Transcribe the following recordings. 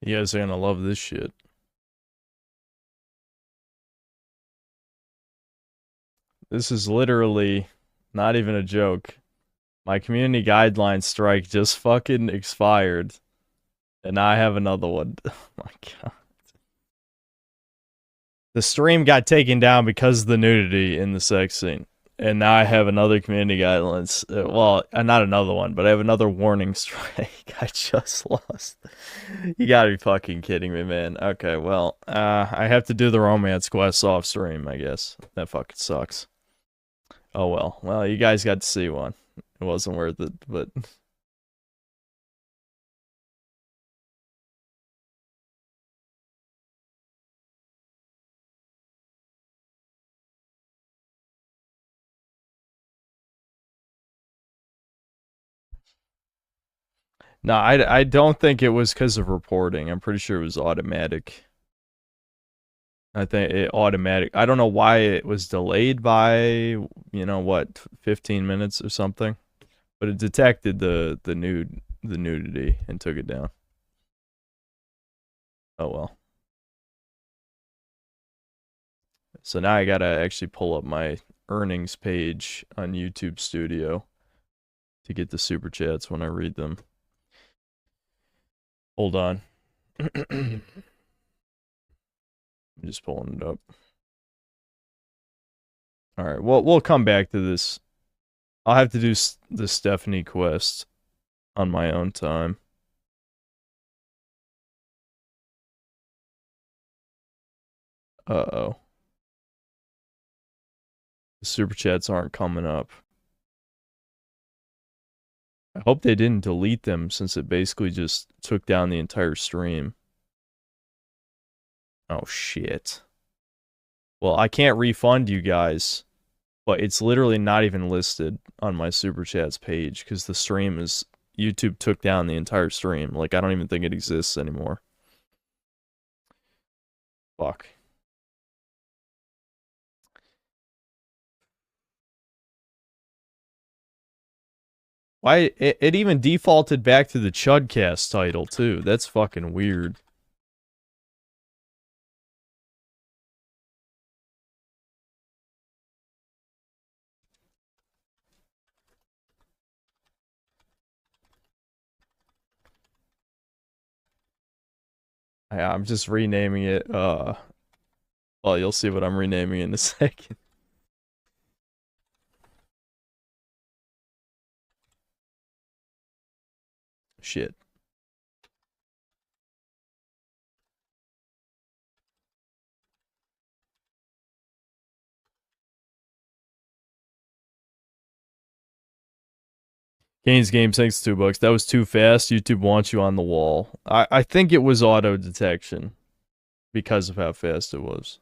You guys are gonna love this shit. This is literally not even a joke. My community guidelines strike just fucking expired. And now I have another one. Oh my god. The stream got taken down because of the nudity in the sex scene. And now I have another community guidelines. Well, not another one, but I have another warning strike. I just lost. You gotta be fucking kidding me, man. Okay, well, I have to do the romance quest off stream, I guess. That fucking sucks. Oh well. Well, you guys got to see one. It wasn't worth it, but no, I don't think it was because of reporting. I'm pretty sure it was automatic. I think it automatic. I don't know why it was delayed by, what, 15 minutes or something, but it detected the nudity and took it down. Oh well. So now I gotta actually pull up my earnings page on YouTube Studio to get the super chats when I read them. Hold on. I'm just pulling it up. All right. Well, we'll come back to this. I'll have to do the Stephanie quest on my own time. Uh-oh. The super chats aren't coming up. I hope they didn't delete them since it basically just took down the entire stream. Oh, shit. Well, I can't refund you guys, but it's literally not even listed on my super chats page because the stream is... YouTube took down the entire stream. Like, I don't even think it exists anymore. Fuck. Why it even defaulted back to the Chudcast title too. That's fucking weird. I'm just renaming it. Well, you'll see what I'm renaming in a second. Shit. Gaines Game thanks $2. That was too fast. YouTube wants you on the wall. I think it was auto detection because of how fast it was.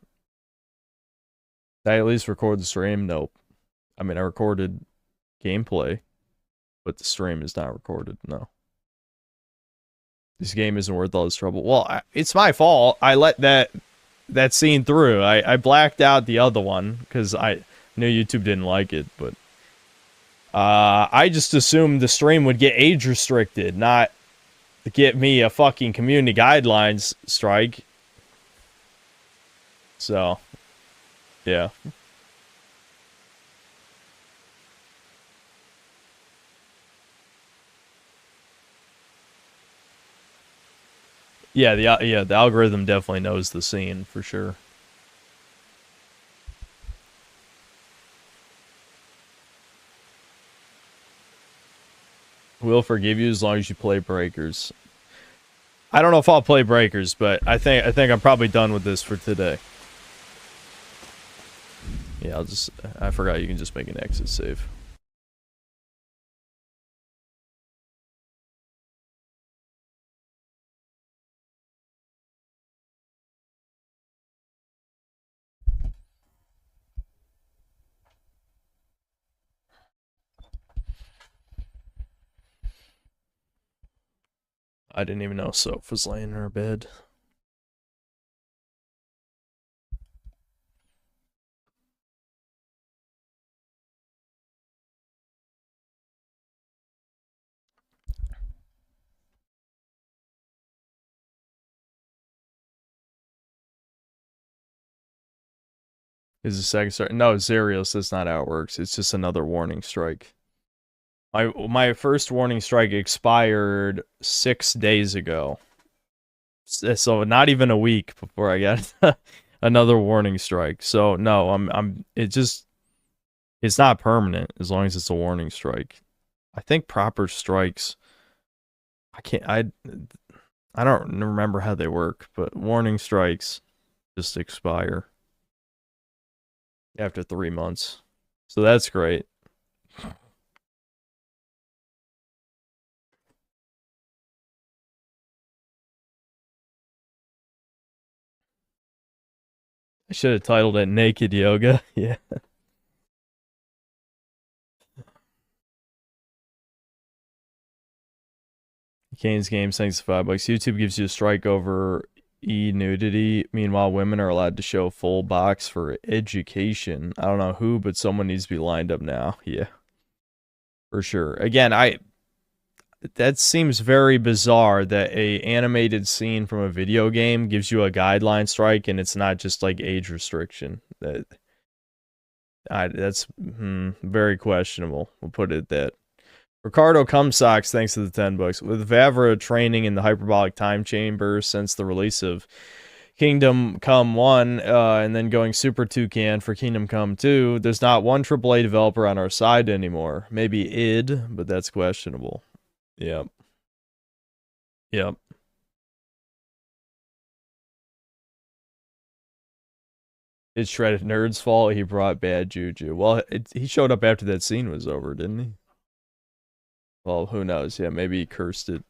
Did I at least record the stream? Nope. I mean, I recorded gameplay, but the stream is not recorded. No. This game isn't worth all this trouble. Well, it's my fault. I let that scene through. I blacked out the other one because I knew YouTube didn't like it, but I just assumed the stream would get age restricted, not get me a fucking community guidelines strike. So, yeah. Yeah, the algorithm definitely knows the scene for sure. We'll forgive you as long as you play Breakers. I don't know if I'll play Breakers, but I think I'm probably done with this for today. Yeah, I forgot you can just make an exit save. I didn't even know Soph was laying in her bed. Is the second strike? No, Zerios, that's not how it works. It's just another warning strike. My first warning strike expired 6 days ago. So not even a week before I got another warning strike. So no, it's not permanent as long as it's a warning strike. I think proper strikes, I don't remember how they work, but warning strikes just expire after 3 months. So that's great. I should have titled it Naked Yoga. Yeah. Kane's Games, thanks for $5. YouTube gives you a strike over nudity. Meanwhile, women are allowed to show full box for education. I don't know who, but someone needs to be lined up now. Yeah. For sure. Again, that seems very bizarre that a animated scene from a video game gives you a guideline strike and it's not just like age restriction. That's very questionable. We'll put it at that. Ricardo Cumsocks, thanks to the $10. With Vavra training in the hyperbolic time chamber since the release of Kingdom Come 1, and then going Super Toucan for Kingdom Come 2, there's not one AAA developer on our side anymore. Maybe id, but that's questionable. Yep. Yep. It's Shredded Nerd's fault. He brought bad juju. Well, he showed up after that scene was over, didn't he? Well, who knows? Yeah, maybe he cursed it.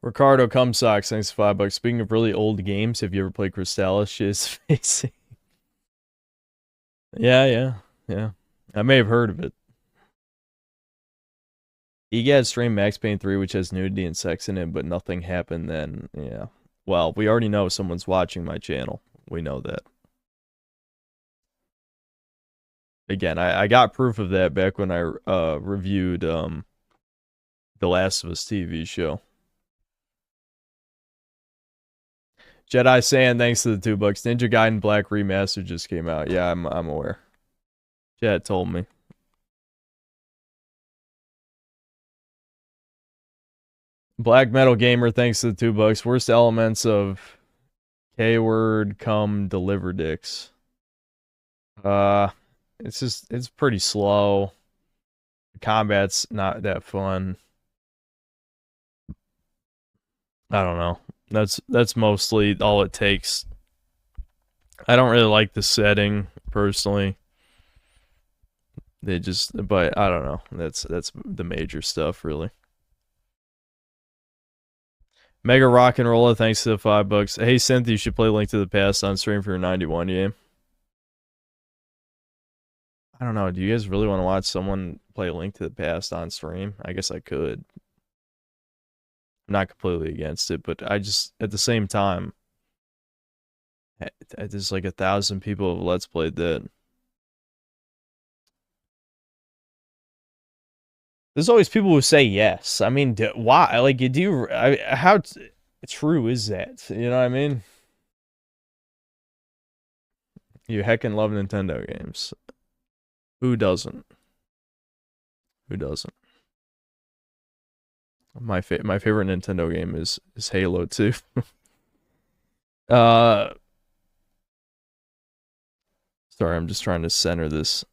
Ricardo Cumsocks, thanks for $5. Speaking of really old games, have you ever played Crystallis? Shit's facing. Yeah. I may have heard of it. EGAD streamed Max Payne 3, which has nudity and sex in it, but nothing happened then. Yeah. Well, we already know someone's watching my channel. We know that. Again, I got proof of that back when I reviewed The Last of Us TV show. Jedi Sand, thanks to the $2. Ninja Gaiden Black Remaster just came out. Yeah, I'm aware. Chad told me. Black Metal Gamer, thanks to the $2. Worst elements of K-word come deliver dicks. It's pretty slow. The combat's not that fun. I don't know. That's mostly all it takes. I don't really like the setting personally. But I don't know. That's the major stuff really. Mega Rock and Roller, thanks to the $5. Hey Synth, you should play Link to the Past on stream for your 91 game. I don't know. Do you guys really want to watch someone play Link to the Past on stream? I guess I could. I'm not completely against it, but I just, at the same time, there's like 1,000 people who Let's Played that. There's always people who say yes. I mean, why? Like, how true is that? You know what I mean? You heckin' love Nintendo games. Who doesn't? Who doesn't? My favorite Nintendo game is Halo 2. Sorry, I'm just trying to center this.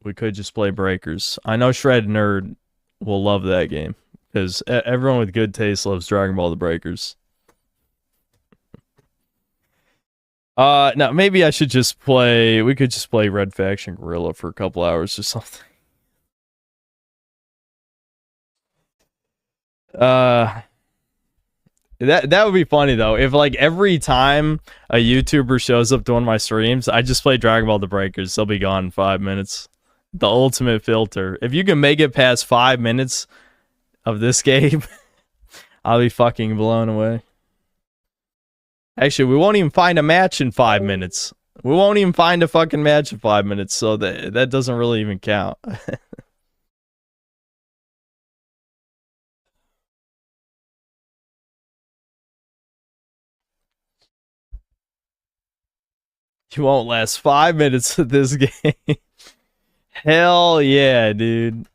We could just play Breakers. I know Shred Nerd will love that game because everyone with good taste loves Dragon Ball: The Breakers. No, maybe I should just play. We could just play Red Faction Guerrilla for a couple hours or something. That would be funny though. If like every time a YouTuber shows up to one of my streams, I just play Dragon Ball: The Breakers. They'll be gone in 5 minutes. The ultimate filter. If you can make it past 5 minutes, of this game, I'll be fucking blown away. Actually, we won't even find a match in 5 minutes. We won't even find a fucking match in 5 minutes, so that doesn't really even count. You won't last 5 minutes with this game. Hell yeah, dude.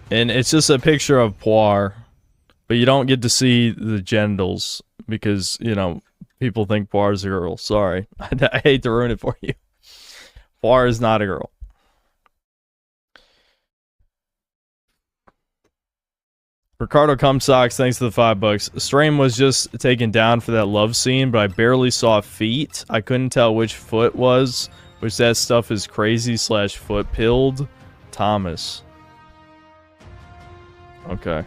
And it's just a picture of Poir. But you don't get to see the genitals because, you know, people think Poir's a girl. Sorry. I hate to ruin it for you. Poir is not a girl. Ricardo Cumsocks, thanks to the $5. The stream was just taken down for that love scene, but I barely saw feet. I couldn't tell which foot was, which that stuff is crazy / foot pilled. Thomas. Okay.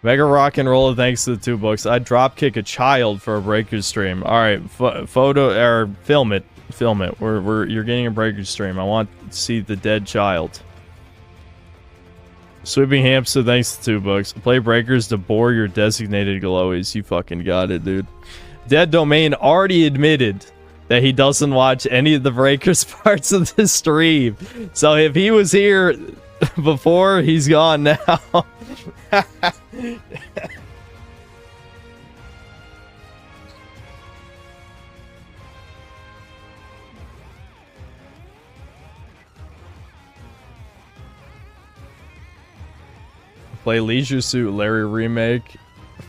Mega Rock and Roller, thanks to the $2. I'd drop kick a child for a Breakers stream. Alright, photo or film it. Film it. You're getting a Breakers stream. I want to see the dead child. Sweeping Hamster, thanks to $2. Play Breakers to bore your designated glowies. You fucking got it, dude. Dead Domain already admitted that he doesn't watch any of the Breakers parts of the stream. So if he was here before, he's gone now. Play Leisure Suit Larry remake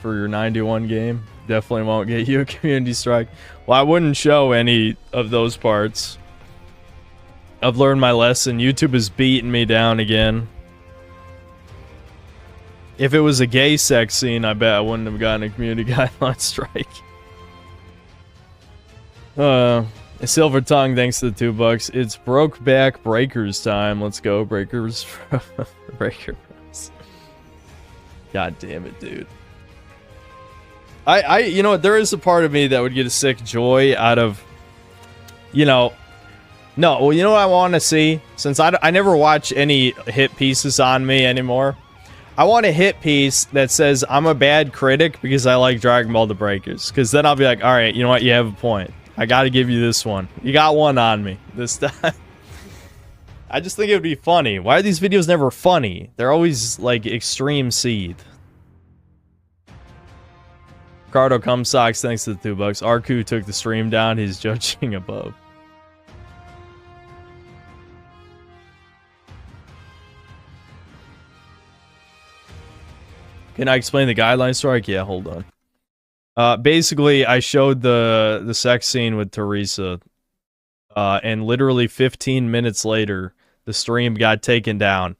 for your 91 game. Definitely won't get you a community strike. Well, I wouldn't show any of those parts. I've learned my lesson. YouTube is beating me down again. If it was a gay sex scene, I bet I wouldn't have gotten a community guideline strike. Silver Tongue, thanks to the $2. It's Brokeback Breakers time. Let's go, Breakers. Breakers. God damn it, dude. You know what? There is a part of me that would get a sick joy out of, you know, no, well, you know what I want to see? Since I never watch any hit pieces on me anymore. I want a hit piece that says I'm a bad critic because I like Dragon Ball The Breakers. Because then I'll be like, alright, you know what? You have a point. I gotta give you this one. You got one on me this time. I just think it would be funny. Why are these videos never funny? They're always, like, extreme seed. Ricardo Cumsocks, thanks to the $2. Arku took the stream down. He's judging above. Can I explain the guideline strike? Yeah, hold on. Basically, I showed the sex scene with Teresa. And literally 15 minutes later, the stream got taken down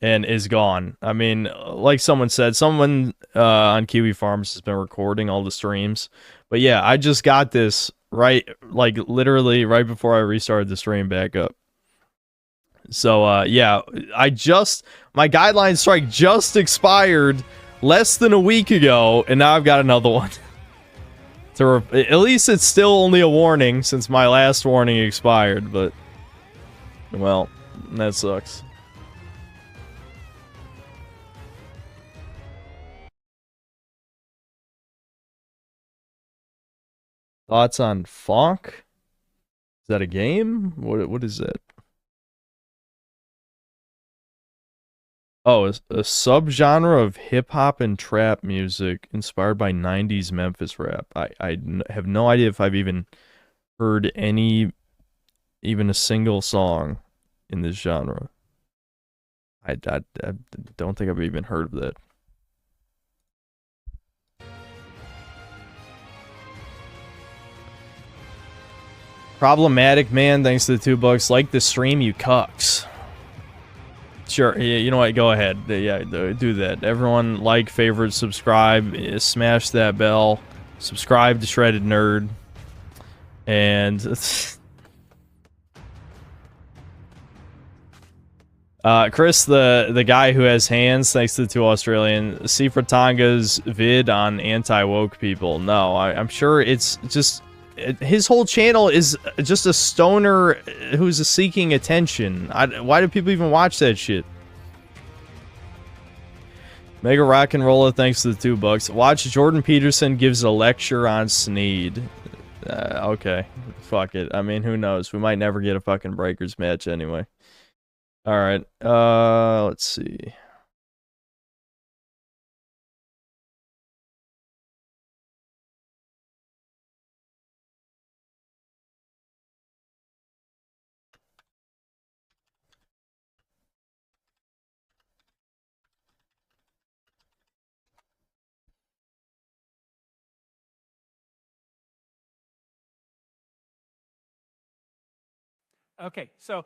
and is gone. I mean, like someone said, someone on Kiwi Farms has been recording all the streams. But yeah, I just got this right, like literally right before I restarted the stream back up. So yeah, my guideline strike just expired less than a week ago, and now I've got another one. At least it's still only a warning since my last warning expired, but well, that sucks. Thoughts on Fonk? Is that a game? What is that? Oh, a subgenre of hip-hop and trap music inspired by 90s Memphis rap. I have no idea if I've even heard even a single song in this genre. I don't think I've even heard of that. Problematic Man, thanks to the $2. Like the stream, you cucks. Sure, yeah, you know what, go ahead. Yeah, do that. Everyone like, favorite, subscribe, smash that bell, subscribe to Shredded Nerd, and Chris, the guy who has hands, thanks to the 2 Australian. See Fratanga's vid on anti-woke people. No, I'm sure it's just his whole channel is just a stoner who's seeking attention. Why do people even watch that shit? Mega Rock and Roller, thanks to the $2. Watch Jordan Peterson gives a lecture on Sneed. Okay, fuck it. I mean, who knows? We might never get a fucking Breakers match anyway. All right. Let's see. Okay, so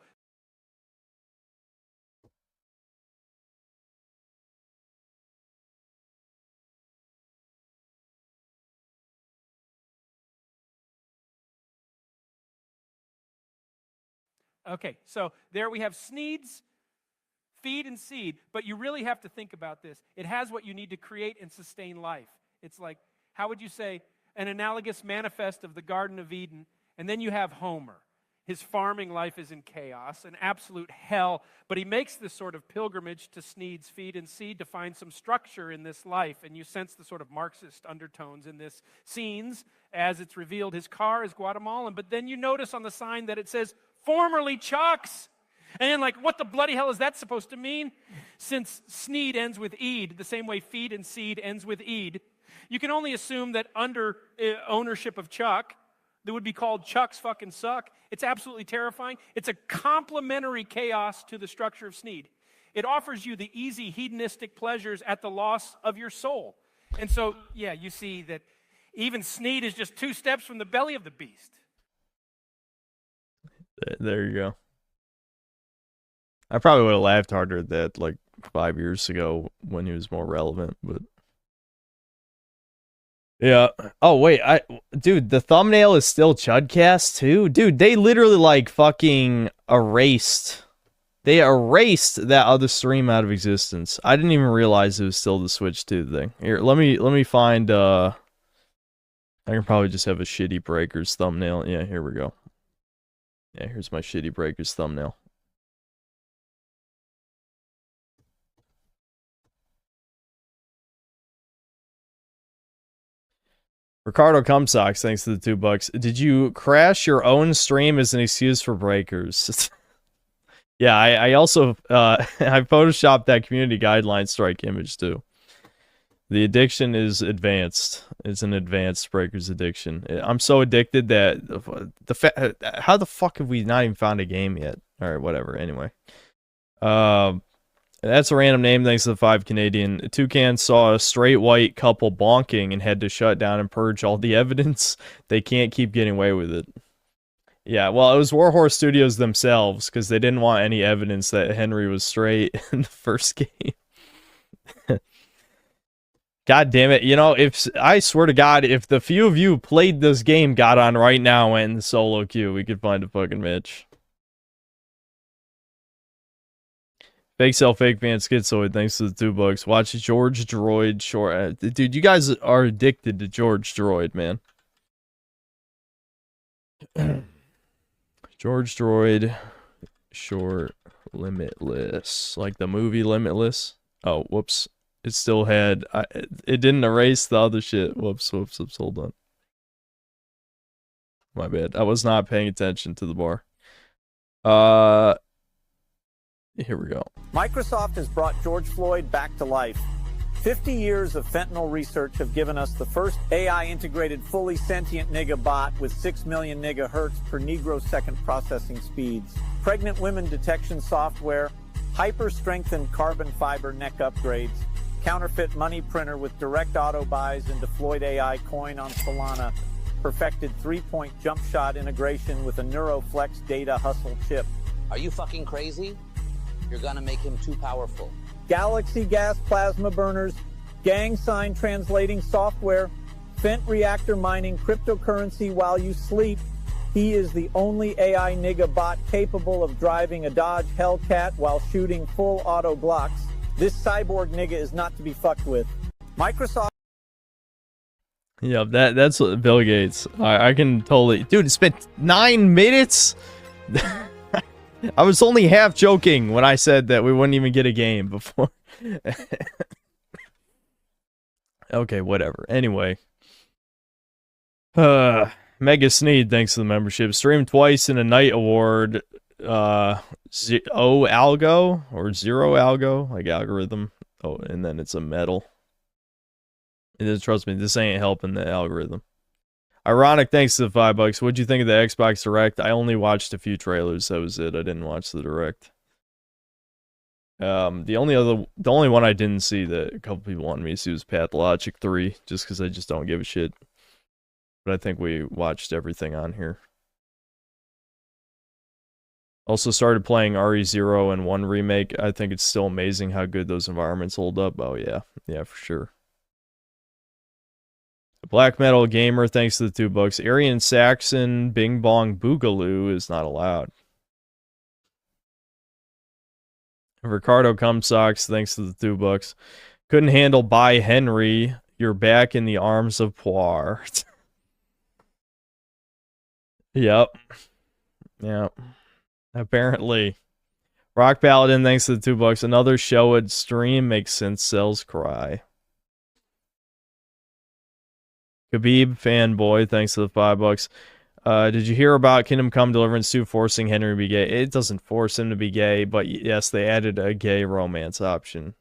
there we have Sneed's feed and seed, but you really have to think about this. It has what you need to create and sustain life. It's like, how would you say, an analogous manifest of the Garden of Eden, and then you have Homer. His farming life is in chaos, an absolute hell, but he makes this sort of pilgrimage to Sneed's feed and seed to find some structure in this life, and you sense the sort of Marxist undertones in this scenes as it's revealed his car is Guatemalan, but then you notice on the sign that it says, formerly Chuck's. And then, like, what the bloody hell is that supposed to mean? Since Sneed ends with Eid, the same way feed and seed ends with Eid, you can only assume that under ownership of Chuck, that would be called Chuck's fucking suck. It's absolutely terrifying. It's a complementary chaos to the structure of Sneed. It offers you the easy hedonistic pleasures at the loss of your soul. And so, yeah, you see that even Sneed is just 2 steps from the belly of the beast. There you go. I probably would have laughed harder at that like 5 years ago when he was more relevant, but yeah. Oh wait, dude, the thumbnail is still Chudcast too? Dude, they literally like fucking erased. They erased that other stream out of existence. I didn't even realize it was still the Switch 2 thing. Here, let me find I can probably just have a shitty Breakers thumbnail. Yeah, here we go. Yeah, here's my shitty Breakers thumbnail. Ricardo Cumsocks, thanks to the $2. Did you crash your own stream as an excuse for Breakers? Yeah, I also I photoshopped that community guideline strike image too. The addiction is advanced. It's an advanced Breakers addiction. I'm so addicted that how the fuck have we not even found a game yet? All right, whatever. Anyway, that's a random name. Thanks to the 5 Canadian. Toucan saw a straight white couple bonking and had to shut down and purge all the evidence. They can't keep getting away with it. Yeah, well, it was Warhorse Studios themselves because they didn't want any evidence that Henry was straight in the first game. God damn it. You know, if I swear to God, if the few of you who played this game got on right now and in the solo queue, we could find a fucking match. Fake Cell, Fake Fan, Schizoid, thanks to the $2. Watch George Droid short. Dude, you guys are addicted to George Droid, man. George Droid short Limitless. Like the movie Limitless. Oh, whoops. It still had... it didn't erase the other shit. Whoops, whoops, whoops. Hold on. My bad. I was not paying attention to the bar. Here we go. Microsoft has brought George Floyd back to life. 50 years of fentanyl research have given us the first AI-integrated, fully sentient nigga bot with 6 million nigga hertz per negro second processing speeds. Pregnant women detection software, hyper-strengthened carbon fiber neck upgrades, counterfeit money printer with direct auto buys into Floyd AI coin on Solana, perfected 3-point jump shot integration with a NeuroFlex data hustle chip. Are you fucking crazy? You're gonna make him too powerful. Galaxy gas plasma burners, gang sign translating software, Fent reactor mining cryptocurrency while you sleep. He is the only AI nigga bot capable of driving a Dodge Hellcat while shooting full auto Glocks. This cyborg nigga is not to be fucked with. Microsoft. Yeah, that's what Bill Gates. I can totally... Dude, it spent 9 minutes? I was only half joking when I said that we wouldn't even get a game before. Okay, whatever. Anyway. Mega Sneed, thanks for the membership. Streamed twice in a night award. O algo or zero algo, like algorithm. Oh, and then it's a medal. And trust me, this ain't helping the algorithm. Ironic, thanks to the $5. What'd you think of the Xbox Direct? I only watched a few trailers. That was it. I didn't watch the Direct. The only one I didn't see that a couple people wanted me to see was Pathologic 3, just because I just don't give a shit. But I think we watched everything on here. Also started playing RE0 and 1 Remake. I think it's still amazing how good those environments hold up. Oh yeah. Yeah, for sure. Black Metal Gamer, thanks to the $2. Aryan Saxon Bing Bong Boogaloo is not allowed. Ricardo Cumsocks, thanks to the $2. Couldn't handle by Henry. You're back in the arms of Poir. Yep. Yep. Apparently. Rock Paladin, thanks to the $2. Another show at stream makes sense. Cells cry. Khabib fanboy, thanks to the $5. Did you hear about Kingdom Come Deliverance 2 forcing Henry to be gay? It doesn't force him to be gay, but yes, they added a gay romance option.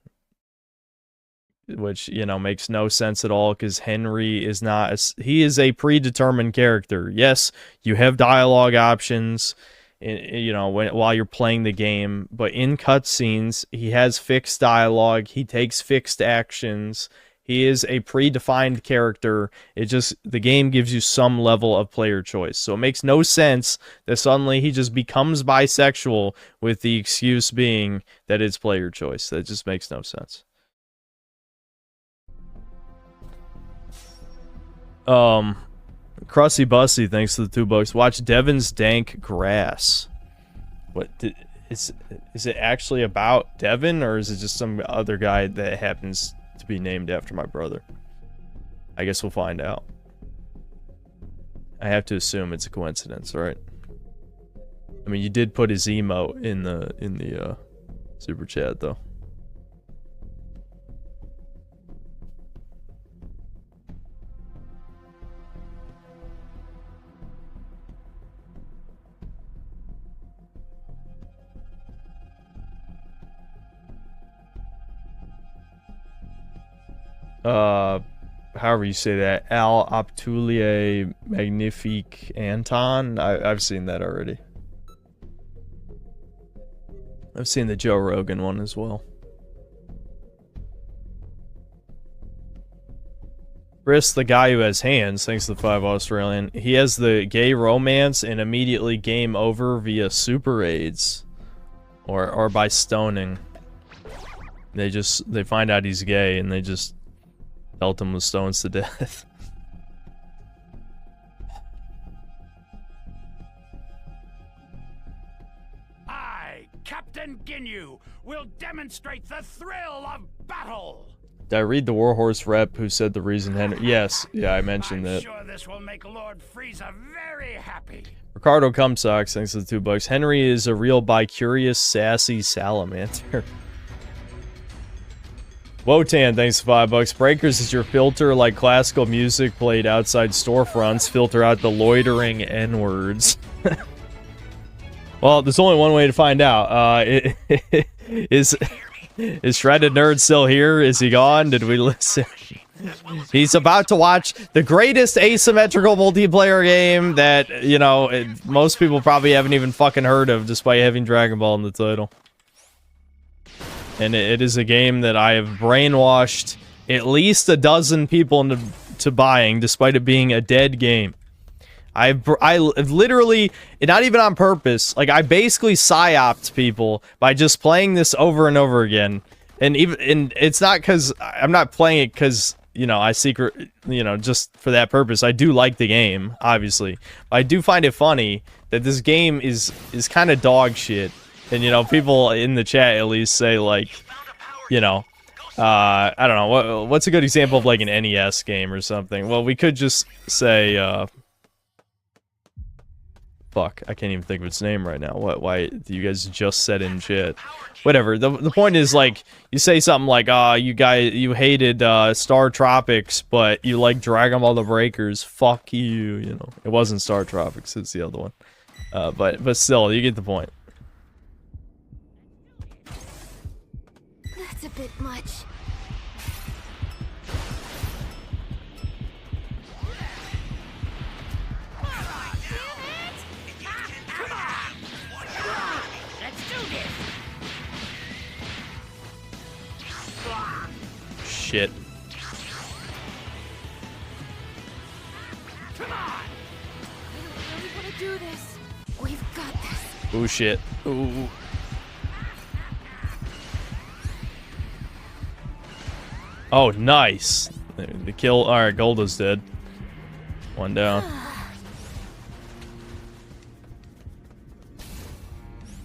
Which, you know, makes no sense at all, because Henry is not... he is a predetermined character. Yes, you have dialogue options, you know, while you're playing the game, but in cutscenes, he has fixed dialogue, he takes fixed actions... He is a predefined character. It just, the game gives you some level of player choice. So it makes no sense that suddenly he just becomes bisexual with the excuse being that it's player choice. That just makes no sense. Crusty Bussy, thanks to the $2. Watch Devin's Dank Grass. What, is it actually about Devin, or is it just some other guy that happens to be named after my brother? I guess we'll find out. I have to assume it's a coincidence, right? I mean, you did put his emote in the super chat though. However you say that, Al Optulie Magnifique Anton. I've seen that already. I've seen the Joe Rogan one as well. Chris, the guy who has hands, thanks to the 5 Australian. He has the gay romance and immediately game over via super AIDS. Or by stoning. They find out he's gay and they just pelt him with stones to death. I, Captain Ginyu, will demonstrate the thrill of battle. Did I read the Warhorse rep who said the reason Henry... Yes, yeah, I mentioned that. I'm sure this will make Lord Frieza very happy. Ricardo Cumsocks, thanks to the $2. Henry is a real bicurious, sassy salamander. Wotan, thanks to $5. Breakers is your filter, like classical music played outside storefronts. Filter out the loitering N-words. Well, there's only one way to find out. Is Shredded Nerd still here? Is he gone? Did we listen? He's about to watch the greatest asymmetrical multiplayer game that, you know, most people probably haven't even fucking heard of, despite having Dragon Ball in the title. And it is a game that I have brainwashed at least a dozen people into buying, despite it being a dead game. I literally, not even on purpose, like I basically psyoped people by just playing this over and over again. And it's not because I'm not playing it because, you know, just for that purpose. I do like the game, obviously. I do find it funny that this game is kind of dog shit. And, you know, people in the chat at least say, like, you know, I don't know, what's a good example of like an NES game or something? Well, we could just say, fuck, I can't even think of its name right now. Why you guys just said in chat? Whatever. The point is, like, you say something like, you hated Star Tropics, but you like Dragon Ball The Breakers. Fuck you, you know. It wasn't Star Tropics, it's the other one. But still, you get the point. That's a bit much. Shit. Come on! I really want to do this. We've got this. Ooh, shit. Ooh. Oh, nice. The kill. Alright, Golda's dead. One down.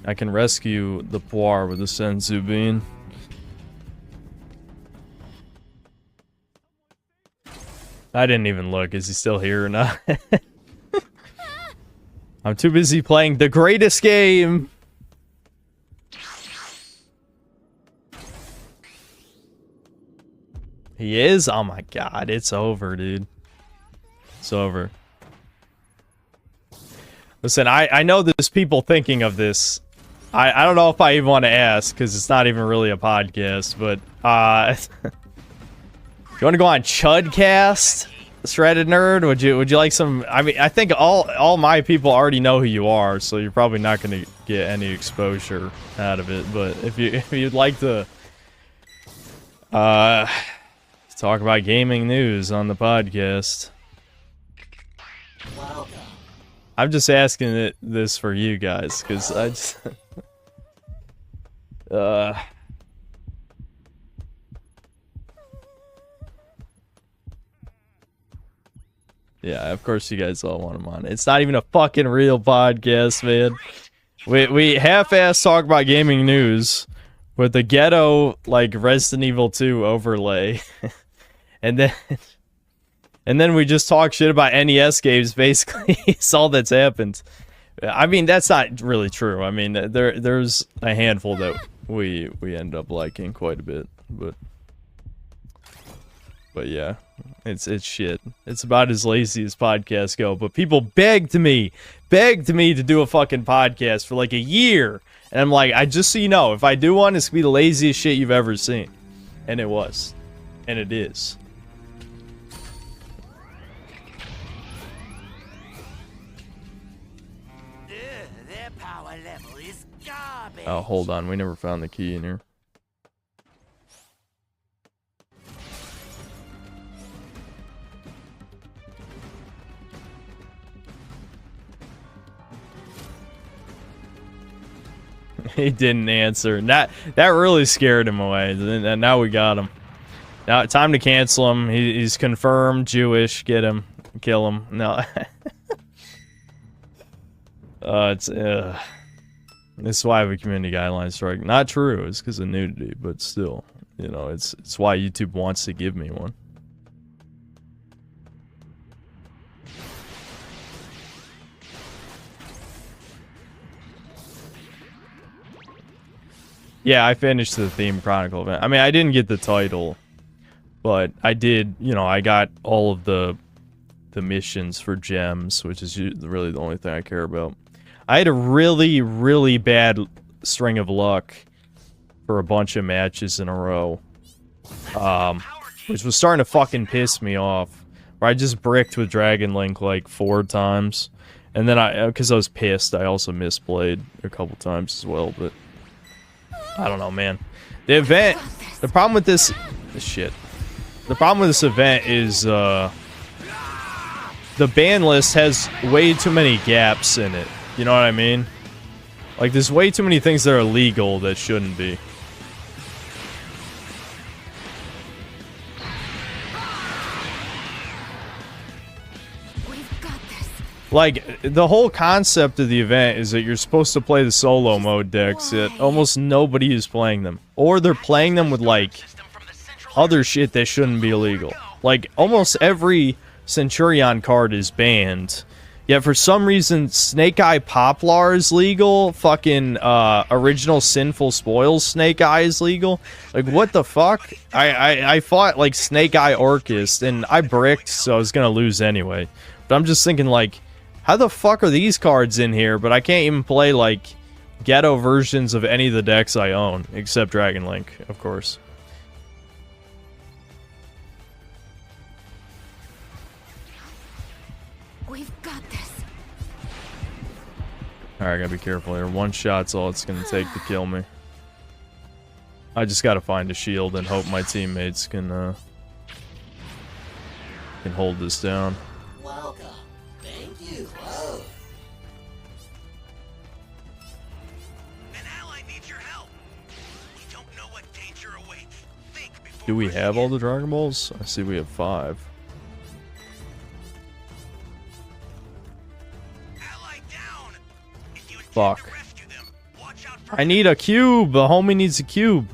I can rescue the Poir with the Senzu Bean. I didn't even look. Is he still here or not? I'm too busy playing the greatest game. He is? Oh my god, it's over, dude. It's over. Listen, I know there's people thinking of this. I don't know if I even want to ask, because it's not even really a podcast, but, you want to go on Chudcast, Shredded Nerd? Would you like some? I mean, I think all my people already know who you are, so you're probably not going to get any exposure out of it. But if you'd like to talk about gaming news on the podcast, I'm just asking this for you guys because I just yeah, of course you guys all want him on. It's not even a fucking real podcast, man. We half-ass talk about gaming news with the ghetto, like, Resident Evil 2 overlay. and then we just talk shit about NES games, basically. It's all that's happened. I mean, that's not really true. I mean, there's a handful that we end up liking quite a bit, but yeah, it's shit. It's about as lazy as podcasts go. But people begged me to do a fucking podcast for like a year, and I'm like, just so you know, if I do one, it's gonna be the laziest shit you've ever seen, and it was, and it is. Their power level is garbage. Oh, hold on, we never found the key in here. He didn't answer. That really scared him away. And now we got him. Now time to cancel him. He's confirmed Jewish. Get him. Kill him. No. This is why I have a community guideline strike. Not true. It's because of nudity, but still, you know, it's why YouTube wants to give me one. Yeah, I finished the Theme Chronicle event. I mean, I didn't get the title, but I did, you know, I got all of the missions for gems, which is really the only thing I care about. I had a really, really bad string of luck for a bunch of matches in a row, which was starting to fucking piss me off, where I just bricked with Dragon Link like 4 times, and then because I was pissed, I also misplayed a couple times as well, but I don't know, man. The event, the problem with this shit, the problem with this event is, the ban list has way too many gaps in it. You know what I mean? Like, there's way too many things that are illegal that shouldn't be. We've got this. Like, the whole concept of the event is that you're supposed to play the solo mode decks, yet almost nobody is playing them. Or they're playing them with, like, other shit that shouldn't be illegal. Like, almost every Centurion card is banned. Yet for some reason, Snake Eye Poplar is legal. Fucking original Sinful Spoils Snake Eye is legal. Like, what the fuck? I fought like Snake Eye Orcust and I bricked, so I was gonna lose anyway. But I'm just thinking, like, how the fuck are these cards in here? But I can't even play like ghetto versions of any of the decks I own, except Dragon Link, of course. We've got this. Alright, gotta be careful here. One shot's all it's gonna take to kill me. I just gotta find a shield and hope my teammates can hold this down. Welcome. Thank you. Whoa. An ally needs your help. We don't know what danger awaits. Think before Do we rushing have all in. the Dragon Balls? I see we have 5. Ally down. If you intend Fuck. to rescue them, watch out for I need a cube! The homie needs a cube.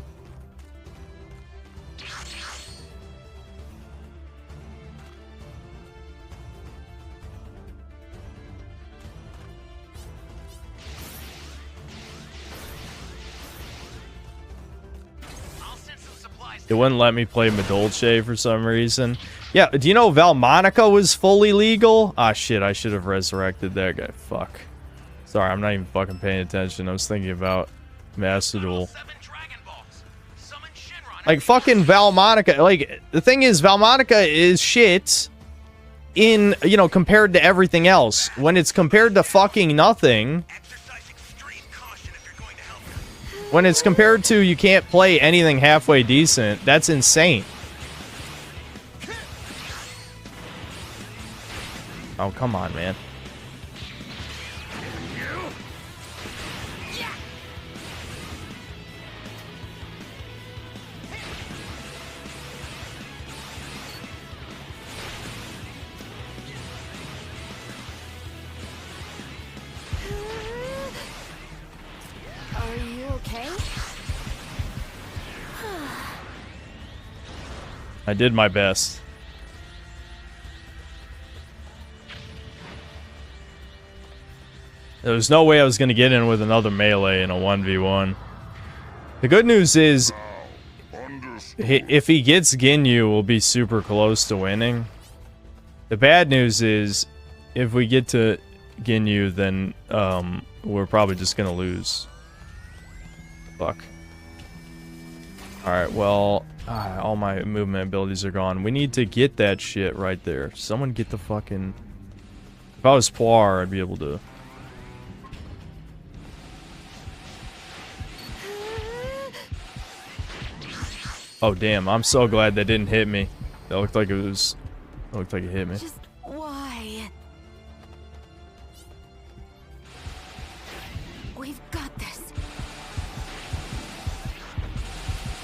I'll send some supplies. It wouldn't let me play Medolce for some reason. Yeah, do you know Valmonica was fully legal? Ah, shit, I should have resurrected that guy. Fuck. Sorry, I'm not even fucking paying attention. I was thinking about Master Duel. 7 Dragon Balls. Summon Shinron. Like, fucking Valmonica. Like, the thing is, Valmonica is shit in, you know, compared to everything else. When it's compared to fucking nothing, Exercise extreme caution if you're going to help them. when it's compared to you can't play anything halfway decent, that's insane. Oh, come on, man. Are you okay? I did my best. There was no way I was going to get in with another melee in a 1v1. The good news is, if he gets Ginyu, we'll be super close to winning. The bad news is, if we get to Ginyu, then we're probably just going to lose. Fuck. Alright, well, all my movement abilities are gone. We need to get that shit right there. Someone get the fucking... If I was Poir, I'd be able to... Oh, damn. I'm so glad that didn't hit me. That looked like it was... It looked like it hit me. Just why? We've got this.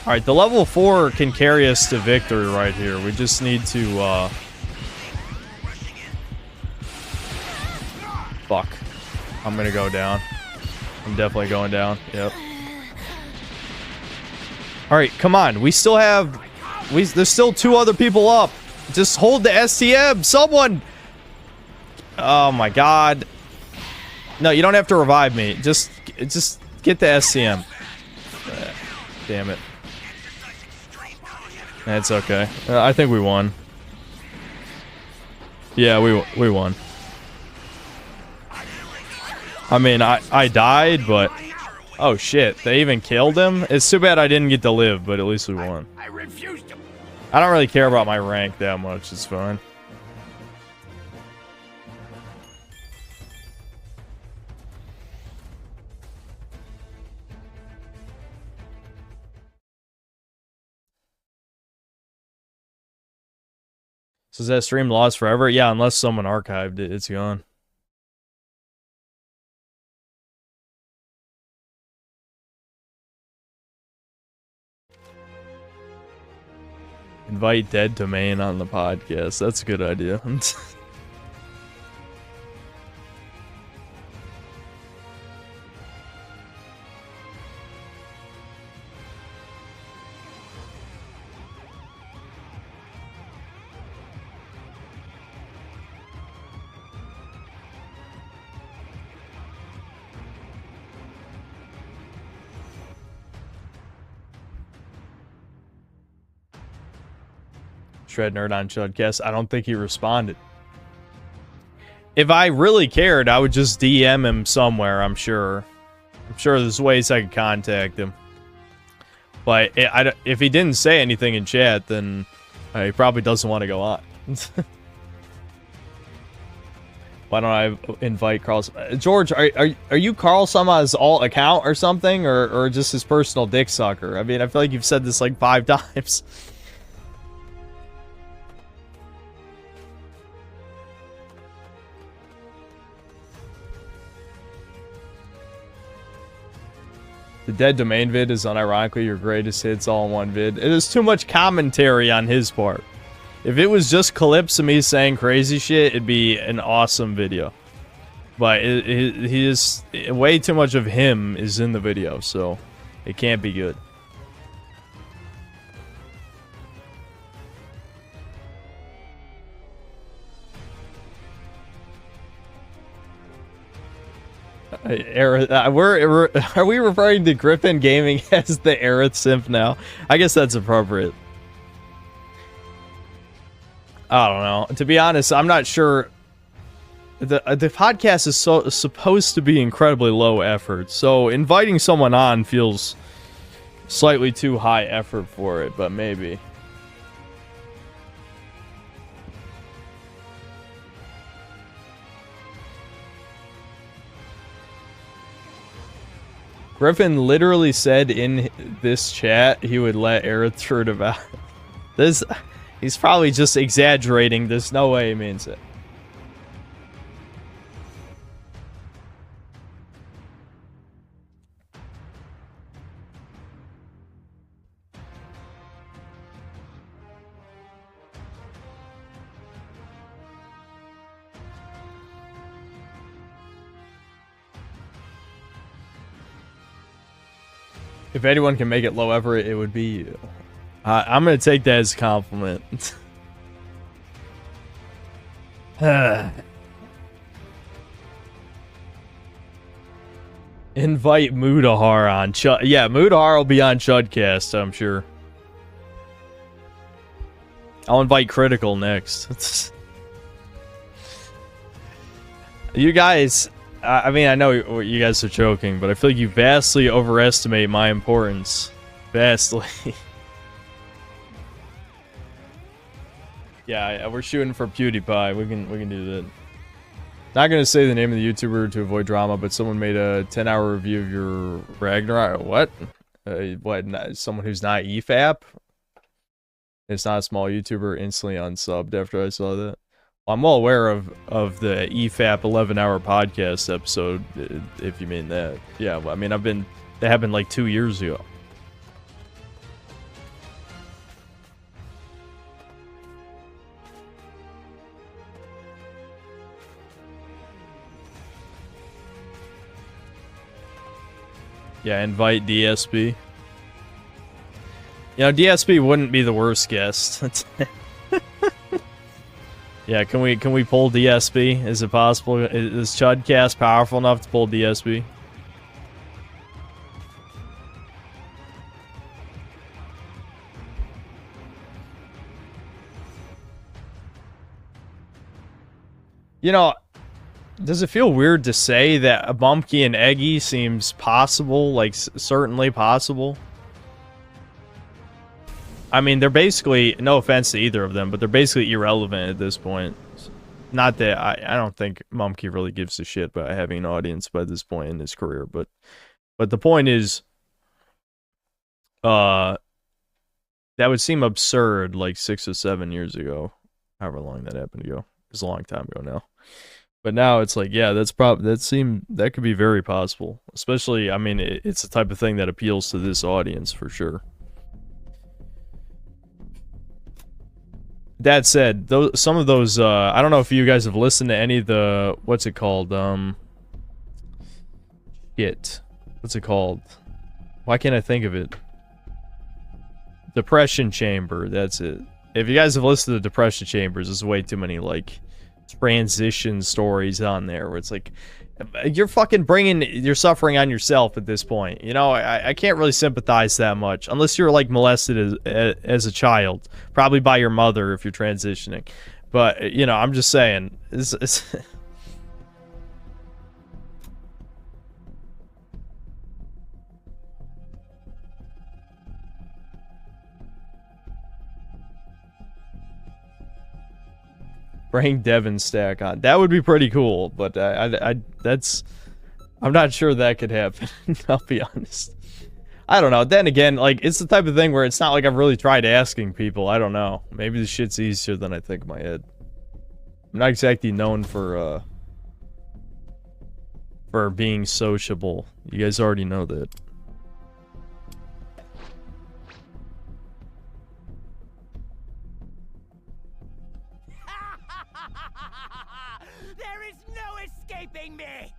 Alright, the level 4 can carry us to victory right here. We just need to, Fuck. I'm gonna go down. I'm definitely going down. Yep. Alright, come on. We still have... There's still 2 other people up. Just hold the STM. Someone... Oh my god. No, you don't have to revive me. Just get the STM. Damn it. That's okay. I think we won. Yeah, we won. I mean, I died, but... Oh shit, they even killed him? It's too bad I didn't get to live, but at least we won. I refuse to. I don't really care about my rank that much, it's fine. So is that stream lost forever? Yeah, unless someone archived it, it's gone. Invite Dead to main on the podcast. That's a good idea. Shred Nerd on Chudcast. I don't think he responded. If I really cared, I would just DM him somewhere, I'm sure. I'm sure there's ways I could contact him. But if he didn't say anything in chat, then he probably doesn't want to go on. Why don't I invite Carl? George, are you Carl Sama's alt account or something? Or just his personal dick sucker? I mean, I feel like you've said this like 5 times. The Dead Domain vid is unironically your greatest hits all in one vid. It is too much commentary on his part. If it was just clips of me saying crazy shit, it'd be an awesome video. But he is way too much of him is in the video, so it can't be good. Are we referring to Griffin Gaming as the Aerith simp now? I guess that's appropriate. I don't know. To be honest, I'm not sure. The podcast is supposed to be incredibly low effort, so inviting someone on feels slightly too high effort for it, but maybe. Griffin literally said in this chat he would let Aerith through the back. This, he's probably just exaggerating. There's no way he means it. If anyone can make it low ever, it would be you. I'm gonna take that as a compliment. Invite Mudahar on Chud. Yeah, Mudahar will be on Chudcast, I'm sure. I'll invite Critical next. You guys... I mean, I know you guys are joking, but I feel like you vastly overestimate my importance. Vastly. Yeah, we're shooting for PewDiePie. We can do that. Not gonna say the name of the YouTuber to avoid drama, but someone made a 10-hour review of your Ragnarok. What? What? Someone who's not EFAP? It's not a small YouTuber. Instantly unsubbed after I saw that. I'm well aware of the EFAP 11-hour podcast episode, if you mean that. Yeah, well, I mean, that happened like 2 years ago. Yeah, invite DSP. You know, DSP wouldn't be the worst guest. Yeah, can we pull DSP? Is it possible? Is Chudcast powerful enough to pull DSP? You know, does it feel weird to say that a Bumpy and Eggy seems possible, like certainly possible? I mean, they're basically, no offense to either of them, but they're basically irrelevant at this point. Not that, I don't think Mumkey really gives a shit about having an audience by this point in his career, but the point is, that would seem absurd like 6 or 7 years ago, however long that happened to go. It was a long time ago now. But now it's like, yeah, that could be very possible. Especially, I mean, it's the type of thing that appeals to this audience for sure. That said, some of those, I don't know if you guys have listened to any of the, what's it called? What's it called? Why can't I think of it? Depression Chamber, that's it. If you guys have listened to Depression Chambers, there's way too many, like, transition stories on there where it's like, you're fucking bringing your suffering on yourself at this point. You know, I can't really sympathize that much unless you're like molested as a child, probably by your mother if you're transitioning. But you know, I'm just saying, it's bring Devin Stack on. That would be pretty cool, but I'm not sure that could happen. I'll be honest. I don't know. Then again, like, it's the type of thing where it's not like I've really tried asking people. I don't know. Maybe the shit's easier than I think in my head. I'm not exactly known for being sociable. You guys already know that. There is no escaping me!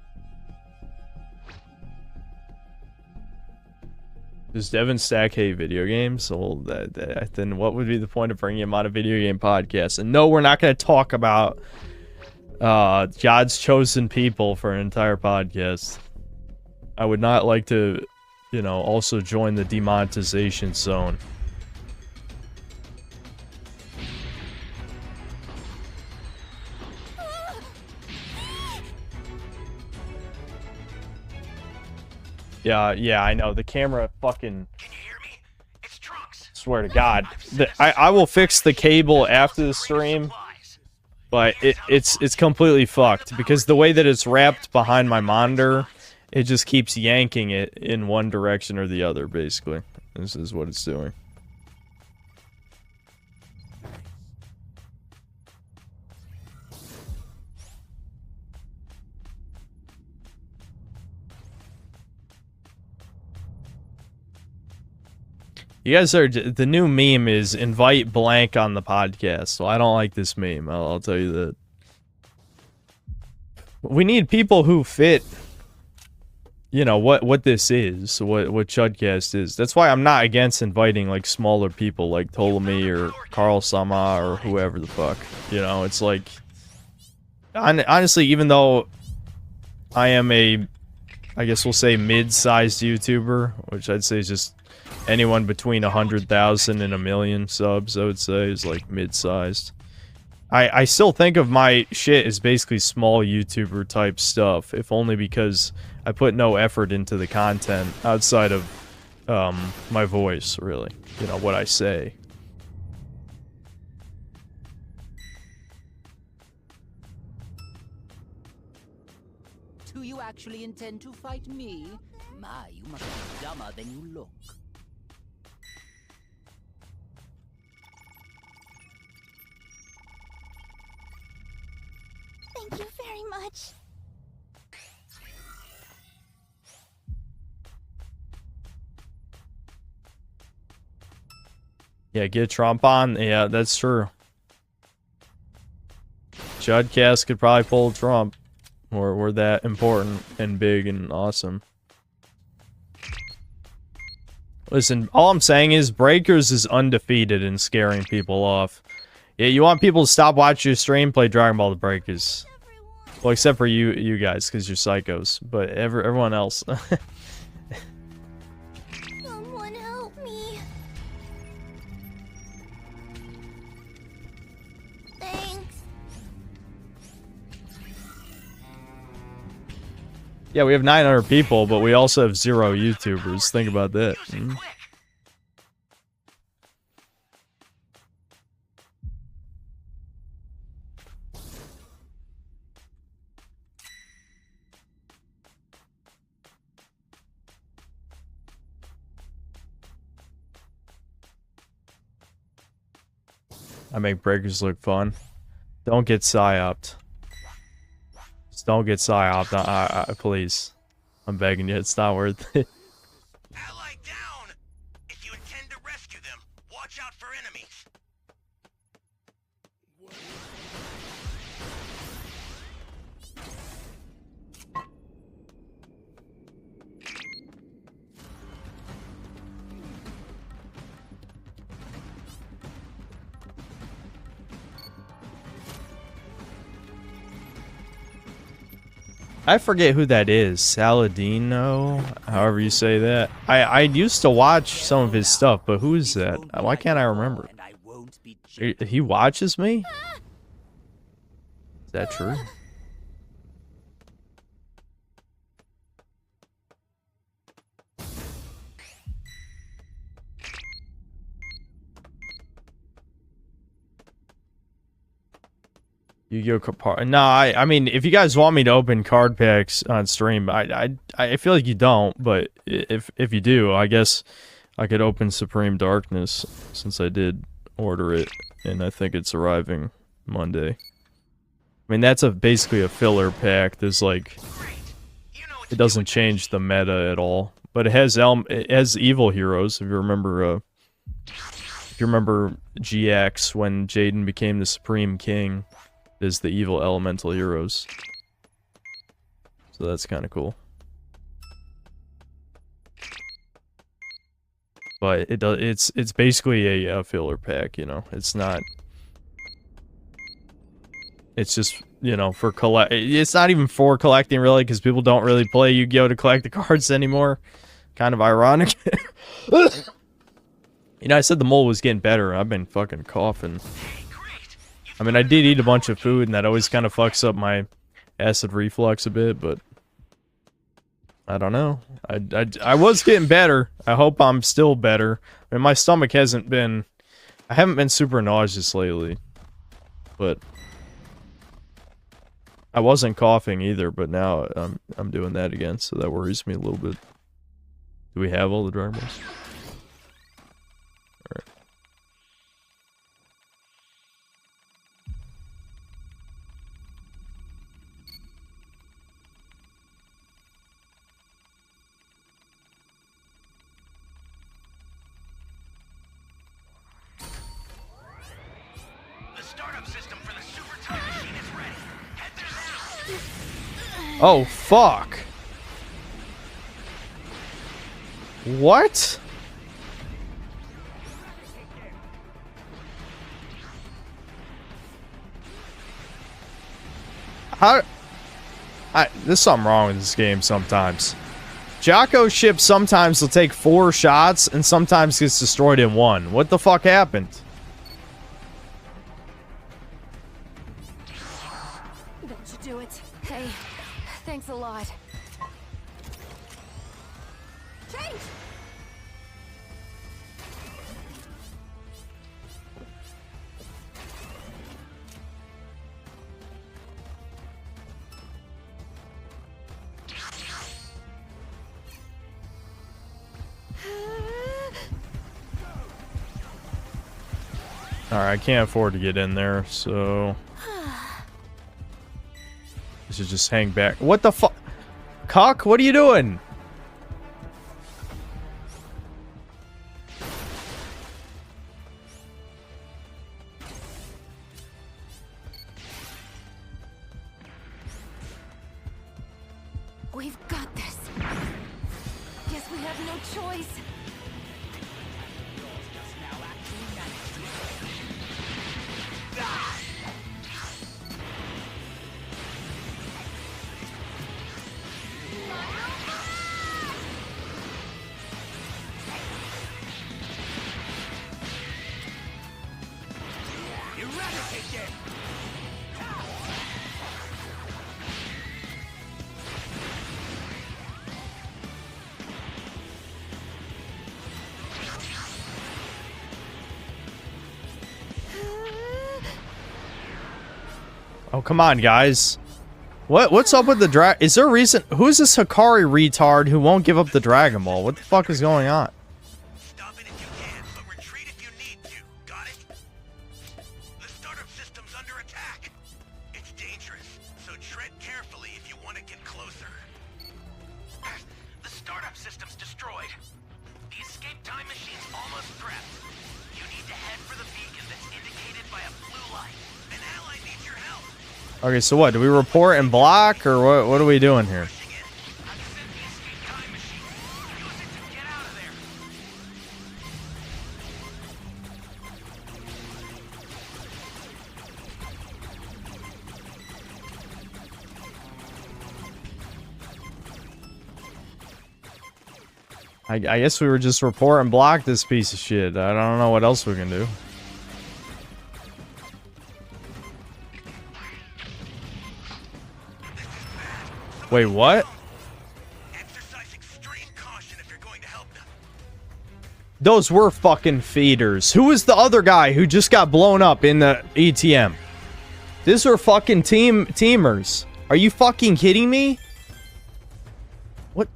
Does Devin Stack hate video games? Well, then what would be the point of bringing him on a video game podcast? And no, we're not going to talk about God's chosen people for an entire podcast. I would not like to, you know, also join the demonetization zone. Yeah, I know. The camera fucking... Can you hear me? It's Trunks. Swear to God. I will fix the cable after the stream, but it's completely fucked because the way that it's wrapped behind my monitor, it just keeps yanking it in one direction or the other, basically. This is what it's doing. You guys are... The new meme is invite blank on the podcast, so I don't like this meme. I'll tell you that. We need people who fit, you know, what this is, what Chudcast is. That's why I'm not against inviting, like, smaller people like Ptolemy or Carl Sama or whoever the fuck. You know, it's like... Honestly, even though I am a, I guess we'll say, mid-sized YouTuber, which I'd say is just... anyone between 100,000 and 1 million subs, I would say, is like mid-sized. I still think of my shit as basically small YouTuber type stuff, if only because I put no effort into the content outside of my voice, really. You know, what I say. Do you actually intend to fight me? My, you must be dumber than you look. Thank you very much. Yeah, get Trump on. Yeah, that's true. Chudcast could probably pull Trump. We're that important and big and awesome. Listen, all I'm saying is Breakers is undefeated in scaring people off. Yeah, you want people to stop watching your stream, play Dragon Ball The Breakers. Well, except for you guys, because you're psychos. But everyone else. Someone help me. Thanks. Yeah, we have 900 people, but we also have 0 YouTubers. Think about that. I make Breakers look fun. Don't get psyoped. Just don't get psyoped. Please. I'm begging you. It's not worth it. Ally down! If you intend to rescue them, watch out for enemies. I forget who that is. Saladino, however you say that. I used to watch some of his stuff, but who is that? Why can't I remember? He watches me? Is that true? Yu-Gi-Oh! Card. No, I mean, if you guys want me to open card packs on stream, I feel like you don't, but if you do, I guess I could open Supreme Darkness since I did order it, and I think it's arriving Monday. I mean, that's basically a filler pack. There's like, it doesn't change the meta at all, but it has evil heroes. If you remember, GX when Jaden became the Supreme King. Is the evil elemental heroes. So that's kind of cool. But it's basically a filler pack, you know. It's not. It's just, you know, for it's not even for collecting really, because people don't really play Yu-Gi-Oh! To collect the cards anymore. Kind of ironic. You know, I said the mole was getting better. I've been fucking coughing. I mean, I did eat a bunch of food, and that always kind of fucks up my acid reflux a bit, but I don't know. I was getting better. I hope I'm still better. I mean, my stomach hasn't been... I haven't been super nauseous lately, but I wasn't coughing either, but now I'm doing that again, so that worries me a little bit. Do we have all the Dragon Balls? Alright. Oh, fuck. What? How? There's something wrong with this game sometimes. Jocko ship sometimes will take 4 shots and sometimes gets destroyed in 1. What the fuck happened? That should do it. Hey, thanks a lot. Change! Alright, I can't afford to get in there, so... I should just hang back. What the fuck? Cock, what are you doing? We've got this. Guess we have no choice. Oh, come on, guys. What's up with the drag? Is there a reason? Who's this Hikari retard who won't give up the Dragon Ball? What the fuck is going on? Stop it if you can, but retreat if you need to. Got it? The startup system's under attack. It's dangerous, so tread carefully if you want to get closer. The startup system's destroyed. The escape time machine's almost prepped. You need to head for the beacon that's indicated by a blue light. An ally needs your help. Okay, so what? Do we report and block, or what are we doing here? I guess we were just report and block this piece of shit. I don't know what else we can do. Wait, what? Exercise extreme caution if you're going to help them. Those were fucking feeders. Who was the other guy who just got blown up in the ATM? These are fucking teamers. Are you fucking kidding me? What?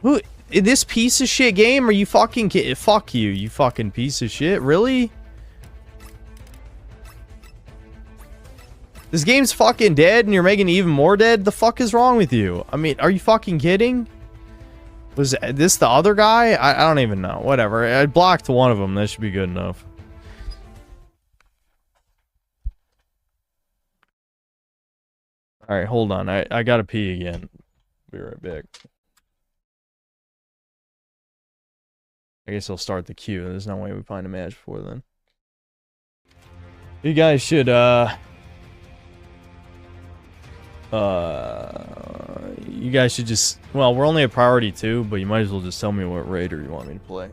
Who? In this piece of shit game? Are you fucking kidding? Fuck you, you fucking piece of shit. Really? This game's fucking dead and you're making it even more dead? The fuck is wrong with you? I mean, are you fucking kidding? Was this the other guy? I don't even know. Whatever. I blocked one of them. That should be good enough. Alright, hold on. I gotta pee again. Be right back. I guess I'll start the queue. There's no way we find a match before then. You guys should, you guys should just... Well, we're only at priority 2, but you might as well just tell me what raider you want me to play.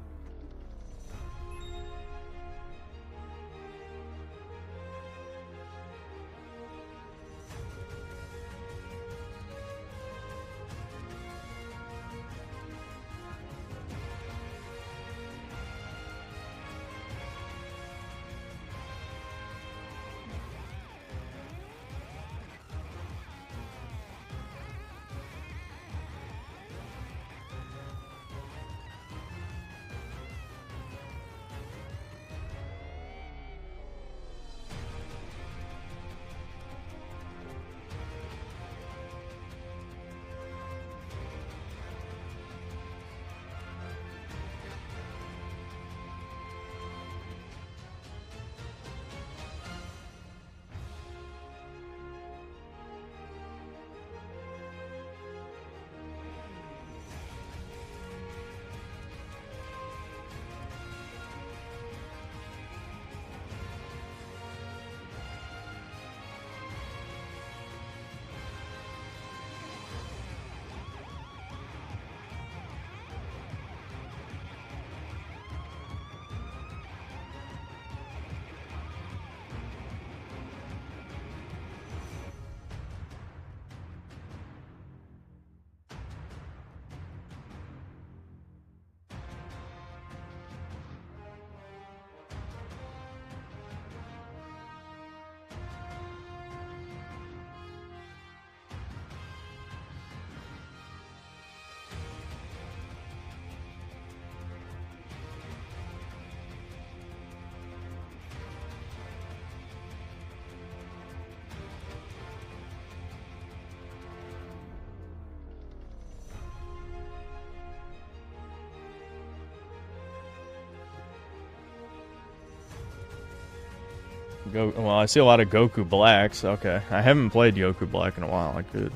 Well, I see a lot of Goku Blacks. Okay. I haven't played Goku Black in a while. I could.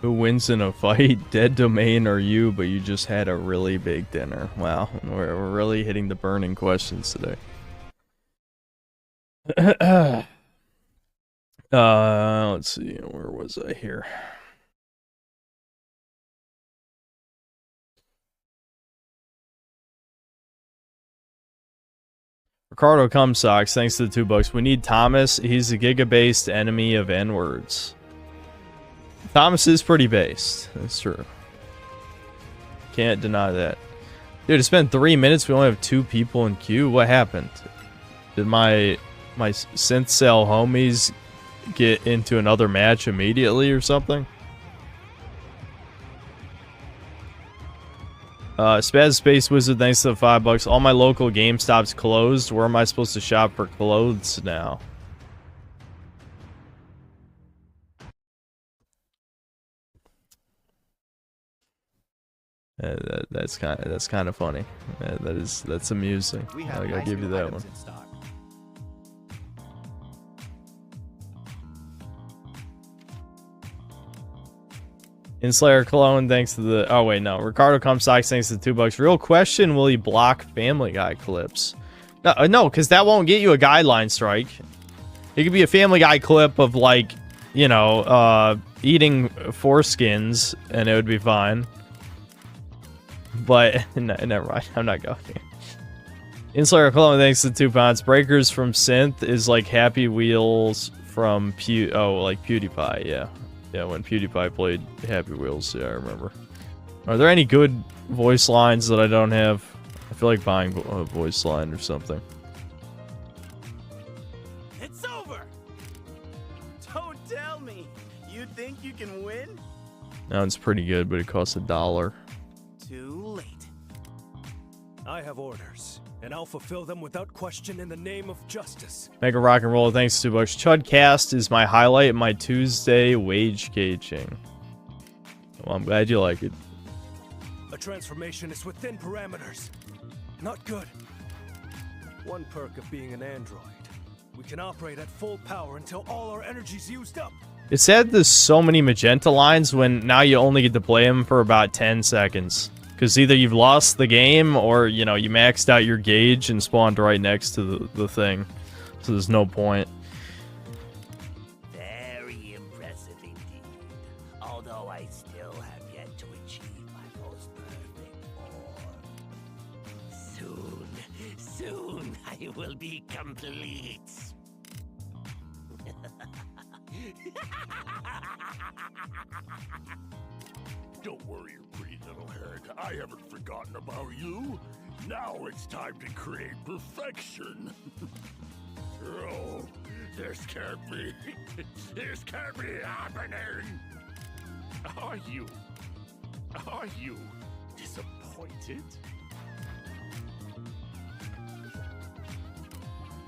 Who wins in a fight? Dead Domain or you, but you just had a really big dinner. Wow. We're really hitting the burning questions today. Let's see, where was I here? Ricardo Cumsocks, thanks to the $2. We need Thomas. He's a giga-based enemy of N-words. Thomas is pretty based. That's true. Can't deny that. Dude, it's been 3 minutes. We only have 2 people in queue. What happened? Did my synth cell homies get into another match immediately or something? Spaz Space Wizard, thanks to the $5. All my local GameStops closed. Where am I supposed to shop for clothes now? That's kind of funny. That's amusing. I'll give you that one. Inslayer Cologne, thanks to the... Oh, wait, no. Ricardo Comstocks, thanks to the $2. Real question, will he block Family Guy clips? No, because that won't get you a guideline strike. It could be a Family Guy clip of, like, you know, eating foreskins, and it would be fine. But, no, never mind. I'm not going. Inslayer Cologne, thanks to 2 pounds. Breakers from Synth is like Happy Wheels from PewDiePie, yeah. Yeah, when PewDiePie played Happy Wheels, yeah, I remember. Are there any good voice lines that I don't have? I feel like buying a voice line or something. It's over! Don't tell me! You think you can win? That one's pretty good, but it costs $1. Too late. I have orders, and I'll fulfill them without question in the name of justice. Mega Rock and Roll, thanks to $2. Chudcast is my highlight of my Tuesday wage caging. Well, I'm glad you like it. A transformation is within parameters. Not good. One perk of being an android. We can operate at full power until all our energy's used up. It's sad there's so many magenta lines when now you only get to play them for about 10 seconds. Because either you've lost the game or, you know, you maxed out your gauge and spawned right next to the thing. So there's no point. Very impressive indeed. Although I still have yet to achieve my most perfect form. Soon I will be complete. Don't worry your pretty little head. I haven't forgotten about you. Now it's time to create perfection. Oh, this can't be. This can't be happening. Are you disappointed?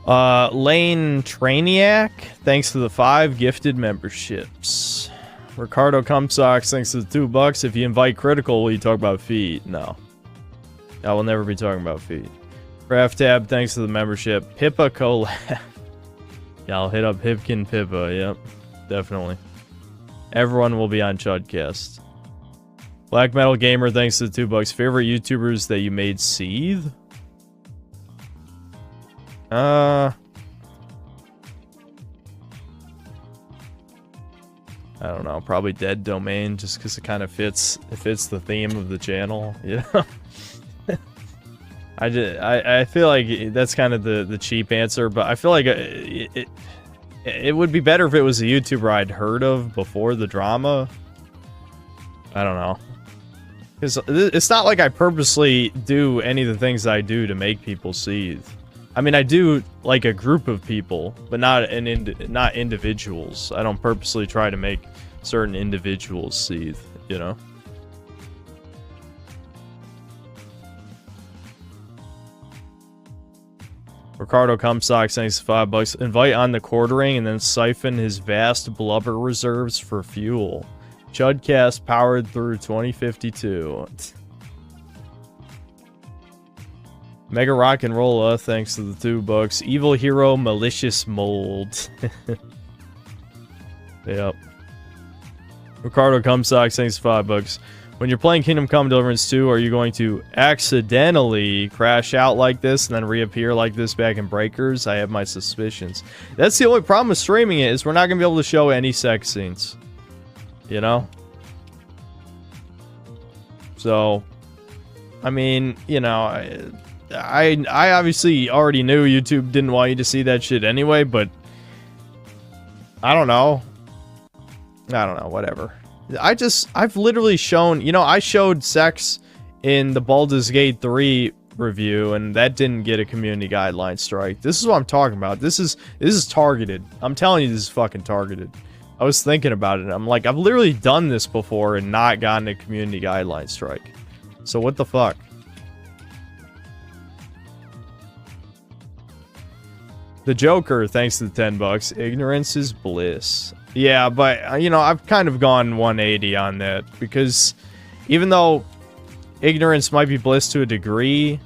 Lane Trainiac, thanks to the 5 gifted memberships. Ricardo Comstocks, thanks to the $2. If you invite Critical, will you talk about feet? No. I will never be talking about feet. Craft Tab, thanks to the membership. Pippa collab. Yeah, I'll hit up Hipkin Pippa, yep. Definitely. Everyone will be on Chudcast. Black Metal Gamer, thanks to the $2. Favorite YouTubers that you made seethe? I don't know, probably Dead Domain, just because it kind of fits the theme of the channel, you know? I feel like that's kind of the cheap answer, but I feel like it would be better if it was a YouTuber I'd heard of before the drama. I don't know. Because it's not like I purposely do any of the things I do to make people seethe. I mean, I do like a group of people, but not individuals. I don't purposely try to make certain individuals seethe, you know? Ricardo Comstocks, thanks to $5. Invite on the quartering and then siphon his vast blubber reserves for fuel. Chudcast powered through 2052. Mega Rock and Rolla, thanks to the $2. Evil Hero Malicious Mold. Yep. Ricardo Comstocks, thanks to $5. When you're playing Kingdom Come Deliverance 2, are you going to accidentally crash out like this and then reappear like this back in Breakers? I have my suspicions. That's the only problem with streaming it, is we're not going to be able to show any sex scenes. You know? So, I mean, you know, I obviously already knew YouTube didn't want you to see that shit anyway, but I don't know. Whatever. I've literally shown, you know, I showed sex in the Baldur's Gate 3 review, and that didn't get a community guideline strike. This is what I'm talking about. This is targeted. I'm telling you, this is fucking targeted. I was thinking about it. I'm like, I've literally done this before and not gotten a community guideline strike. So what the fuck? The Joker, thanks to the $10. Ignorance is bliss. Yeah, but, you know, I've kind of gone 180 on that, because even though ignorance might be bliss to a degree,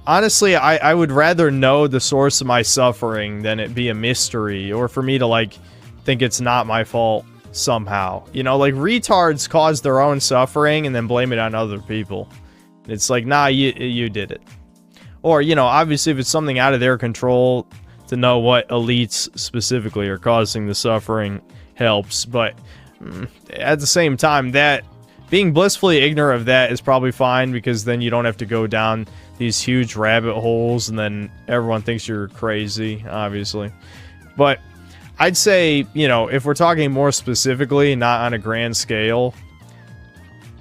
honestly, I would rather know the source of my suffering than it be a mystery, or for me to, like, think it's not my fault somehow. You know, like retards cause their own suffering and then blame it on other people. It's like, nah, you did it. Or, you know, obviously if it's something out of their control, to know what elites specifically are causing the suffering helps. But at the same time, that being blissfully ignorant of that is probably fine, because then you don't have to go down these huge rabbit holes and then everyone thinks you're crazy, obviously. But I'd say, you know, if we're talking more specifically, not on a grand scale,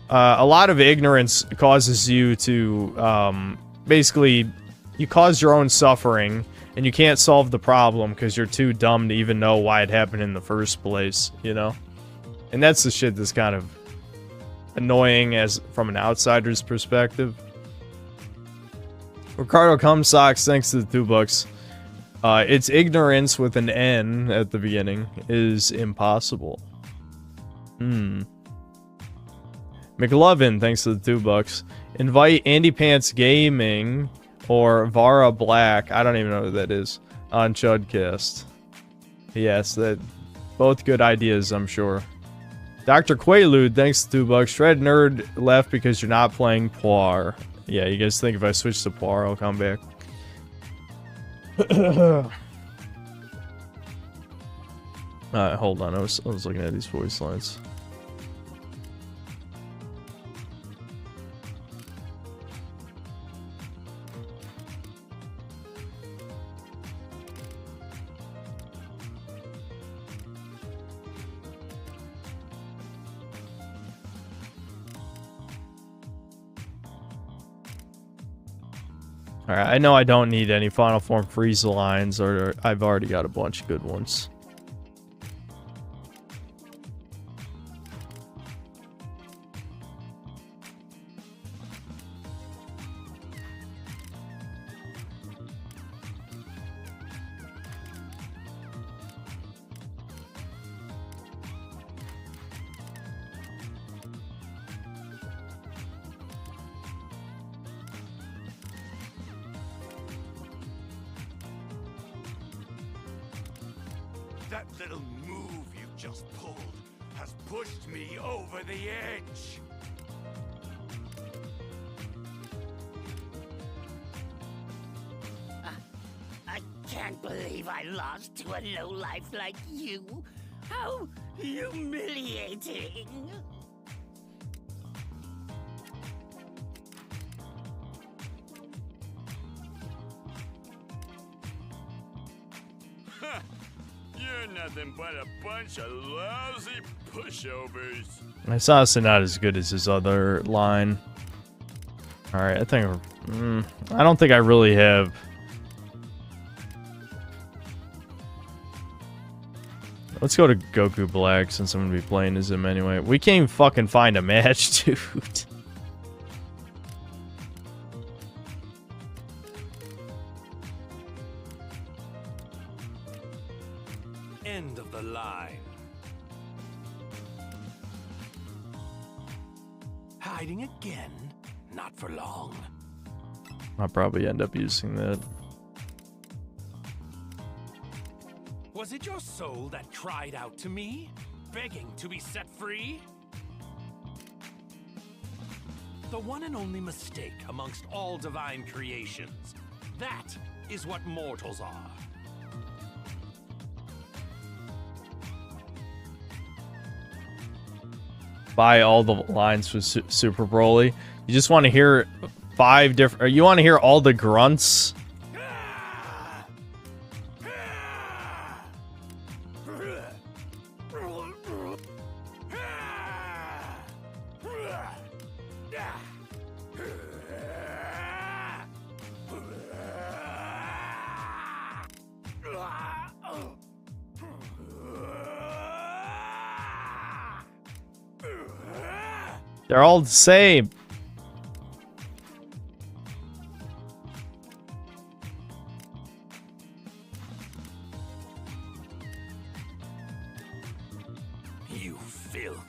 a lot of ignorance causes you to, basically, you cause your own suffering, and you can't solve the problem because you're too dumb to even know why it happened in the first place, you know? And that's the shit that's kind of annoying as from an outsider's perspective. Ricardo Cumsocks, thanks to the $2. It's ignorance with an N at the beginning is impossible. McLovin, thanks to the $2. Invite Andy Pants Gaming or Vara Black, I don't even know who that is, on Chudcast. Yes, that both good ideas, I'm sure. Dr. Quaalude, thanks to $2. Shred Nerd left because you're not playing Poir. Yeah, you guys think if I switch to Poir, I'll come back? Hold on, I was looking at these voice lines. Alright, I know I don't need any Final Form Frieza lines, or I've already got a bunch of good ones. That little move you just pulled has pushed me over the edge. I can't believe I lost to a lowlife like you. How humiliating. You're nothing but a bunch of lousy pushovers. It's honestly not as good as his other line. Alright, I think... I don't think I really have... Let's go to Goku Black, since I'm gonna be playing as him anyway. We can't even fucking find a match, dude. End of the line. Hiding again? Not for long. I'll probably end up using that. Was it your soul that cried out to me, begging to be set free? The one and only mistake amongst all divine creations. That is what mortals are. Buy all the lines for Super Broly. You just want to hear 5 different... Or you want to hear all the grunts? They're all the same. You filth.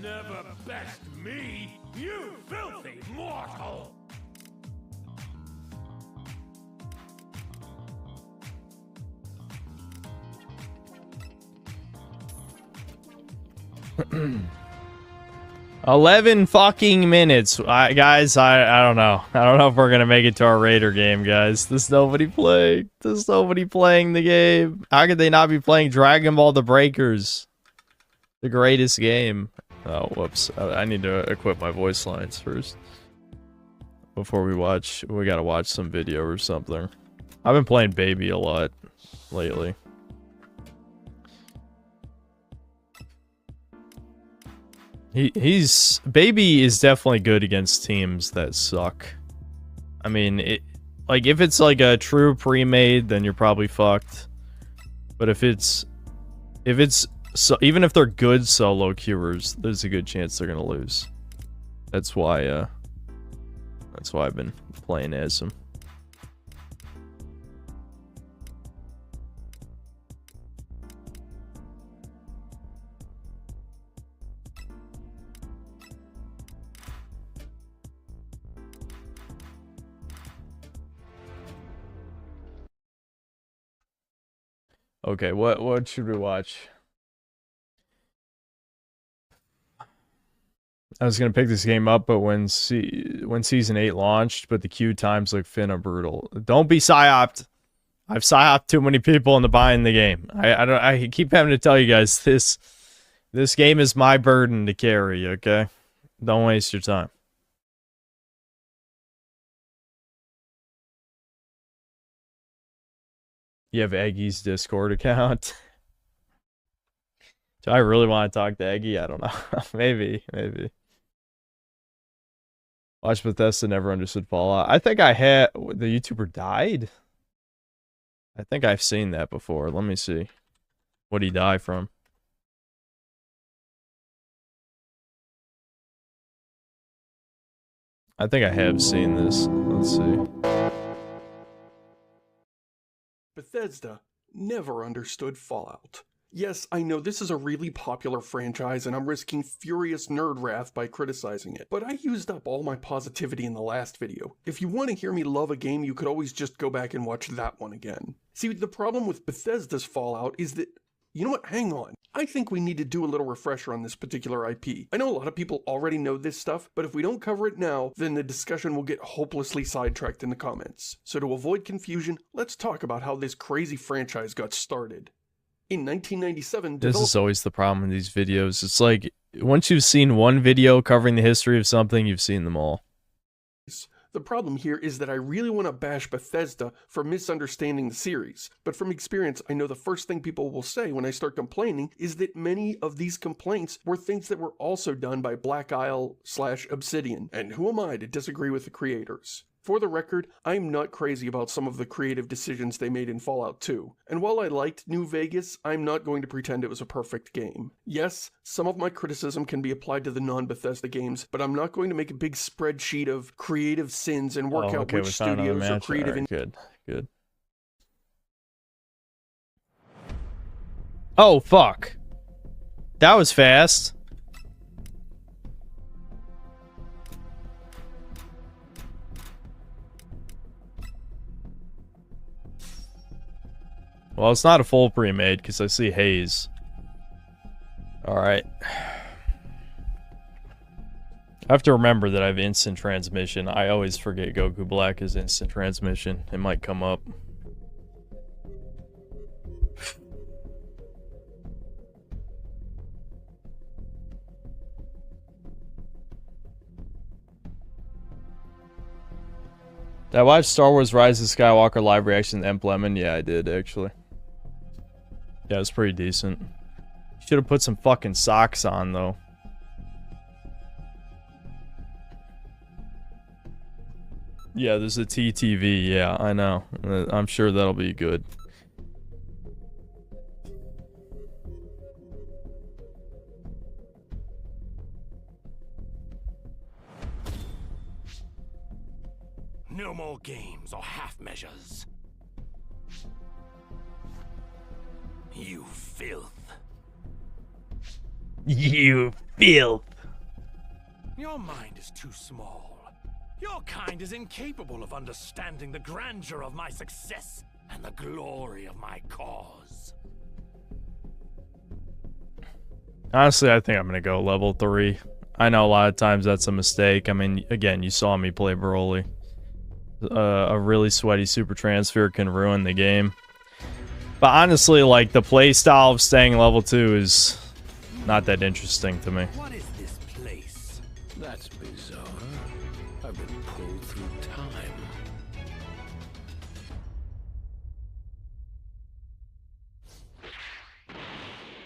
never best me, you filthy mortal! $11 fucking minutes. Guys, I don't know. I don't know if we're gonna make it to our Raider game, guys. There's nobody playing. There's nobody playing the game. How could they not be playing Dragon Ball The Breakers? The greatest game. Oh, whoops. I need to equip my voice lines first. Before we watch. We gotta watch some video or something. I've been playing Baby a lot lately. Baby is definitely good against teams that suck. I mean, like if it's like a true pre-made, then you're probably fucked. But if it's so, even if they're good solo queuers, there's a good chance they're gonna lose. That's why I've been playing as them. Okay, what should we watch? I was gonna pick this game up, but when Season 8 launched, but the queue times look finna brutal. Don't be psyoped. I've psyoped too many people into buying the game. I keep having to tell you guys this game is my burden to carry, okay? Don't waste your time. You have Eggy's Discord account. Do I really want to talk to Eggy? I don't know. Maybe. Watch Bethesda never understood Fallout. I think I had... The YouTuber died? I think I've seen that before. Let me see. What'd he die from? I think I have seen this. Let's see. Bethesda never understood Fallout. Yes, I know this is a really popular franchise and I'm risking furious nerd wrath by criticizing it, but I used up all my positivity in the last video. If you want to hear me love a game, you could always just go back and watch that one again. See, the problem with Bethesda's Fallout is that, you know what, hang on. I think we need to do a little refresher on this particular IP. I know a lot of people already know this stuff, but if we don't cover it now, then the discussion will get hopelessly sidetracked in the comments. So to avoid confusion, let's talk about how this crazy franchise got started. In 1997, this is always the problem with these videos. It's like, once you've seen one video covering the history of something, you've seen them all. The problem here is that I really want to bash Bethesda for misunderstanding the series, but from experience I know the first thing people will say when I start complaining is that many of these complaints were things that were also done by Black Isle/Obsidian, and who am I to disagree with the creators? For the record, I'm not crazy about some of the creative decisions they made in Fallout 2, and while I liked New Vegas, I'm not going to pretend it was a perfect game. Yes, some of my criticism can be applied to the non-Bethesda games, but I'm not going to make a big spreadsheet of creative sins and work out which studios are creative in— Good. Oh, fuck. That was fast. Well, it's not a full pre-made because I see haze. Alright. I have to remember that I have instant transmission. I always forget Goku Black is instant transmission. It might come up. Did I watch Star Wars Rise of Skywalker live reaction to Emp Lemon? Yeah, I did, actually. Yeah, it was pretty decent. Should have put some fucking socks on, though. Yeah, there's a TTV. Yeah, I know. I'm sure that'll be good. No more games or half measures. You filth. You filth. Your mind is too small. Your kind is incapable of understanding the grandeur of my success and the glory of my cause. Honestly, I think I'm gonna go level 3. I know a lot of times that's a mistake. I mean, again, you saw me play Broly. A really sweaty super transfer can ruin the game. But honestly, like, the play style of staying level 2 is not that interesting to me. What is this place? That's bizarre. I've been pulled through time.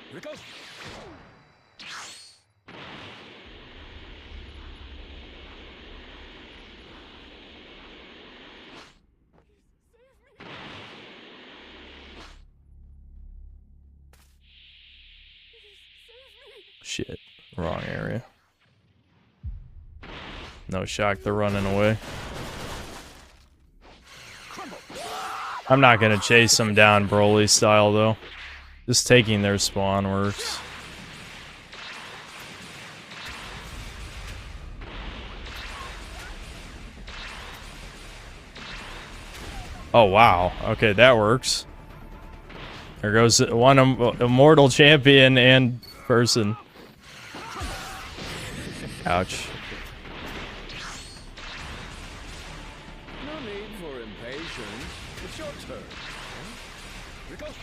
Here it goes. Shit. Wrong area. No shock, they're running away. I'm not gonna chase them down Broly style, though. Just taking their spawn works. Oh, wow. Okay, that works. There goes one immortal champion and person. Ouch. No need for impatience. It's your turn. Here it goes.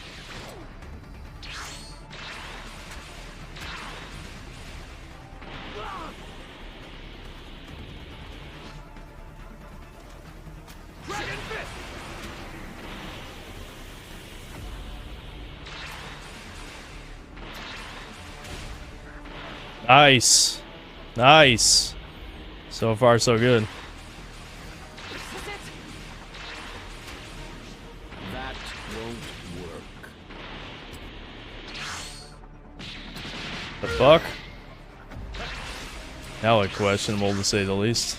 Dragon Fist! Nice. Nice. So far, so good. That won't work. The fuck? That looked questionable, to say the least.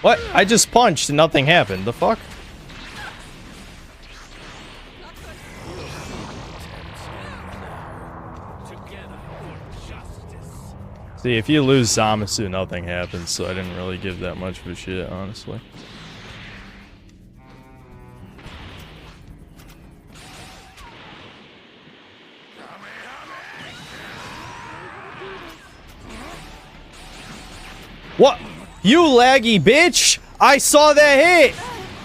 What? I just punched and nothing happened. The fuck? See, if you lose Zamasu, nothing happens, so I didn't really give that much of a shit, honestly. What? You laggy bitch! I saw that hit!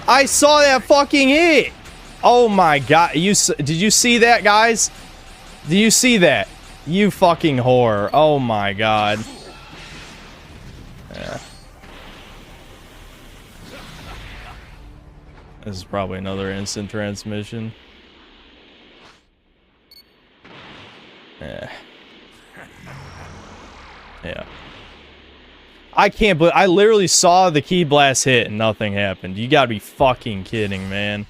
I saw that fucking hit! Oh my god, did you see that, guys? Do you see that? You fucking whore. Oh my god. Yeah. This is probably another instant transmission. Yeah. Yeah. I can't believe I literally saw the key blast hit and nothing happened. You gotta be fucking kidding, man.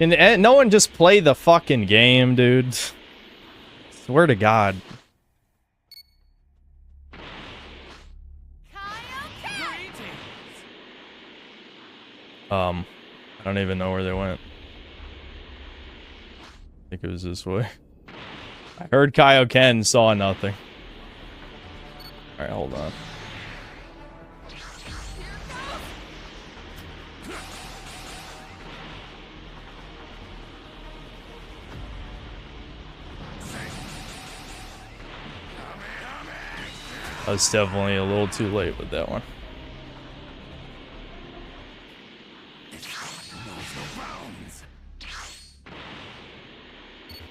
And no one just play the fucking game, dude. Swear to God. I don't even know where they went. I think it was this way. I heard Kaioken, saw nothing. Alright, hold on. I was definitely a little too late with that one.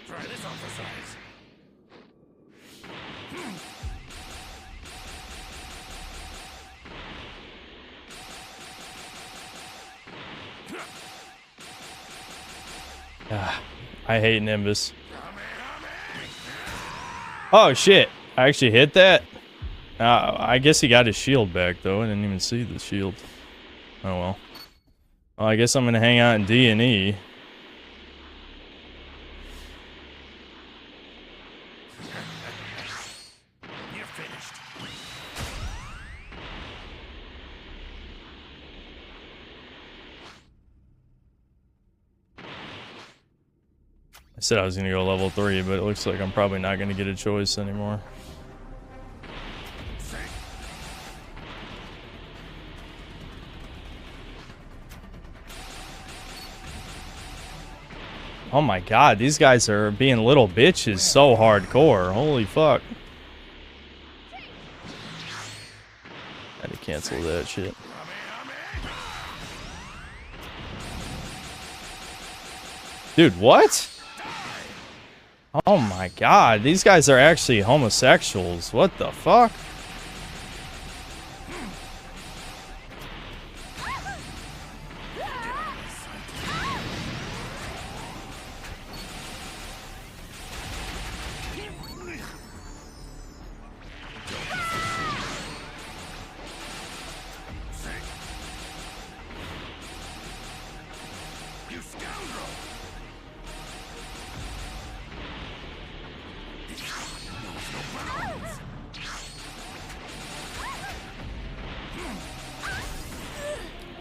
Try this on for size. I hate Nimbus. Oh shit! I actually hit that? I guess he got his shield back though. I didn't even see the shield. Oh well. Well, I guess I'm gonna hang out in D&E. You're finished. I said I was gonna go level 3, but it looks like I'm probably not gonna get a choice anymore. Oh my god, these guys are being little bitches so hardcore. Holy fuck. Had to cancel that shit. Dude, what? Oh my god, these guys are actually homosexuals. What the fuck?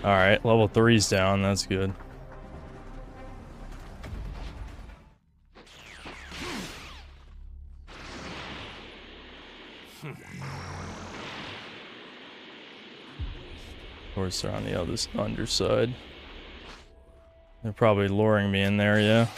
Alright, level 3's down, that's good. Of course, they're on the other underside. They're probably luring me in there, yeah.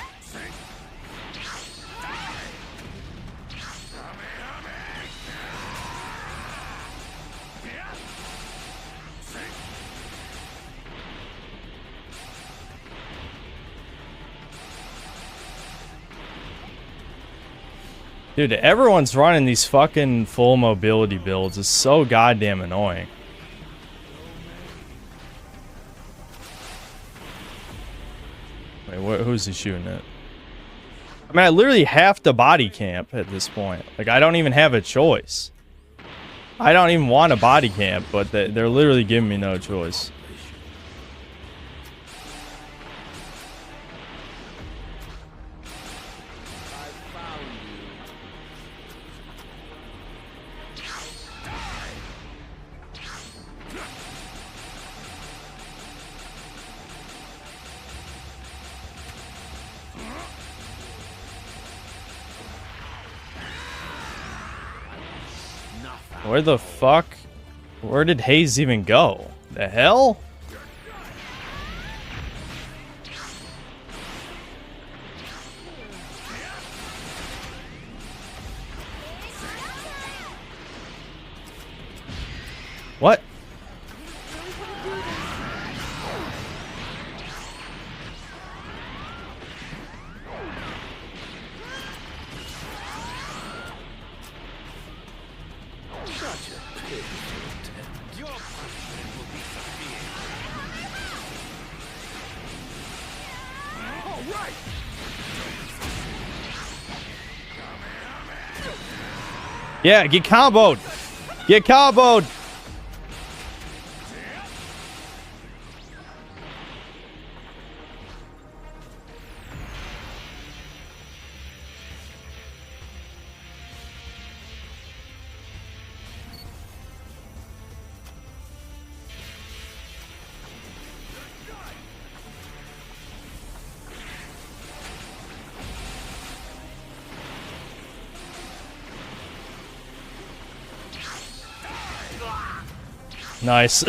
Dude, everyone's running these fucking full mobility builds. It's so goddamn annoying. Wait, who's he shooting at? I mean, I literally have to body camp at this point. Like, I don't even have a choice. I don't even want a body camp, but they're literally giving me no choice. Where the fuck? Where did Hayes even go? The hell? What? Yeah, get comboed. Get comboed. Nice.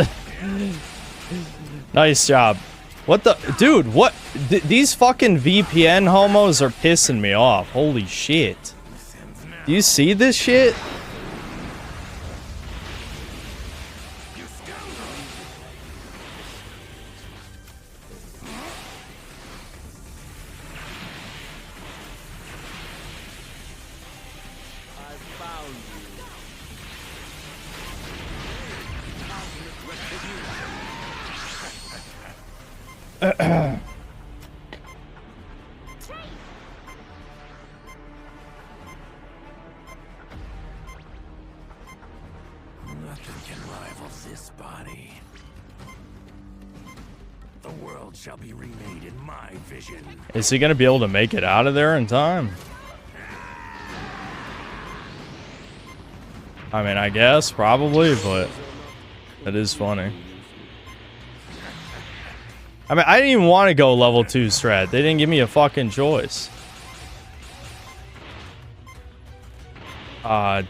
Nice job. What the... Dude, what... these fucking VPN homos are pissing me off. Holy shit. Do you see this shit? Nothing can rival this body. The world shall be remade in my vision. Is he gonna be able to make it out of there in time? I mean, I guess, probably, but it is funny. I mean, I didn't even want to go level 2 strat. They didn't give me a fucking choice. I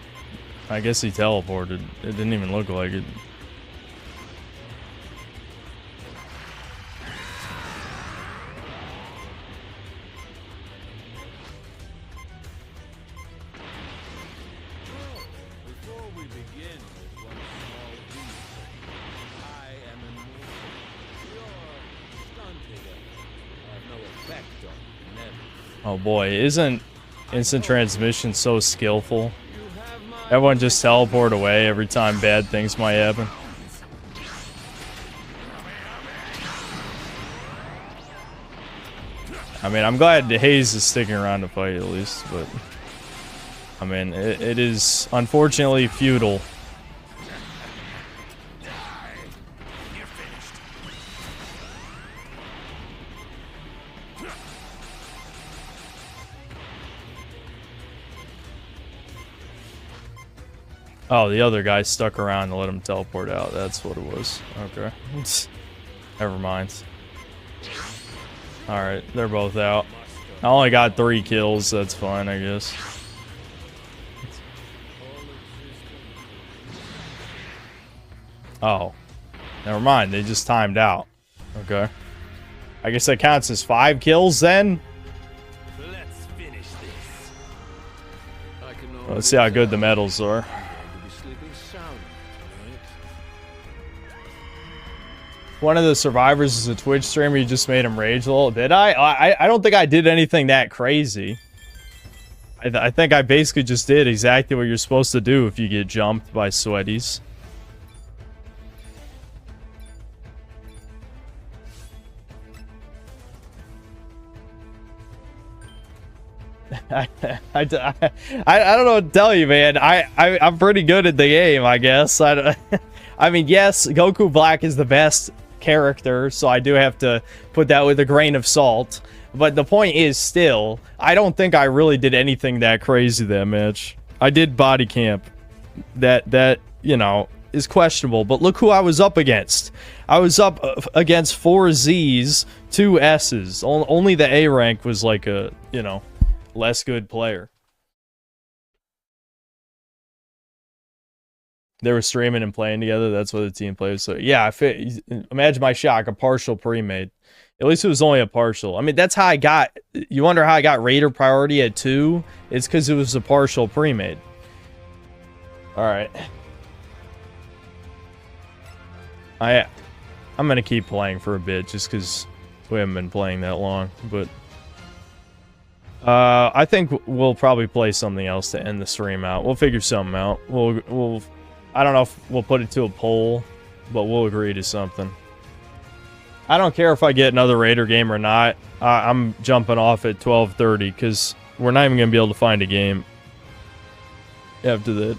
guess he teleported. It didn't even look like it. Before we begin with one small detail, I am immortal. Your stunting have no effect on never. Oh boy, isn't instant transmission so skillful? Everyone just teleport away every time bad things might happen. I mean, I'm glad Hayes is sticking around to fight at least, but I mean, it is unfortunately futile. Oh, the other guy stuck around to let him teleport out. That's what it was. Okay. Never mind. Alright, they're both out. I only got 3 kills. That's fine, I guess. Oh. Never mind. They just timed out. Okay. I guess that counts as 5 kills then? Let's finish this. Let's see how good the medals are. One of the survivors is a Twitch streamer. You just made him rage a little. Did I don't think I did anything that crazy. I think I basically just did exactly what you're supposed to do if you get jumped by sweaties. I don't know what to tell you, man. I'm pretty good at the game, I guess. I mean, yes, Goku Black is the best character, so I do have to put that with a grain of salt. But the point is still, I don't think I really did anything that crazy that match. I did body camp. That you know, is questionable. But look who I was up against. I was up against 4 Zs, 2 S's. Only the A rank was like a, you know, less good player. They were streaming and playing together. That's what the team plays. So yeah, imagine my shock, a partial pre-made. At least it was only a partial. I mean, that's how I got. You wonder how I got Raider priority at 2? It's because it was a partial pre-made. All right. I'm gonna keep playing for a bit just because we haven't been playing that long, but. I think we'll probably play something else to end the stream out. We'll figure something out. I don't know if we'll put it to a poll, but we'll agree to something. I don't care if I get another Raider game or not. I'm jumping off at 12:30 because we're not even going to be able to find a game after that.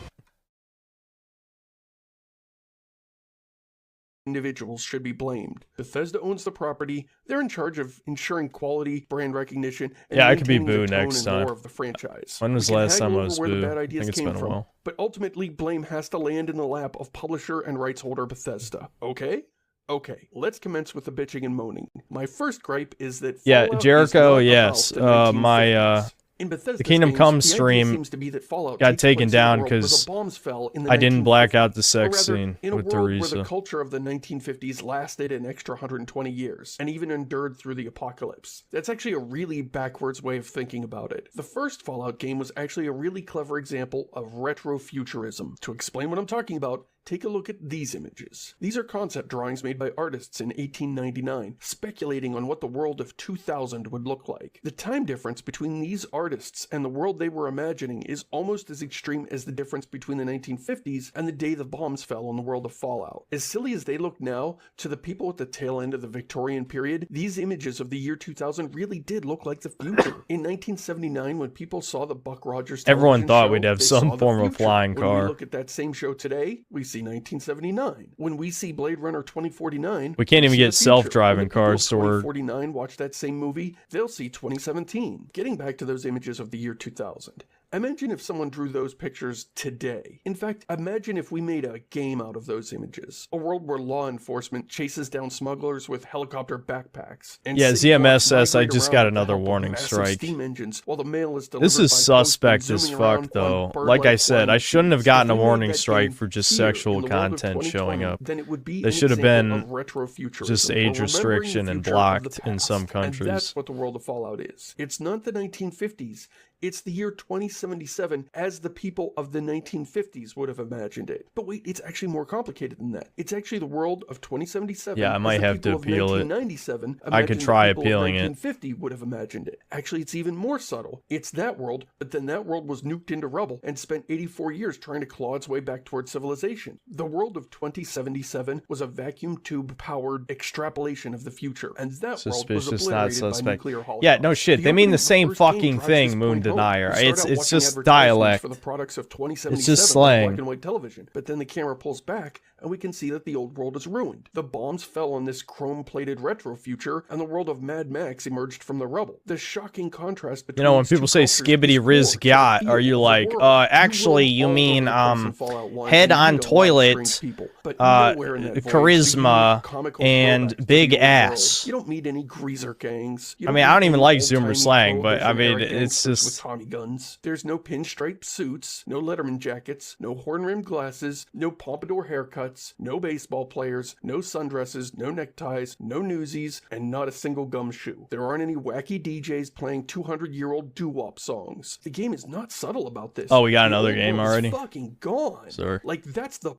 Individuals should be blamed. Bethesda owns the property. They're in charge of ensuring quality, brand recognition, and yeah, I could be maintaining Boo the tone next and time. lore of the franchise. When was the last time I was where the Boo? bad I ideas think it's came been a from, while. but ultimately blame has to land in the lap of publisher and rights holder Bethesda. Okay? Okay, let's commence with the bitching and moaning. My first gripe is that yeah, Fallout Jericho, is not yes. about the 1950s. In In Bethesda's the Kingdom games, Come the idea stream seems to be that Fallout got takes taken place in a down world where the because bombs fell in the I didn't black 1950s, out the or sex rather, scene in a with world where Teresa. the culture of the 1950s lasted an extra 120 years, and even endured through the apocalypse. That's actually a really backwards way of thinking about it. The first Fallout game was actually a really clever example of retrofuturism. To explain what I'm talking about, take a look at these images. These are concept drawings made by artists in 1899, speculating on what the world of 2000 would look like. The time difference between these artists and the world they were imagining is almost as extreme as the difference between the 1950s and the day the bombs fell on the world of Fallout. As silly as they look now, to the people at the tail end of the Victorian period, these images of the year 2000 really did look like the future. In 1979, when people saw the Buck Rogers Everyone television thought show, we'd have they some saw the form of future. flying When car. we look at that same show today, we see 1979. When we see Blade Runner 2049, We can't even see get the future. self-driving When the people cars of to work. 2049 watch that same movie, they'll see 2017. Getting back to those images of the year 2000. Imagine if someone drew those pictures today. In fact, imagine if we made a game out of those images. A world where law enforcement chases down smugglers with helicopter backpacks. And yeah, city blocks ZMSS, I migrate just around got with the another help of warning massive strike. steam engines, while the mail is This delivered is by suspect postmen as zooming fuck, around though. on Like I bird-like said, I flying shouldn't have machines. gotten If a we made warning that strike game for just here in sexual the world of content showing 2020, up. then it would be They an should have example been of retrofuturism, just or age remembering the restriction and future of the blocked in some past. countries. And that's what the world of Fallout is. It's not the 1950s. It's the year 2077 as the people of the 1950s would have imagined it. But wait, it's actually more complicated than that. It's actually the world of 2077 Yeah, I might as the have to people of appeal it. 1997 I could imagined the try people of appealing it. 1950 would have imagined it. Actually, it's even more subtle. It's that world, but then that world was nuked into rubble and spent 84 years trying to claw its way back towards civilization. The world of 2077 was a vacuum tube powered extrapolation of the future, and that world was Suspicious, not obliterated by suspect. nuclear holocaust. Yeah, no shit. They mean the same fucking thing, Moon Denier. It's just dialect. For the products of 2077 It's just on slang. black and white television. But then the camera pulls back, and we can see that the old world is ruined. The bombs fell on this chrome-plated retro future, and the world of Mad Max emerged from the rubble. The shocking contrast between You know, when these two people say cultures skibbity is riz forged in the got, feel are you of the like, world. actually, you will mean, all over the place in Fallout 1, head and on meet a lot of toilet, strange people. But nowhere in that void do you charisma, meet comical and throwbacks to big the old world. ass. You don't meet any greaser gangs. You I mean, I meet don't even any like old-timey Zoomer slang, but I mean, Prohibition-era it's gangsters just... with Tommy guns. There's no pinstripe suits, no Letterman jackets, no horn-rimmed glasses, no pompadour haircuts, no baseball players, no sundresses, no neckties, no newsies, and not a single gumshoe. There aren't any wacky DJs playing 200-year-old doo-wop songs. The game is not subtle about this. Oh, we got The another old game world is already? fucking gone. Sorry. Like, that's the...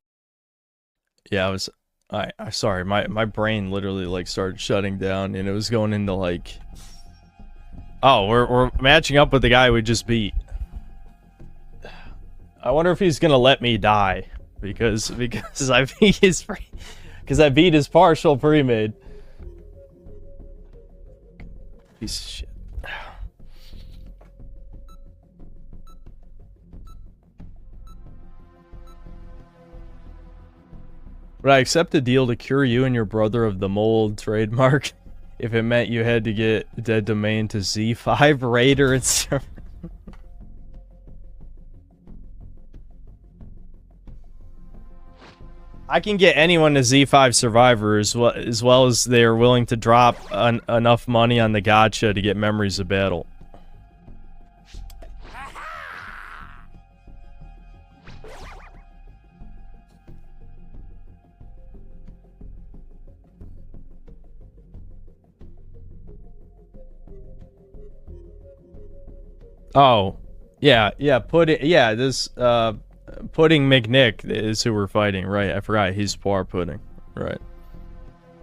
Yeah, I was... I sorry, my brain literally, like, started shutting down, and it was going into, like... Oh, we're matching up with the guy we just beat. I wonder if he's gonna let me die. Because I beat his... Because I beat his partial pre-made. Piece of shit. Would I accept a deal to cure you and your brother of the mold trademark if it meant you had to get dead domain to Z5 Raider and server? I can get anyone to Z5 Survivor as well as they're willing to drop enough money on the gacha to get Memories of Battle. Oh, yeah, this, Pudding McNick is who we're fighting, right? I forgot, he's Poir Pudding, right.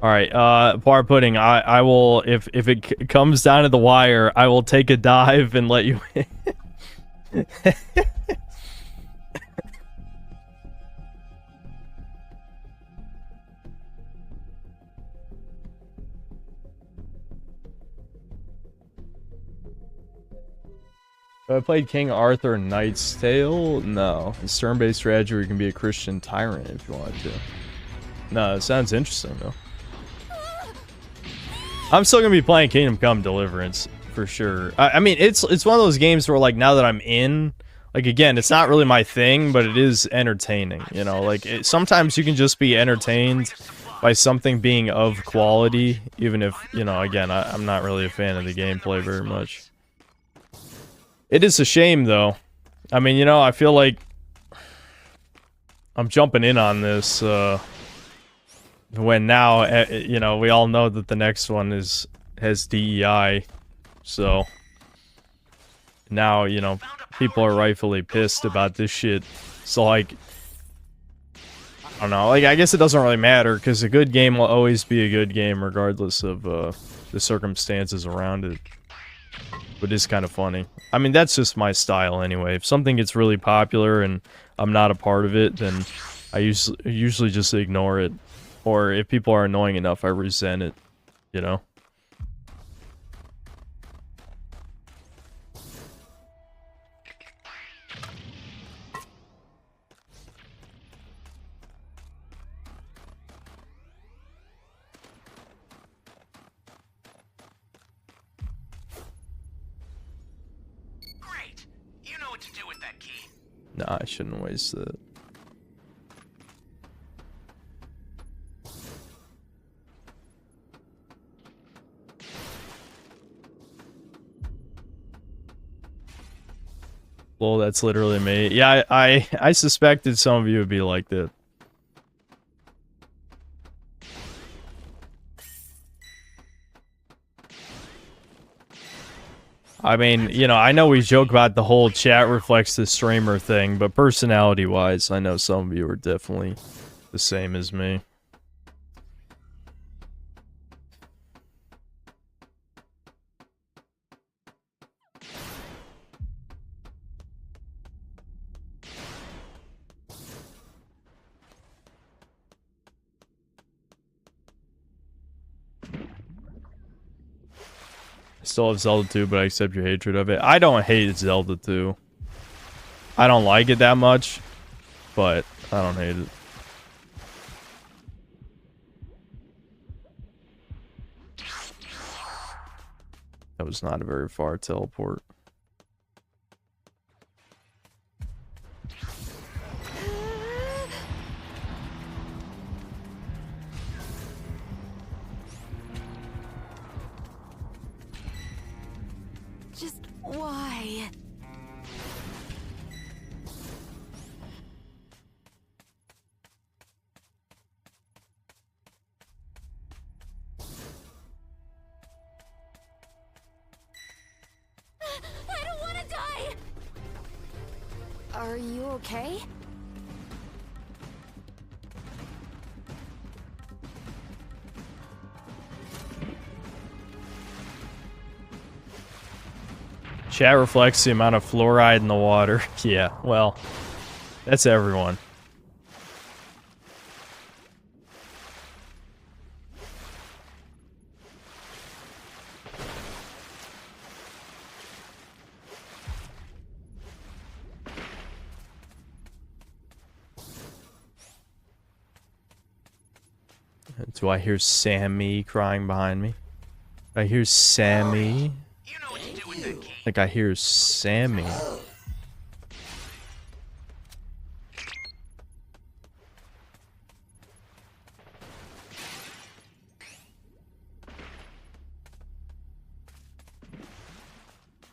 Alright, Poir Pudding, I will, if it comes down to the wire, I will take a dive and let you in. I played King Arthur Knight's Tale? No. It's turn-based strategy where you can be a Christian tyrant if you want to. No, it sounds interesting though. I'm still gonna be playing Kingdom Come Deliverance for sure. I mean, it's one of those games where, like, now that I'm in, like, again, it's not really my thing, but it is entertaining. You know, like, sometimes you can just be entertained by something being of quality, even if, you know, again, I'm not really a fan of the gameplay very much. It is a shame, though. I mean, you know, I feel like I'm jumping in on this, when now, you know, we all know that the next one has DEI, so now, you know, people are rightfully pissed about this shit. So, like, I don't know, like, I guess it doesn't really matter, because a good game will always be a good game, regardless of, the circumstances around it. But it's kind of funny. I mean, that's just my style anyway. If something gets really popular and I'm not a part of it, then I usually just ignore it. Or if people are annoying enough, I resent it, you know? to do with that key? Nah, I shouldn't waste it. Well, that's literally me. Yeah, I suspected some of you would be like that. I mean, you know, I know we joke about the whole chat reflects the streamer thing, but personality-wise, I know some of you are definitely the same as me. I still have Zelda 2, but I accept your hatred of it. I don't hate Zelda 2. I don't like it that much, but I don't hate it. That was not a very far teleport. Just why? I don't want to die! Are you okay? Chat reflects the amount of fluoride in the water. Yeah, well, that's everyone. Do I hear Sammy crying behind me? I hear Sammy. Like I hear Sammy.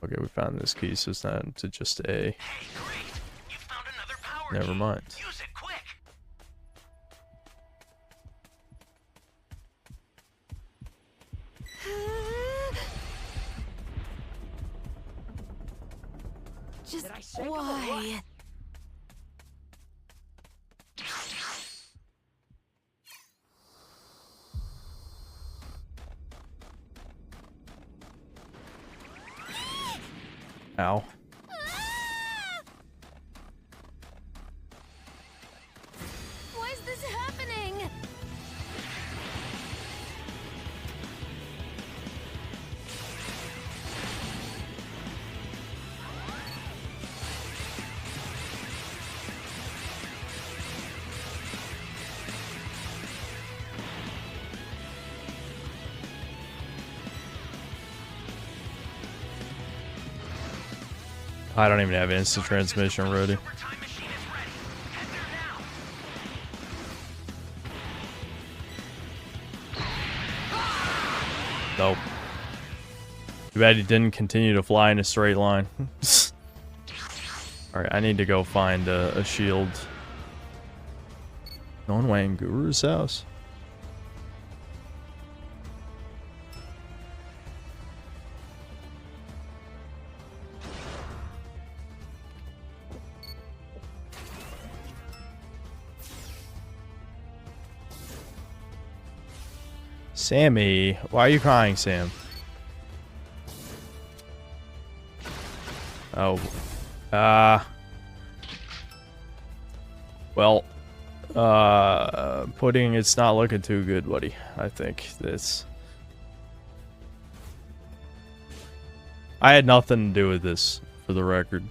Okay, we found this key, so it's not to just A. Hey, Grift, you found another power Never key. mind. Use it quick. Just why? Ow. Why is this happening? I don't even have instant transmission ready. Nope. Too bad he didn't continue to fly in a straight line. Alright, I need to go find a shield. Going away in Guru's house. Sammy, why are you crying, Sam? Oh. Well, pudding, it's not looking too good, buddy. I think this. I had nothing to do with this, for the record.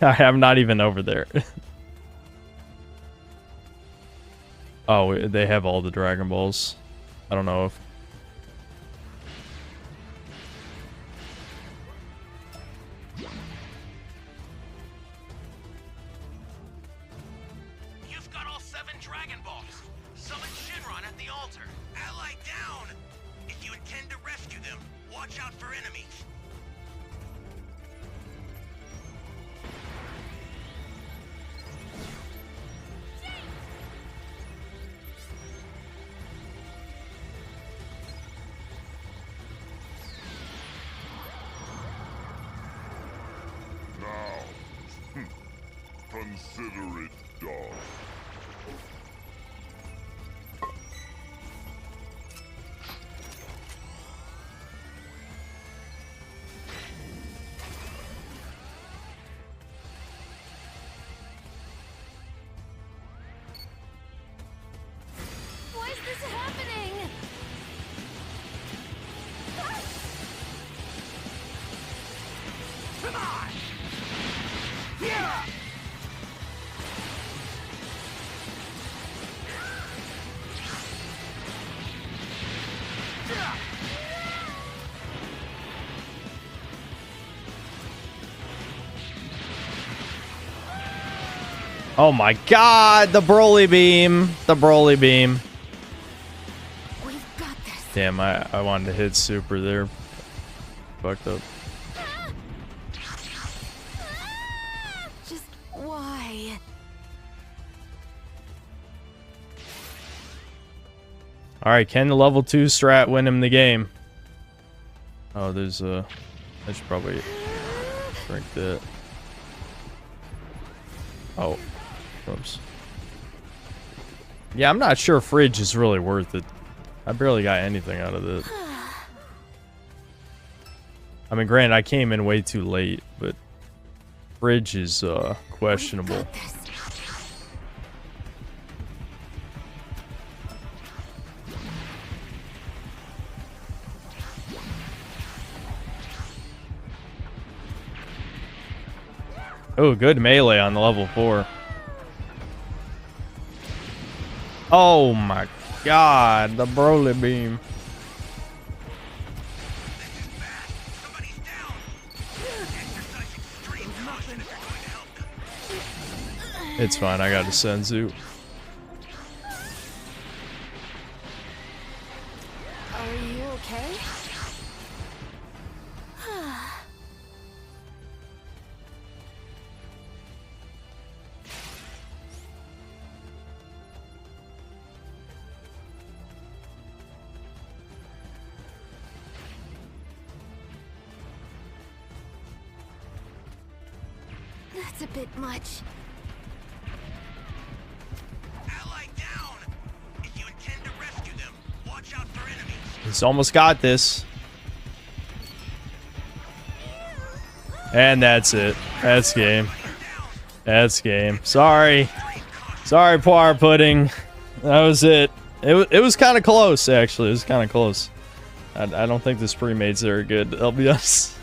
I'm not even over there. Oh, they have all the Dragon Balls. I don't know if... 7 Dragon Balls. Summon Shinron at the altar. Ally down! If you intend to rescue them, watch out for enemies. Now, consider it done. Why is this happening? Come on! Yeah! Oh my god, the Broly beam. The Broly beam. We've got this. Damn, I wanted to hit super there. Fucked up. Just why? Alright, can the level 2 strat win him the game? Oh, there's I should probably drink that. Oh. Oops. Yeah, I'm not sure Fridge is really worth it. I barely got anything out of it. I mean, granted, I came in way too late, but Fridge is questionable. Oh, good melee on the level 4. Oh my god, the Broly beam. It's fine, I got a Senzu. Are you okay? That's a bit much. Ally down! If you intend to rescue them, watch out for enemies. He's almost got this. And that's it. That's game. That's game. Sorry. Sorry, Poire Pudding. That was it. It was kind of close, actually. It was kind of close. I don't think this pre-made's very good, I'll be honest.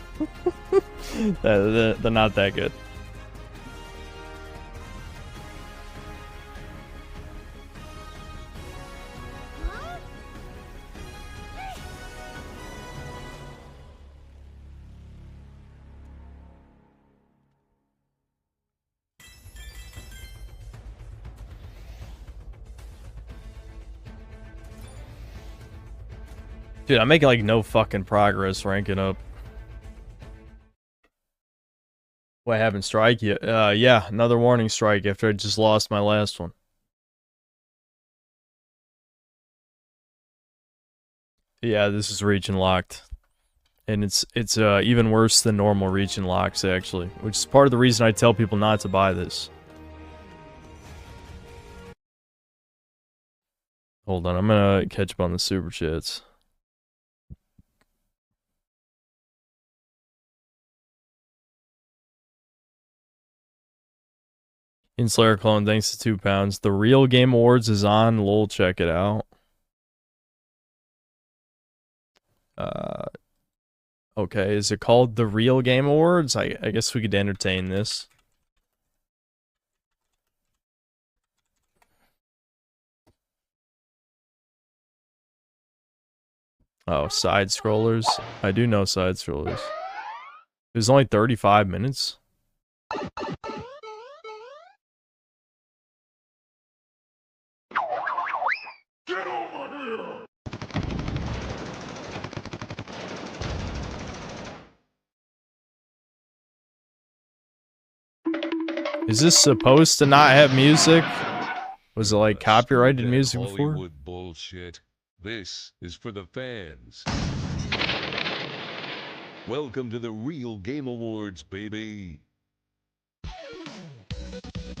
They're not that good. Dude, I'm making like no fucking progress ranking up. What happened? Strike? Yeah, another warning strike after I just lost my last one. Yeah, this is region locked. And it's even worse than normal region locks, actually. Which is part of the reason I tell people not to buy this. Hold on, I'm gonna catch up on the super chats. In Slayer Clone, thanks to 2 pounds. The Real Game Awards is on. Lol, check it out. Okay, is it called the Real Game Awards? I guess we could entertain this. Oh, side scrollers. I do know side scrollers. It was only 35 minutes. Get over here! Is this supposed to not have music? Was it like copyrighted music before? Hollywood bullshit. This is for the fans. Welcome to the Real Game Awards, baby.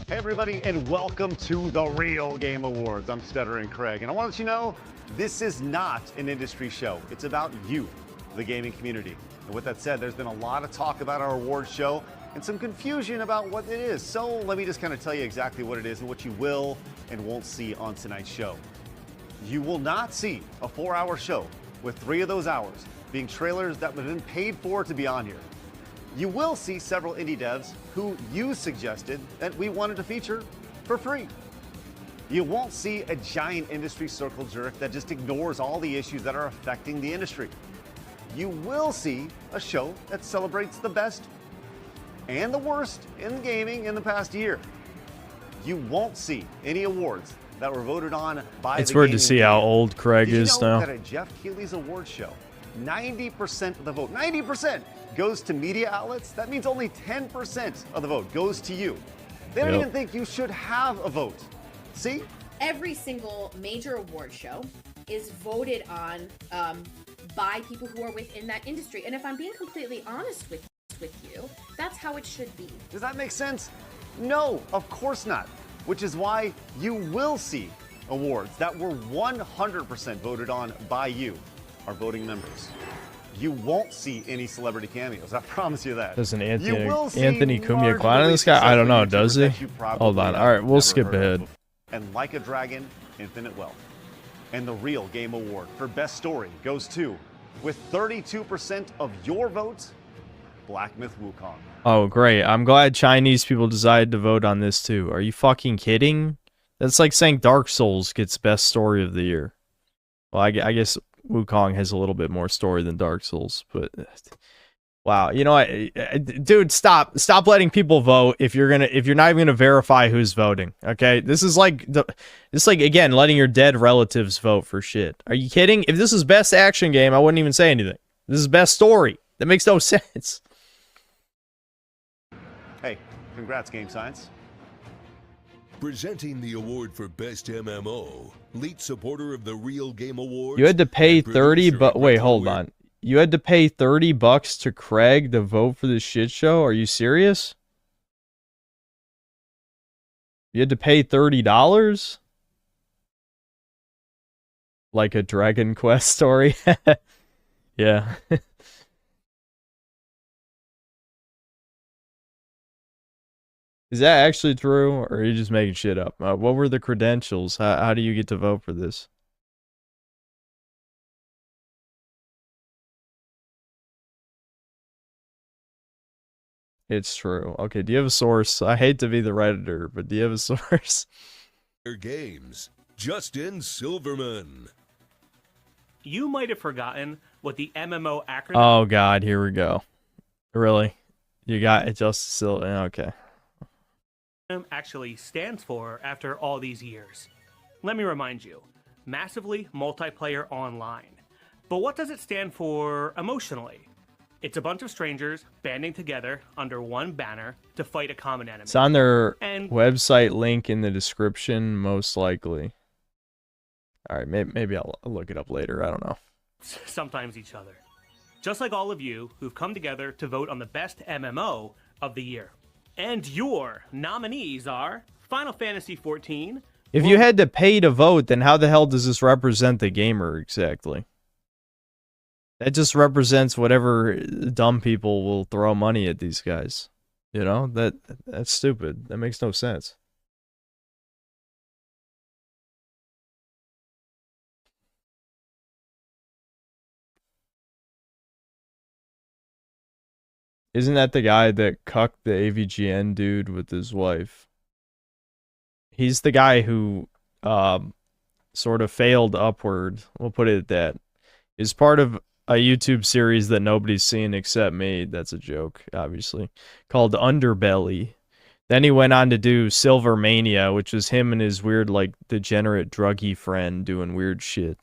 Hey everybody, and welcome to the Real Game Awards. I'm Stuttering Craig, and I want to let you know, this is not an industry show. It's about you, the gaming community. And with that said, there's been a lot of talk about our awards show and some confusion about what it is. So let me just kind of tell you exactly what it is and what you will and won't see on tonight's show. You will not see a 4-hour show with 3 of those hours being trailers that have been paid for to be on here. You will see several indie devs who you suggested that we wanted to feature for free. You won't see a giant industry circle jerk that just ignores all the issues that are affecting the industry. You will see a show that celebrates the best and the worst in gaming in the past year. You won't see any awards that were voted on by It's weird to see how old Craig Did you is know now. that at Jeff Keighley's award show, 90% of the vote, 90% goes to media outlets? That means only 10% of the vote goes to you. They don't Yep. even think you should have a vote. See? Every single major award show is voted on by people who are within that industry. And if I'm being completely honest with you, that's how it should be. Does that make sense? No, of course not. Which is why you will see awards that were 100% voted on by you, our voting members. You won't see any celebrity cameos. I promise you that. Doesn't You will see Anthony Cumia large clown this guy? I don't know. Does he? YouTubers that you probably Hold on. have All right, we'll never skip heard of ahead. before. And Like a Dragon, Infinite Wealth. And the Real Game Award for Best Story goes to, with 32% of your votes, Black Myth Wukong. Oh, great. I'm glad Chinese people decided to vote on this too. Are you fucking kidding? That's like saying Dark Souls gets best story of the year. Well, I guess Wukong has a little bit more story than Dark Souls, but wow. You know what? Dude, stop letting people vote if you're not even gonna verify who's voting. Okay? This is like again, letting your dead relatives vote for shit. Are you kidding? If this is best action game, I wouldn't even say anything. This is best story. That makes no sense. Hey, congrats, Game Science. Presenting the award for Best MMO, lead supporter of the Real Game Awards. You had to pay and 30 producer but of wait, Retro hold Weird. on. You had to pay $30 to Craig to vote for this shit show? Are you serious? You had to pay $30? Like a Dragon Quest story? Yeah. Is that actually true, or are you just making shit up? What were the credentials? How do you get to vote for this? It's true. Okay, do you have a source? I hate to be the Redditor, but do you have a source? Games, Justin Silverman. You might have forgotten what the MMO acronym Oh god, here we go. Really? You got it just still okay. actually stands for after all these years. Let me remind you, massively multiplayer online. But what does it stand for emotionally? It's a bunch of strangers banding together under one banner to fight a common enemy. It's on their And website link in the description, most likely. Alright, maybe I'll look it up later. I don't know. sometimes each other. Just like all of you who've come together to vote on the best MMO of the year. And your nominees are Final Fantasy XIV. If you had to pay to vote, then how the hell does this represent the gamer exactly? That just represents whatever dumb people will throw money at these guys. You know, that's stupid. That makes no sense. Isn't that the guy that cucked the AVGN dude with his wife? He's the guy who sort of failed upward. We'll put it at that. Is part of a YouTube series that nobody's seen except me. That's a joke, obviously. Called Underbelly. Then he went on to do Silver Mania, which was him and his weird, like, degenerate druggy friend doing weird shit.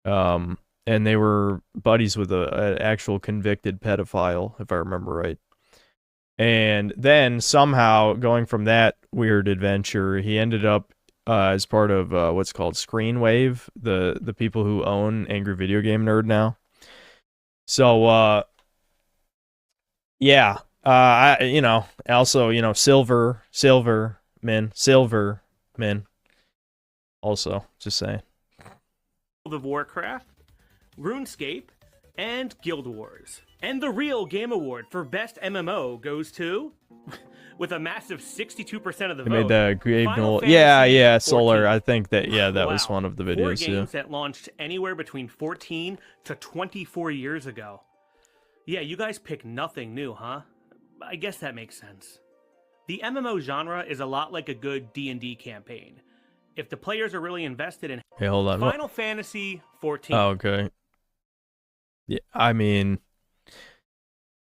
And they were buddies with an actual convicted pedophile, if I remember right. And then somehow, going from that weird adventure, he ended up as part of what's called Screenwave, the people who own Angry Video Game Nerd now. So, yeah. You know, also, you know, Silverman. Also, just saying. World of Warcraft, RuneScape, and Guild Wars. And the real Game Award for Best MMO goes to, with a massive 62% of the They vote, made the Final Fantasy yeah, 14. Solar. I think that, yeah, that was Wow. one of the 4 videos, games yeah. that launched anywhere between 14 to 24 years ago. Yeah, you guys pick nothing new, huh? I guess that makes sense. The MMO genre is a lot like a good D&D campaign. If the players are really invested in Hey, hold on. What? Final Fantasy 14. Oh, okay. Yeah, I mean,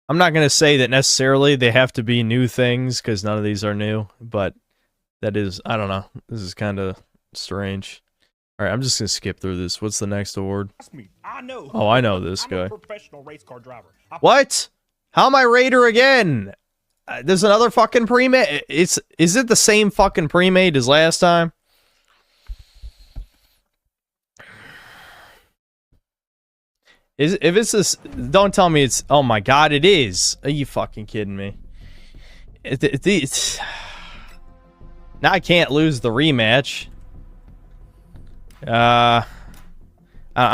I'm not going to say that necessarily they have to be new things, because none of these are new, but that is, I don't know. This is kind of strange. All right, I'm just going to skip through this. What's the next award? I know. Oh, I know this I'm guy. a professional race car driver. What? How am I Raider again? There's another fucking pre-made. Is it the same fucking pre-made as last time? If it's this, don't tell me it's. Oh my god, it is. Are you fucking kidding me? Now I can't lose the rematch. I'm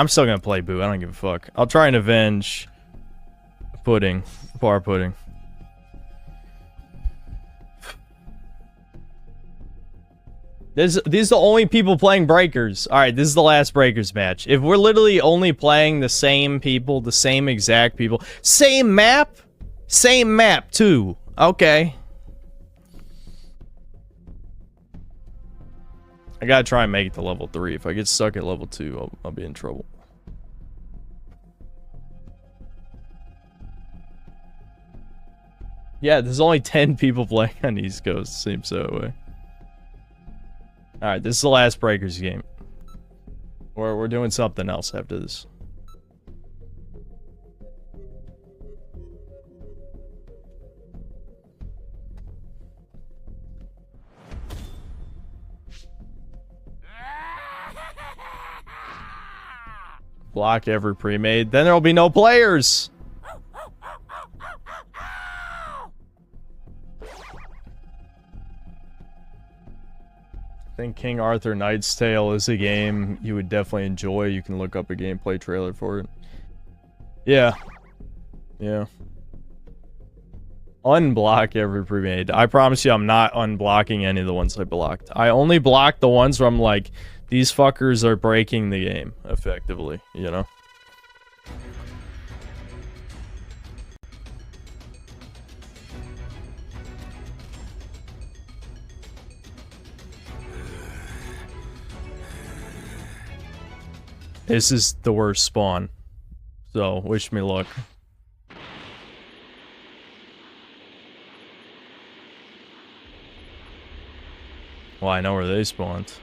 still gonna play Boo. I don't give a fuck. I'll try and avenge Pudding, Bar Pudding. These are the only people playing Breakers. Alright, this is the last Breakers match. If we're literally only playing the same people, the same exact people, same map too. Okay. I gotta try and make it to level 3. If I get stuck at level 2, I'll be in trouble. Yeah, there's only 10 people playing on East Coast. Seems that way. Alright, this is the last Breakers game. We're doing something else after this. Block every pre-made. Then there'll be no players! I think King Arthur Knight's Tale is a game you would definitely enjoy. You can look up a gameplay trailer for it. Yeah. Yeah. Unblock every pre-made. I promise you I'm not unblocking any of the ones I blocked. I only block the ones where I'm like, these fuckers are breaking the game, effectively, you know? This is the worst spawn. So, wish me luck. Well, I know where they spawned.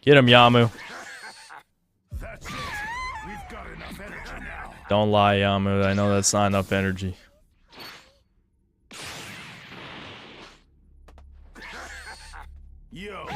Get him, Yamu. That's it. We've got enough energy now. Don't lie, Yamu. I know that's not enough energy. Yo.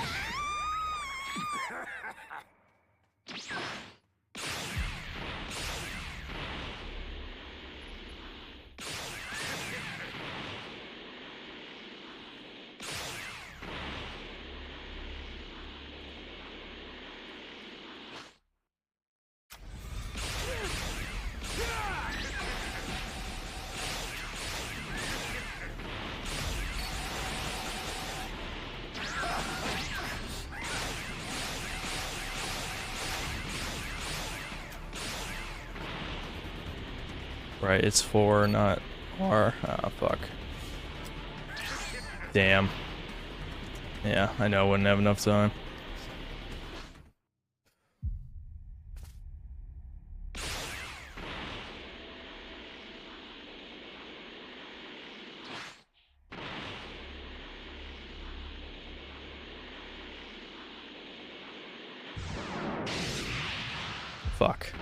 Right, it's 4, not R. Ah, fuck. Damn. Yeah, I know I wouldn't have enough time. Fuck.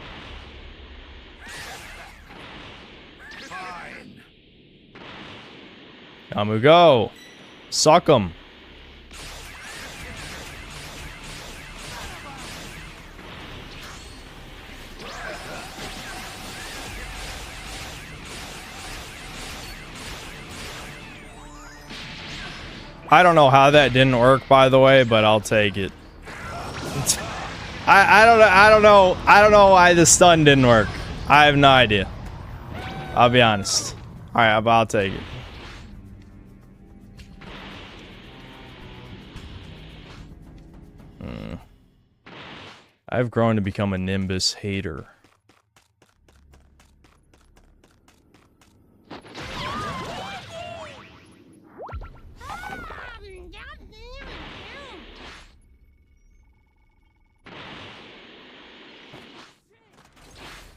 Yamu, go. Suck 'em. I don't know how that didn't work, by the way, but I'll take it. I don't know why the stun didn't work. I have no idea. I'll be honest. All right, but I'll take it. I've grown to become a Nimbus hater.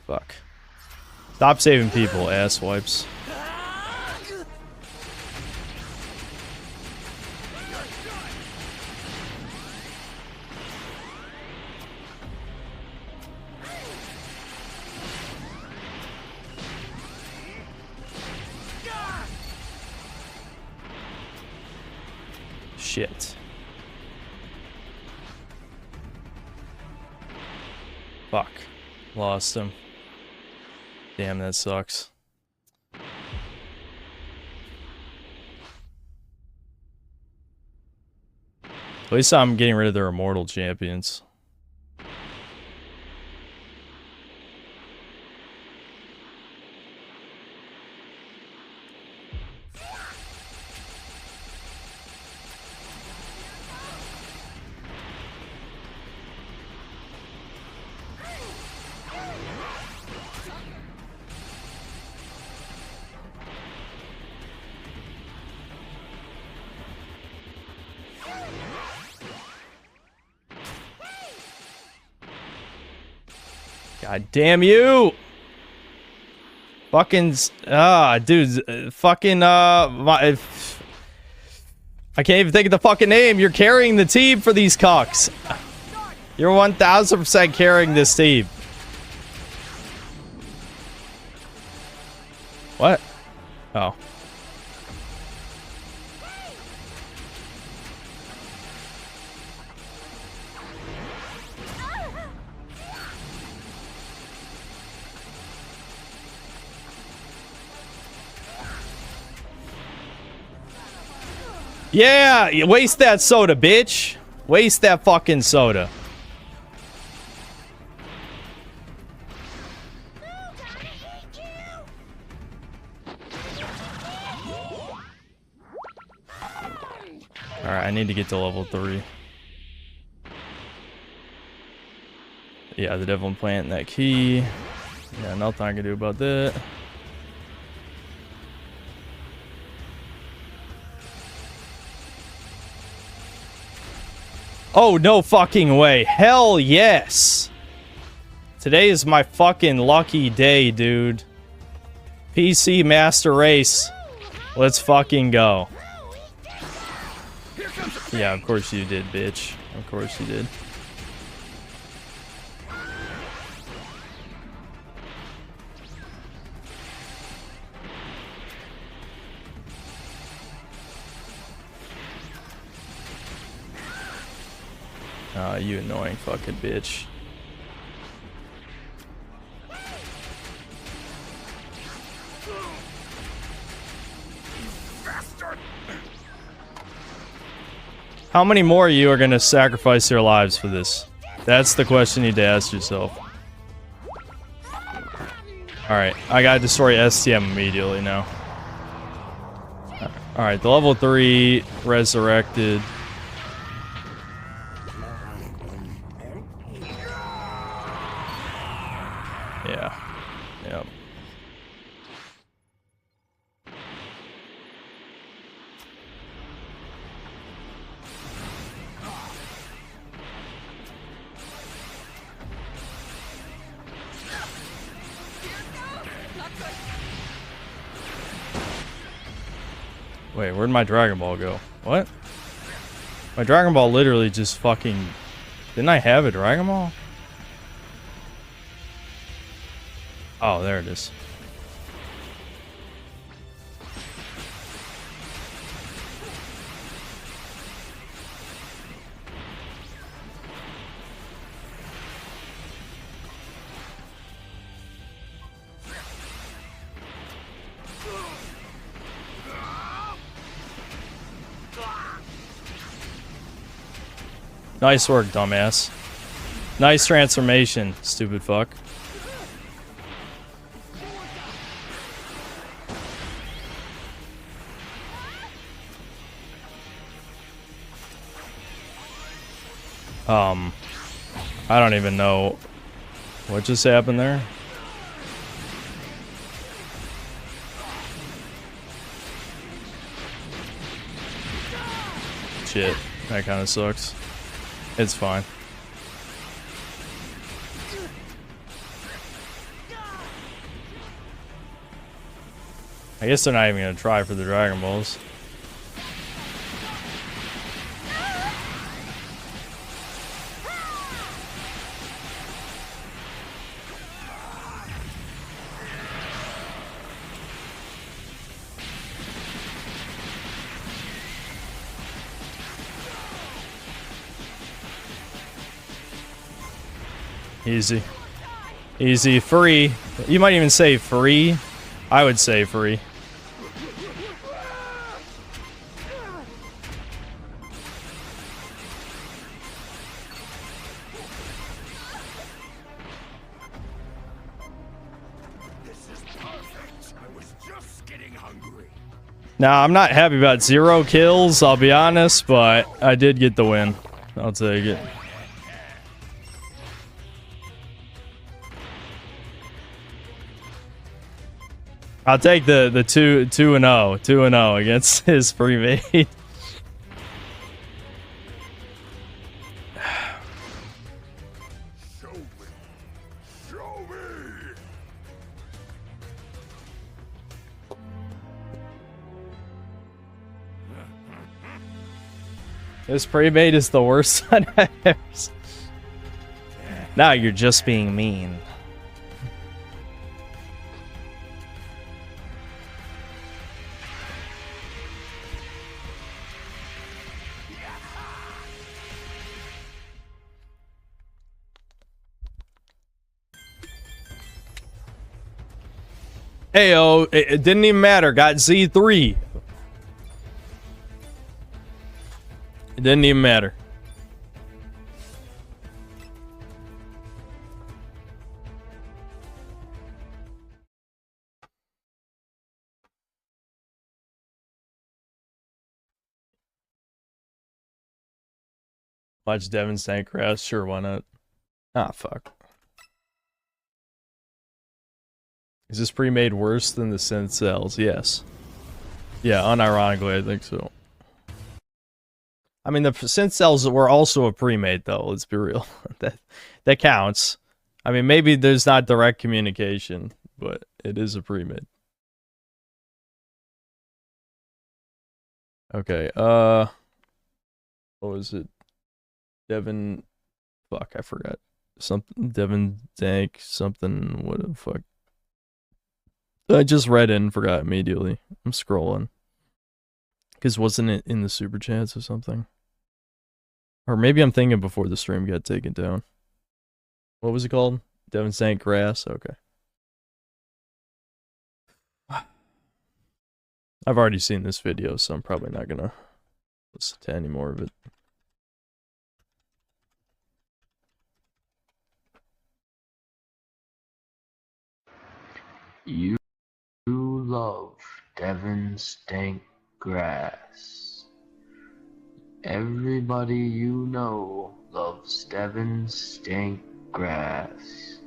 Fuck. Stop saving people, ass wipes. Shit. Fuck. Lost him. Damn, that sucks. At least I'm getting rid of their immortal champions. God damn you! Fucking dude, fucking I can't even think of the fucking name. You're carrying the team for these cocks. You're 1000% carrying this team. What? Oh. Yeah, you waste that soda, bitch. Waste that fucking soda. Alright, I need to get to level 3. Yeah, the devil implant and that key. Yeah, nothing I can do about that. Oh, no fucking way. Hell yes. Today is my fucking lucky day, dude. PC Master Race. Let's fucking go. Yeah, of course you did, bitch. Of course you did. You annoying fucking bitch. How many more of you are gonna sacrifice your lives for this? That's the question you need to ask yourself. Alright, I gotta destroy STM immediately now. Alright, the level 3 resurrected. Yeah. Yep. Wait, where'd my Dragon Ball go? What? My Dragon Ball literally just fucking... Didn't I have a Dragon Ball? Oh, there it is. Nice work, dumbass. Nice transformation, stupid fuck. I don't even know what just happened there. Shit, that kind of sucks. It's fine. I guess they're not even gonna try for the Dragon Balls. Easy. Easy. Free. You might even say free. I would say free. Now, I'm not happy about 0 kills, I'll be honest, but I did get the win. I'll take it. I'll take the 2-0 against his pre-made. This pre-made is the worst one I've ever seen. Now you're just being mean. Heyo, it didn't even matter. Got Z3. It didn't even matter. Watch Devin St. Crass? Sure, why not? Ah, fuck. Is this pre-made worse than the synth cells? Yes. Yeah, unironically, I think so. I mean, the synth cells were also a pre-made, though. Let's be real. that counts. I mean, maybe there's not direct communication, but it is a pre-made. Okay, what was it? Devin, fuck, I forgot. Something, Devin Dank, something, what the fuck. I just read it and forgot immediately. I'm scrolling. Because wasn't it in the super chats or something? Or maybe I'm thinking before the stream got taken down. What was it called? Devin St. Grass? Okay. I've already seen this video, so I'm probably not gonna listen to any more of it. You love Devin Stank Grass. Everybody you know loves Devin Stank Grass.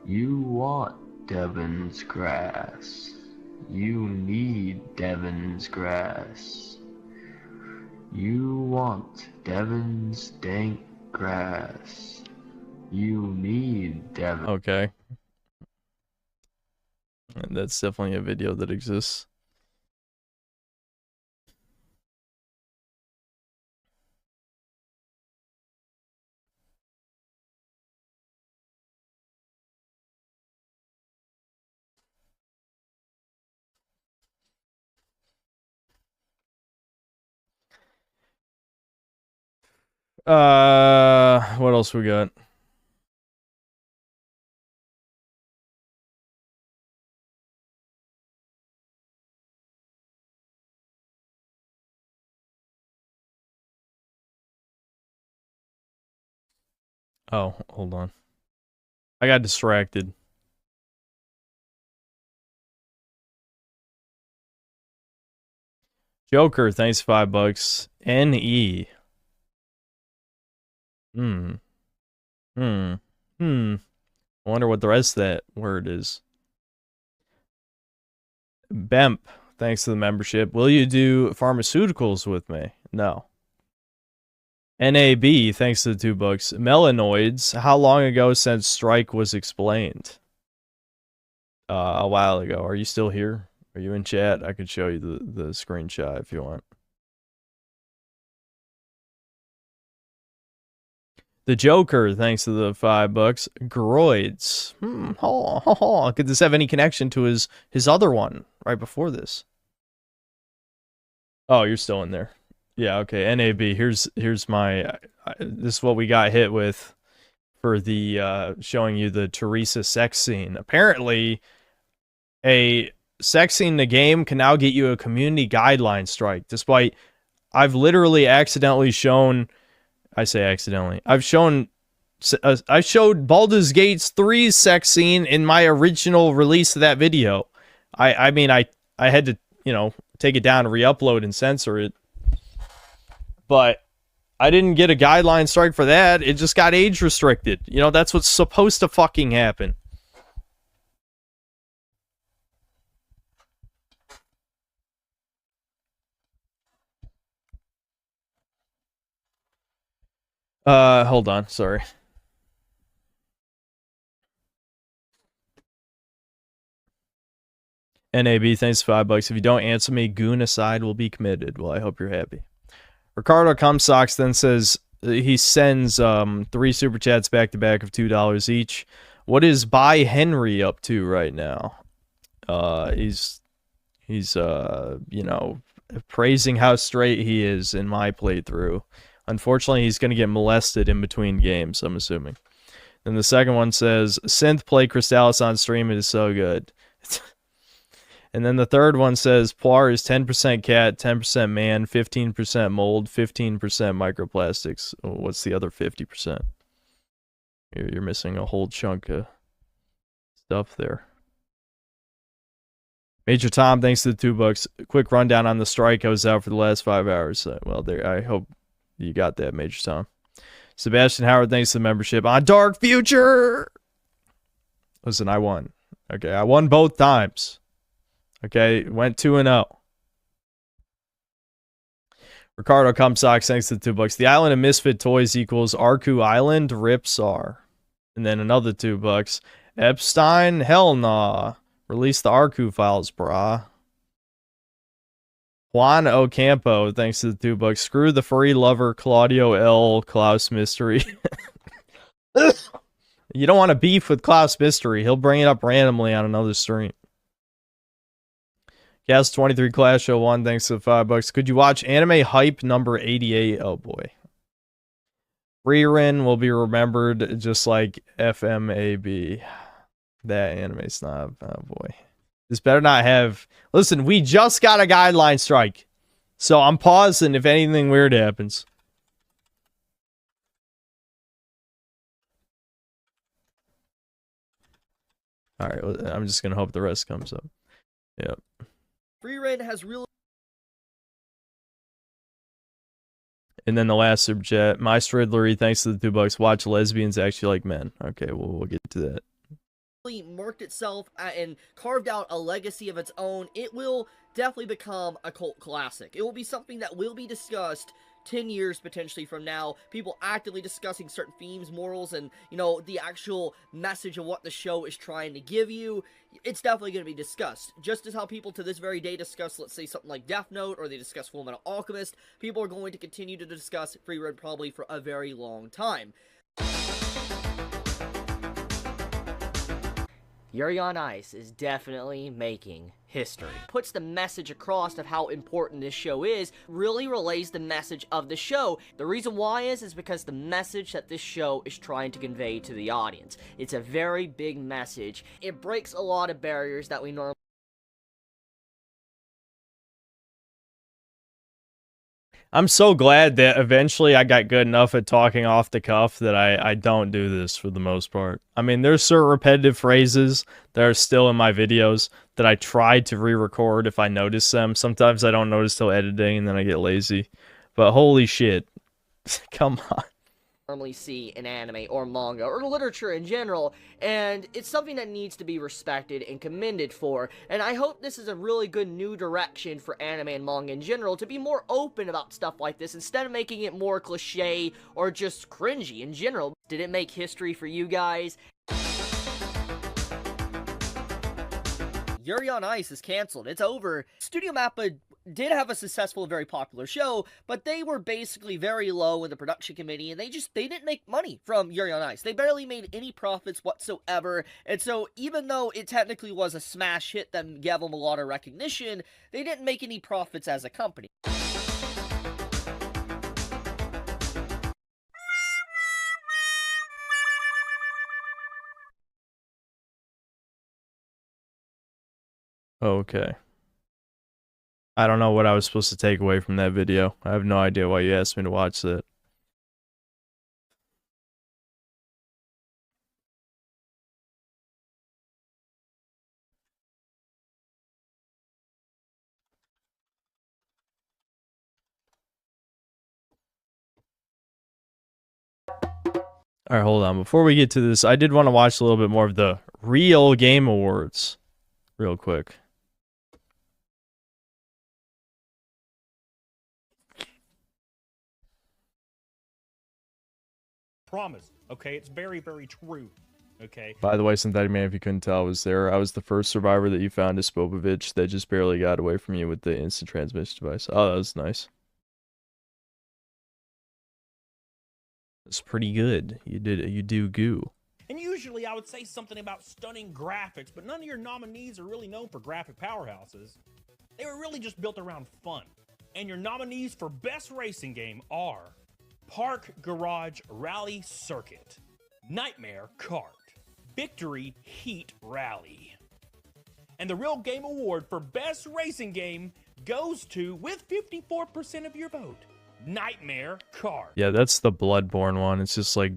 You want Devin's grass. You need Devin's grass. You want Devin's Stank Grass. You need Devin. Okay. And that's definitely a video that exists. What else we got? Oh, hold on. I got distracted. Joker, thanks $5. NE. I wonder what the rest of that word is. Bemp, thanks to the membership. Will you do pharmaceuticals with me? No. NAB, thanks to the $2. Melanoids, how long ago since Strike was explained? A while ago. Are you still here? Are you in chat? I could show you the screenshot if you want. The Joker, thanks to the $5. Groids. Could this have any connection to his other one right before this? Oh, you're still in there. Yeah, okay. NAB. Here's my. This is what we got hit with for the showing you the Teresa sex scene. Apparently, a sex scene in the game can now get you a community guideline strike, despite I've literally accidentally shown. I say accidentally. I showed Baldur's Gate 3's sex scene in my original release of that video. I mean, I had to, you know, take it down, re-upload, and censor it. But I didn't get a guideline strike for that. It just got age restricted. You know, that's what's supposed to fucking happen. Hold on, sorry. NAB, thanks $5. If you don't answer me, goonocide will be committed. Well, I hope you're happy. Ricardo Comstocks then says he sends 3 super chats back to back of $2 each. What is By Henry up to right now? He's you know, praising how straight he is in my playthrough. Unfortunately, he's going to get molested in between games, I'm assuming. And the second one says, Synth play Crystallis on stream, it is so good. And then the third one says, Poir is 10% cat, 10% man, 15% mold, 15% microplastics. What's the other 50%? You're missing a whole chunk of stuff there. Major Tom, thanks to the $2. Quick rundown on the strike. I was out for the last 5 hours. Well, there. I hope you got that, Major Tom. Sebastian Howard, thanks to the membership. On Dark Future! Listen, I won. Okay, I won both times. Okay, went 2-0. Ricardo Comstocks, thanks to the $2. The island of misfit toys equals Arku Island, Ripsar. And then another $2. Epstein, hell nah. Release the Arku files, brah. Juan Ocampo, thanks to the $2. Screw the furry lover, Claudio L. Klaus Mystery. You don't want to beef with Klaus Mystery. He'll bring it up randomly on another stream. Cast 23 Clash 01, thanks to the $5. Could you watch Anime Hype number 88? Oh boy. Rerun will be remembered just like FMAB. That anime snob. Oh boy. This better not have... Listen, we just got a guideline strike. So I'm pausing if anything weird happens. Alright, I'm just gonna hope the rest comes up. Yep. Free Reign has real. And then the last super chat, my Stridlery, thanks to the $2. Watch lesbians actually like men. Okay, we'll get to that. Marked itself and carved out a legacy of its own. It will definitely become a cult classic. It will be something that will be discussed 10 years potentially from now, people actively discussing certain themes, morals, and, you know, the actual message of what the show is trying to give you. It's definitely going to be discussed. Just as how people to this very day discuss, let's say, something like Death Note, or they discuss Full Metal Alchemist, people are going to continue to discuss Free Reign probably for a very long time. Yuri on Ice is definitely making history. Puts the message across of how important this show is, really relays the message of the show. The reason why is because the message that this show is trying to convey to the audience. It's a very big message. It breaks a lot of barriers that we normally. I'm so glad that eventually I got good enough at talking off the cuff that I don't do this for the most part. I mean, there's certain repetitive phrases that are still in my videos that I try to re-record if I notice them. Sometimes I don't notice till editing and then I get lazy. But holy shit. Come on. Normally see in anime or manga or literature in general, and it's something that needs to be respected and commended for, and I hope this is a really good new direction for anime and manga in general to be more open about stuff like this instead of making it more cliche or just cringy in general. Did it make history for you guys? Yuri on Ice is canceled. It's over. Studio Mappa did have a successful, very popular show, but they were basically very low in the production committee, and they didn't make money from Yuri on Ice. They barely made any profits whatsoever, and so even though it technically was a smash hit that gave them a lot of recognition, they didn't make any profits as a company. Okay. I don't know what I was supposed to take away from that video. I have no idea why you asked me to watch that. Alright, hold on. Before we get to this, I did want to watch a little bit more of the Real Game Awards. Real quick. Promise. Okay, it's very, very true. Okay. By the way, Synthetic Man, if you couldn't tell, I was there. I was the first survivor that you found, is Spopovich, that just barely got away from you with the instant transmission device. Oh, that was nice. That's pretty good. You do goo. And usually I would say something about stunning graphics, but none of your nominees are really known for graphic powerhouses. They were really just built around fun. And your nominees for Best Racing Game are Park Garage Rally Circuit, Nightmare Kart, Victory Heat Rally. And the Real Game Award for Best Racing Game goes to, with 54% of your vote, Nightmare Kart. Yeah, that's the Bloodborne one. It's just like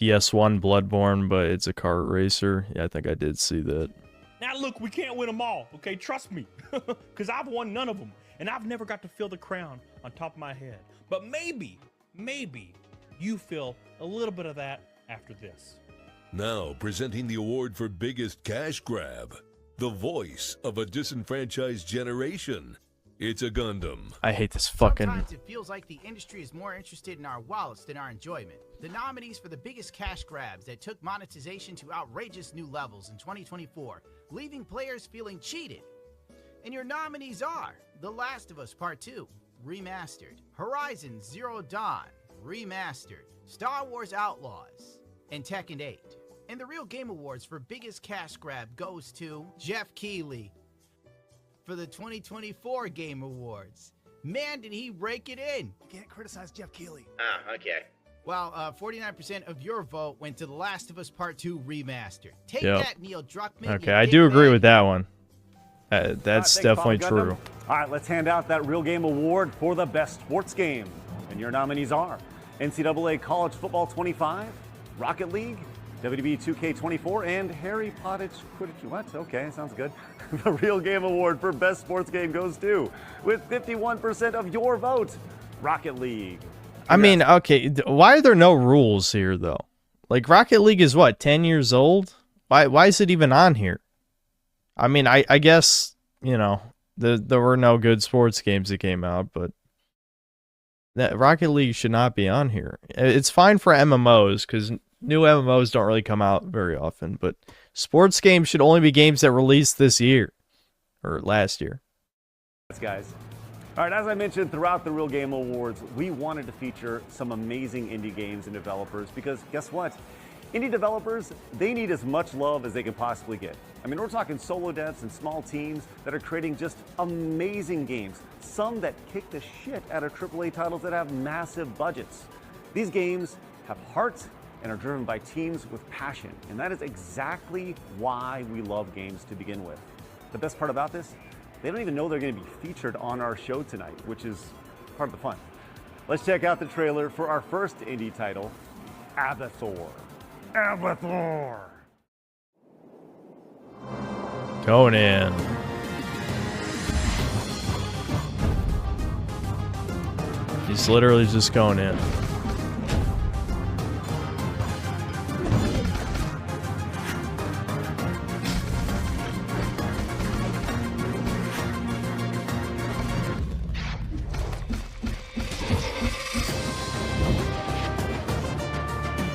PS1 Bloodborne, but it's a kart racer. Yeah, I think I did see that. Now look, we can't win them all, okay? Trust me, because I've won none of them, and I've never got to feel the crown on top of my head. But maybe you feel a little bit of that after this. Now presenting the award for biggest cash grab, the voice of a disenfranchised generation. It's a Gundam. I hate this fucking... Sometimes it feels like the industry is more interested in our wallets than our enjoyment. The nominees for the biggest cash grabs that took monetization to outrageous new levels in 2024, leaving players feeling cheated. And your nominees are The Last of Us Part 2, Remastered, Horizon Zero Dawn, Remastered, Star Wars Outlaws, and Tekken 8. And the Real Game Awards for biggest cash grab goes to Jeff Keighley. For the 2024 Game Awards. Man, did he rake it in! You can't criticize Jeff Keighley. Ah, okay. Well, 49% of your vote went to The Last of Us Part 2 Remastered. Take Yep. that, Neil Druckmann. Okay, I do agree with that one. That's definitely true. All right, let's hand out that Real Game Award for the best sports game. And your nominees are NCAA College Football 25, Rocket League, WWE 2K24, and Harry Potter Quidditch. What? Okay, sounds good. The Real Game Award for best sports game goes to, with 51% of your vote, Rocket League. I mean, okay, why are there no rules here, though? Like, Rocket League is, what, 10 years old? Why is it even on here? I mean, I guess, you know, there were no good sports games that came out, but that Rocket League should not be on here. It's fine for MMOs, because new MMOs don't really come out very often, but sports games should only be games that released this year, or last year. Yes, guys. All right, as I mentioned throughout the Real Game Awards, we wanted to feature some amazing indie games and developers because guess what? Indie developers, they need as much love as they can possibly get. I mean, we're talking solo devs and small teams that are creating just amazing games, some that kick the shit out of AAA titles that have massive budgets. These games have heart and are driven by teams with passion, and that is exactly why we love games to begin with. The best part about this, they don't even know they're going to be featured on our show tonight, which is part of the fun. Let's check out the trailer for our first indie title, Abathur. Abathur! Conan. He's literally just going in.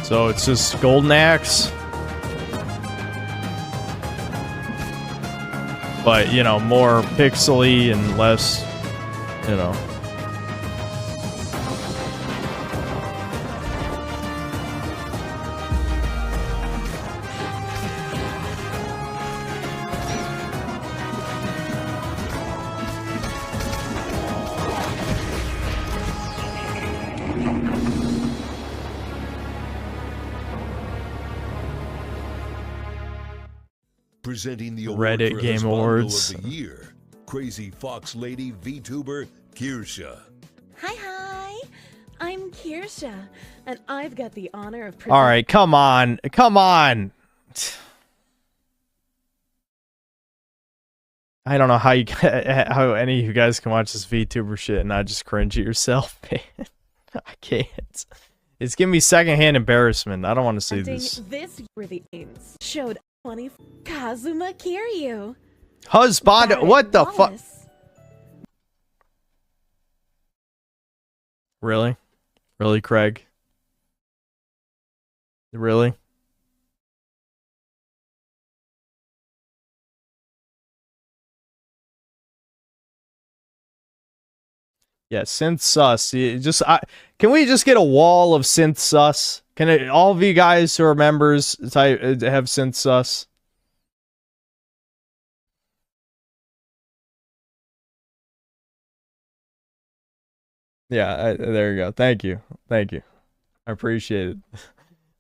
So it's just Golden Axe. But, you know, more pixely and less, you know. Presenting the Reddit award for Game Husbando Awards. of the Year, Crazy Fox Lady VTuber Kirsha. Hi, I'm Kirsha, and I've got the honor of All right, come on. Come on. I don't know how you how any of you guys can watch this VTuber shit and not just cringe at yourself, man. I can't. It's giving me secondhand embarrassment. I don't want to see this. This were the aims showed 20 Kazuma Kiryu. Husband, what the fuck? Really? Really, Craig? Really? Yeah, synth sus. Can we just get a wall of synth sus? Can all of you guys who are members have synth sus? Yeah, there you go. Thank you. Thank you. I appreciate it.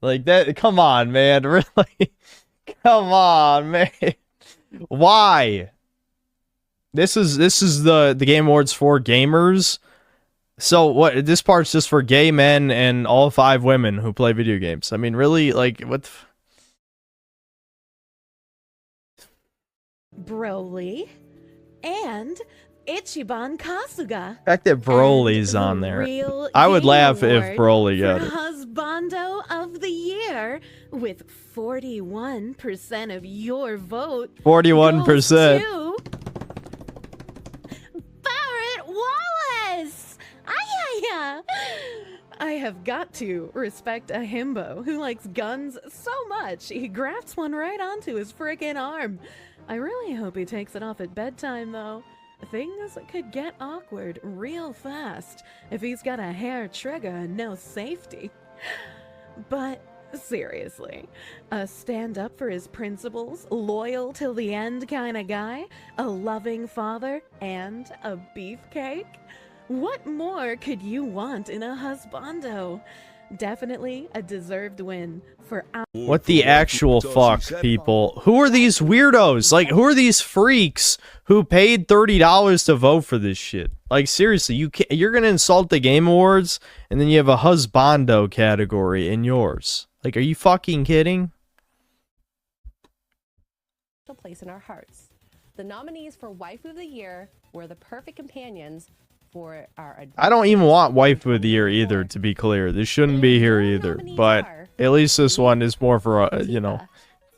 Like that. Come on, man. Really? Come on, man. Why? This is the Game Awards for gamers. So what? This part's just for gay men and all 5 women who play video games. I mean, really? Like what? Broly and Ichiban Kasuga. The fact that Broly's on there. Real I would Game laugh if Award Broly got for it. Husbando of the Year with 41% of your vote. 41%. goes to Barrett Wallace. Ayaya. I have got to respect a himbo who likes guns so much he grafts one right onto his frickin' arm. I really hope he takes it off at bedtime, though. Things could get awkward real fast if he's got a hair trigger and no safety. But seriously, a stand up for his principles, loyal till the end kind of guy, a loving father, and a beefcake? What more could you want in a husbando? Definitely a deserved win for our— What the actual fuck, people? Who are these weirdos? Like, who are these freaks who paid $30 to vote for this shit? Like, seriously, you're gonna insult the Game Awards, and then you have a husbando category in yours. Like, are you fucking kidding? Place in our hearts. The nominees for Wife of the Year were the perfect companions for our— I don't even want Wife of the Year either, to be clear. This shouldn't be here either. But at least this one is more for, you know.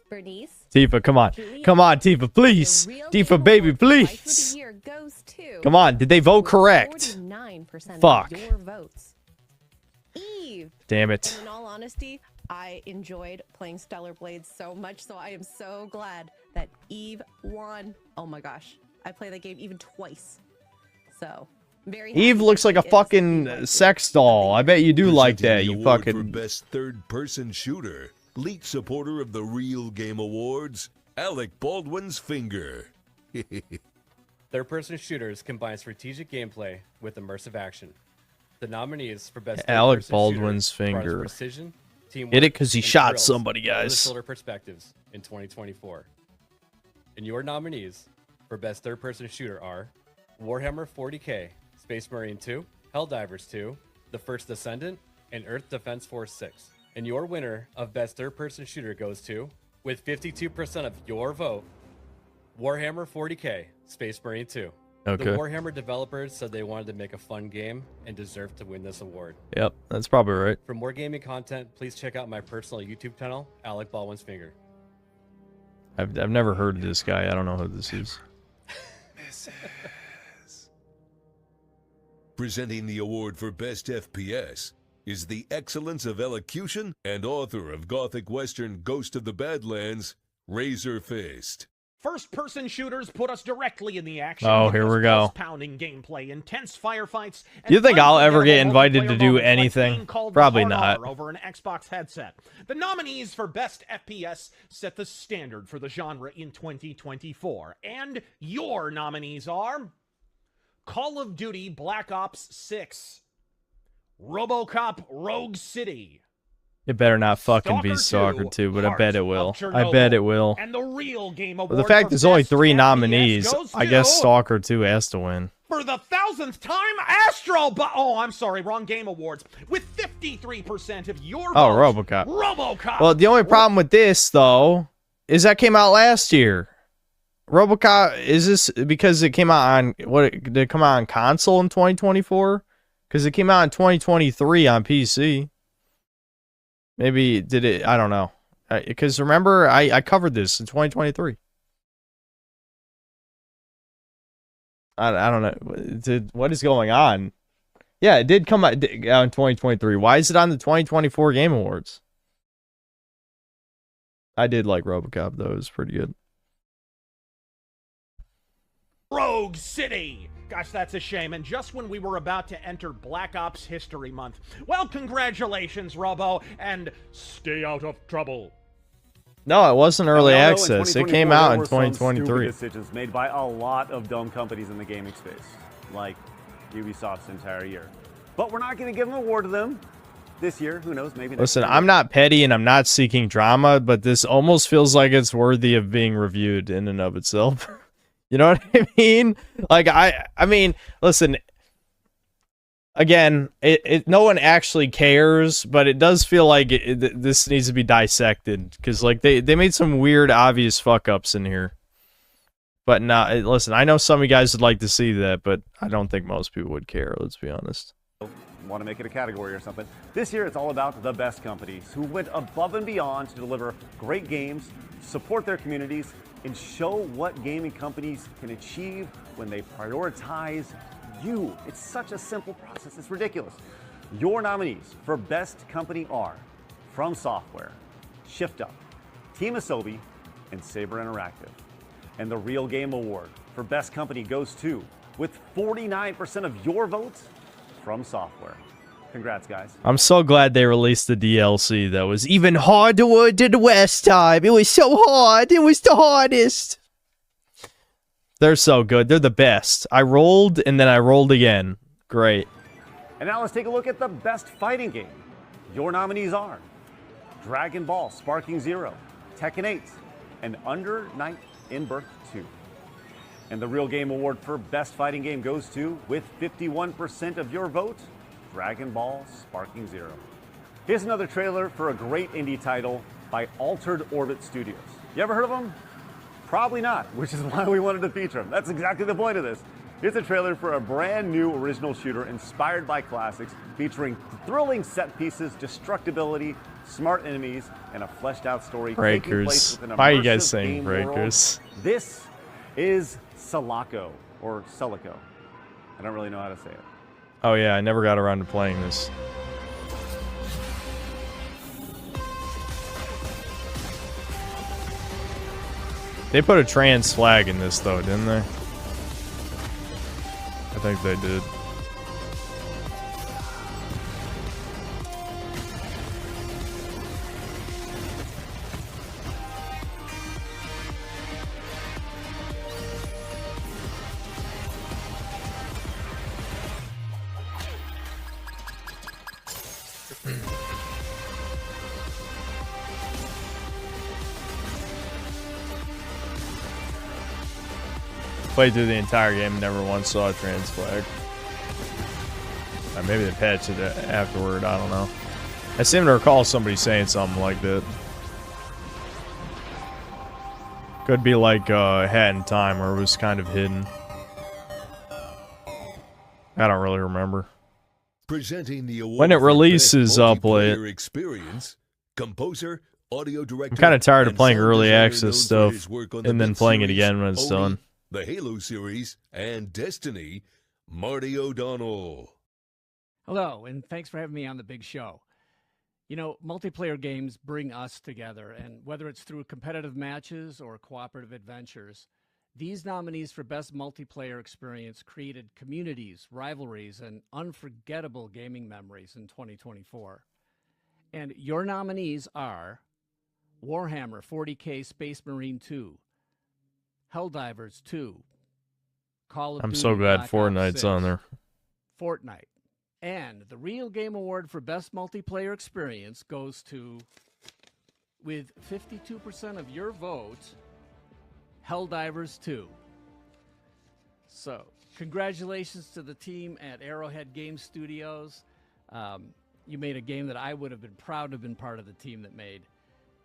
Bernice, Tifa, come on. Come on, Tifa, please. Tifa, baby, please. Come on, did they vote correct? 49% Fuck. of your votes. Eve. Damn it. In all honesty, I enjoyed playing Stellar Blades so much, so I am so glad that Eve won. Oh my gosh. I played that game even twice. So, very happy Eve looks like a fucking sex doll. I bet you do like that, you Presenting the award fucking... for best third-person shooter, lead supporter of the Real Game Awards, Alec Baldwin's finger. Third-person shooters combine strategic gameplay with immersive action. The nominees for best Alec third-person Baldwin's shooter brought us finger. precision, teamwork, Get it? 'Cause he and shot thrills somebody, from guys. over-the-shoulder perspectives in 2024. And your nominees for best third-person shooter are Warhammer 40K, Space Marine 2, Helldivers 2, The First Descendant, and Earth Defense Force 6. And your winner of best third-person shooter goes to, with 52% of your vote, Warhammer 40K, Space Marine 2. Okay. The Warhammer developers said they wanted to make a fun game and deserved to win this award. Yep, that's probably right. For more gaming content, please check out my personal YouTube channel, Alec Baldwin's Finger. I've never heard of this guy. I don't know who this is. Presenting the award for Best FPS is the excellence of elocution and author of Gothic Western Ghost of the Badlands, Razor Fist. First-person shooters put us directly in the action. Oh, here we go. Pounding gameplay, intense firefights. You think I'll ever get unforgettable invited to multiplayer do moments like anything? being called Probably hard not. R over an Xbox headset. The nominees for Best FPS set the standard for the genre in 2024, and your nominees are Call of Duty Black Ops 6, RoboCop Rogue City, It better not fucking be Stalker 2, but I bet it will. I bet it will. and the Real Game But Award the fact for there's only Best 3 FPS nominees, goes I guess to- Stalker 2 has to win. For the 1,000th time, oh, I'm sorry, wrong Game Awards. With 53% of your Oh, votes, RoboCop. RoboCop. Well, the only problem with this, though, is that came out last year. RoboCop, is this because it came out on, did it come out on console in 2024? Because it came out in 2023 on PC. Maybe, did it, I don't know. Because remember, I covered this in 2023. I don't know. What is going on? Yeah, it did come out in 2023. Why is it on the 2024 Game Awards? I did like RoboCop, though. It was pretty good. Rogue City. Gosh, that's a shame. And just when we were about to enter Black Ops History Month. Well, congratulations, Robo, and stay out of trouble. No, it wasn't early Now, we all know in access. It 2024 came out there in were some 2023. stupid decisions made by a lot of dumb companies in the gaming space, like Ubisoft's entire year. But we're not going to give an award to them this year. Who knows? Maybe next Listen, year. I'm not petty and I'm not seeking drama, but this almost feels like it's worthy of being reviewed in and of itself. You know what I mean? Like, I mean, listen, again, no one actually cares, but it does feel like this needs to be dissected, because like they made some weird, obvious fuck ups in here. But no, listen, I know some of you guys would like to see that, but I don't think most people would care. Let's be honest. Want to make it a category or something. This year, it's all about the best companies who went above and beyond to deliver great games, support their communities, and show what gaming companies can achieve when they prioritize you. It's such a simple process. It's ridiculous. Your nominees for Best Company are From Software, Shift Up, Team Asobi, and Saber Interactive. And the Real Game Award for Best Company goes to, with 49% of your votes, From Software. Congrats, guys. I'm so glad they released the DLC that was even harder than the last time. It was so hard. It was the hardest. They're so good. They're the best. I rolled and then I rolled again. Great. And now let's take a look at the best fighting game. Your nominees are Dragon Ball Sparking Zero, Tekken 8, and Under Night in Birth 2. And the Real Game Award for Best Fighting Game goes to, with 51% of your vote, Dragon Ball Sparking Zero. Here's another trailer for a great indie title by Altered Orbit Studios. You ever heard of them? Probably not, which is why we wanted to feature them. That's exactly the point of this. Here's a trailer for a brand new original shooter inspired by classics, featuring thrilling set pieces, destructibility, smart enemies, and a fleshed out story. Breakers. Why are you guys saying Breakers? This is Sulaco, or Sulaco. I don't really know how to say it. Oh yeah, I never got around to playing this. They put a trans flag in this though, didn't they? I think they did. played through the entire game and never once saw a trans flag. Maybe they patched it afterward, I don't know. I seem to recall somebody saying something like that. Could be like Hat in Time, where it was kind of hidden. I don't really remember. Presenting the award When it for releases, Best I'll play Multiplayer it. Experience, composer, audio director, I'm kind of tired of and playing sound early designer access known for stuff his work on and the then hit playing it series again when it's Oni, done. the Halo series, and Destiny, Marty O'Donnell. Hello, and thanks for having me on the big show. You know, multiplayer games bring us together, and whether it's through competitive matches or cooperative adventures, these nominees for Best Multiplayer Experience created communities, rivalries, and unforgettable gaming memories in 2024. And your nominees are Warhammer 40K Space Marine 2, Helldivers 2, Call of I'm Duty so glad Black Ops Fortnite's 6, on there. Fortnite. And the Real Game Award for Best Multiplayer Experience goes to, with 52% of your vote, Helldivers 2. So, congratulations to the team at Arrowhead Game Studios. You made a game that I would have been proud to have been part of the team that made.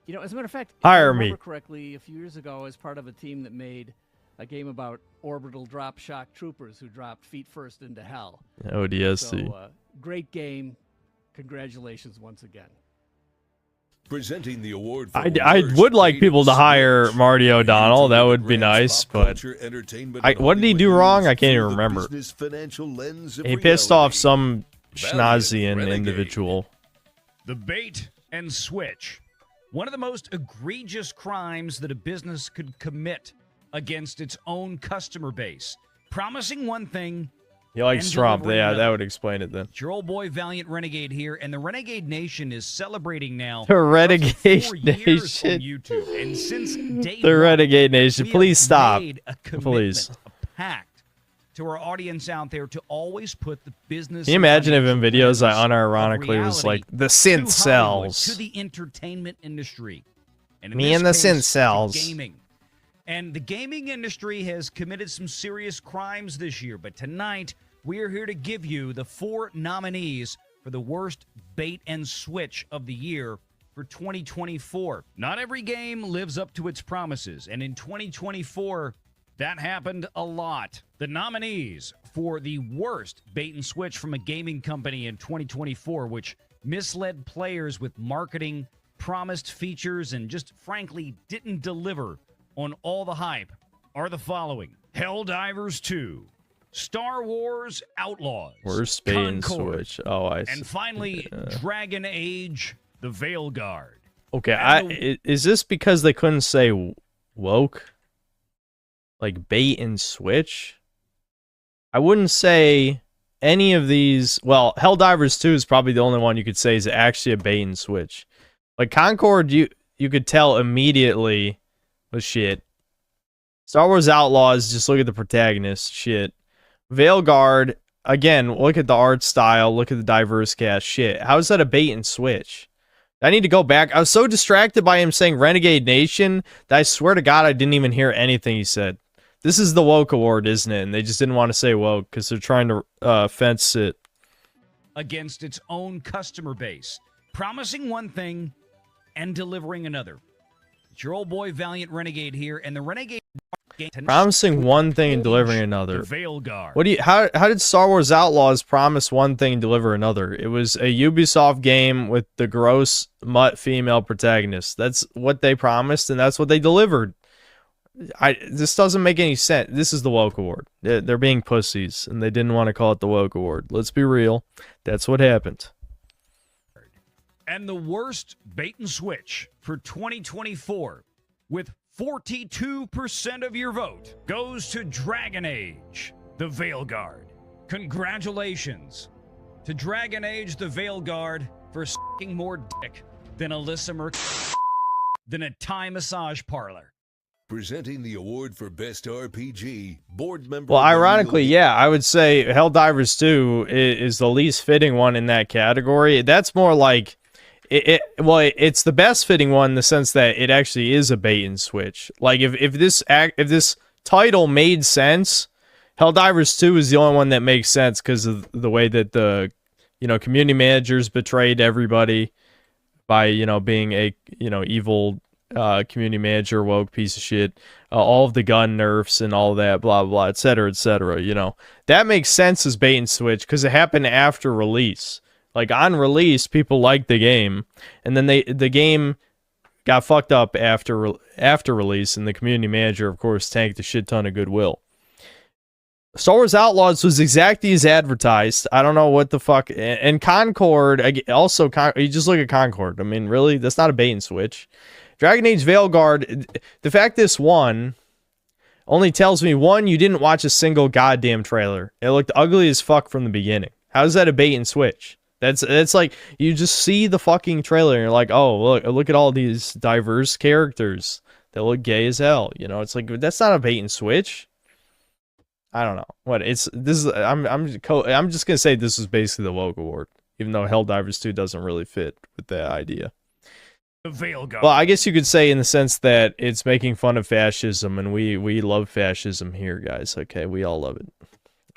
You know, as a matter of fact, if I Hire remember me. correctly, a few years ago, I was part of a team that made a game about orbital drop shock troopers who dropped feet first into hell. ODST. So, great game. Congratulations once again. Presenting the award for I would like people to hire Marty O'Donnell. That would be nice, but culture, entertainment, what did he do wrong? I can't even remember. business financial lens of He pissed off some Valiant schnazian Renegade. individual. The bait and switch. One of the most egregious crimes that a business could commit against its own customer base. Promising one thing. He likes and Trump. delivering Yeah, another. that would explain it then. It's your old boy Valiant Renegade here, and the Renegade Nation is celebrating now. The Renegade 4 years Nation. on YouTube, and since day The one, Renegade Nation. we Please have stop. made a commitment, Please. a pact to our audience out there to always put the business. Can you and imagine if in financial videos I lens unironically of was like, reality the synth to Hollywood, sells. to the entertainment industry, and in Me this and the case, synth to sells. gaming. And the gaming industry has committed some serious crimes this year, but tonight we are here to give you the 4 nominees for the worst bait and switch of the year for 2024. Not every game lives up to its promises, and in 2024, that happened a lot. The nominees for the worst bait and switch from a gaming company in 2024, which misled players with marketing, promised features, and just frankly didn't deliver on all the hype, are the following: Helldivers 2, Star Wars Outlaws, Worst bait and Concord, switch. Oh, I see. and finally Dragon Age: The Veil Guard. Okay, is this because they couldn't say woke? Like bait and switch? I wouldn't say any of these. Well, Helldivers 2 is probably the only one you could say is actually a bait and switch. Like Concord, you could tell immediately was shit. Star Wars Outlaws, just look at the protagonist, shit. Veilguard, again, look at the art style, look at the diverse cast, shit. How is that a bait and switch? I need to go back. I was so distracted by him saying Renegade Nation that I swear to God I didn't even hear anything he said. This is the woke award, isn't it? And they just didn't want to say woke because they're trying to fence it. Against its own customer base, promising one thing and delivering another. It's your old boy Valiant Renegade here, and the Renegade game Promising one thing and delivering another. The Veil Guard. What do you? How did Star Wars Outlaws promise one thing and deliver another? It was a Ubisoft game with the gross mutt female protagonist. That's what they promised, and that's what they delivered. This doesn't make any sense. This is the woke award. They're being pussies, and they didn't want to call it the woke award. Let's be real. That's what happened. And the worst bait and switch for 2024, with 42% of your vote, goes to Dragon Age: The Veil Guard. Congratulations to Dragon Age: The Veil Guard for sucking more dick than Alyssa than a Thai massage parlor. Presenting the award for Best RPG, board member... Well, ironically, yeah, I would say Helldivers 2 is the least fitting one in that category. That's more like... it's the best fitting one in the sense that it actually is a bait and switch. Like if this title made sense. Helldivers 2 is the only one that makes sense because of the way that the, community managers betrayed everybody by, being a, evil community manager, woke piece of shit. All of the gun nerfs and all that, blah, blah, et cetera, That makes sense as bait and switch because it happened after release. Like, on release, people liked the game, and then the game got fucked up after release, and the community manager, of course, tanked a shit ton of goodwill. Star Wars Outlaws was exactly as advertised. I don't know what the fuck. And Concord, also, you just look at Concord. I mean, really? That's not a bait and switch. Dragon Age Veilguard, the fact this won only tells me, one, you didn't watch a single goddamn trailer. It looked ugly as fuck from the beginning. How is that a bait and switch? That's like, you just see the fucking trailer and you're like, oh, look at all these diverse characters that look gay as hell. It's like, that's not a bait and switch. I don't know what I'm just gonna say this is basically the woke award, even though Helldivers 2 doesn't really fit with that idea. Veilguard. Well, I guess you could say in the sense that it's making fun of fascism, and we love fascism here, guys. Okay, we all love it.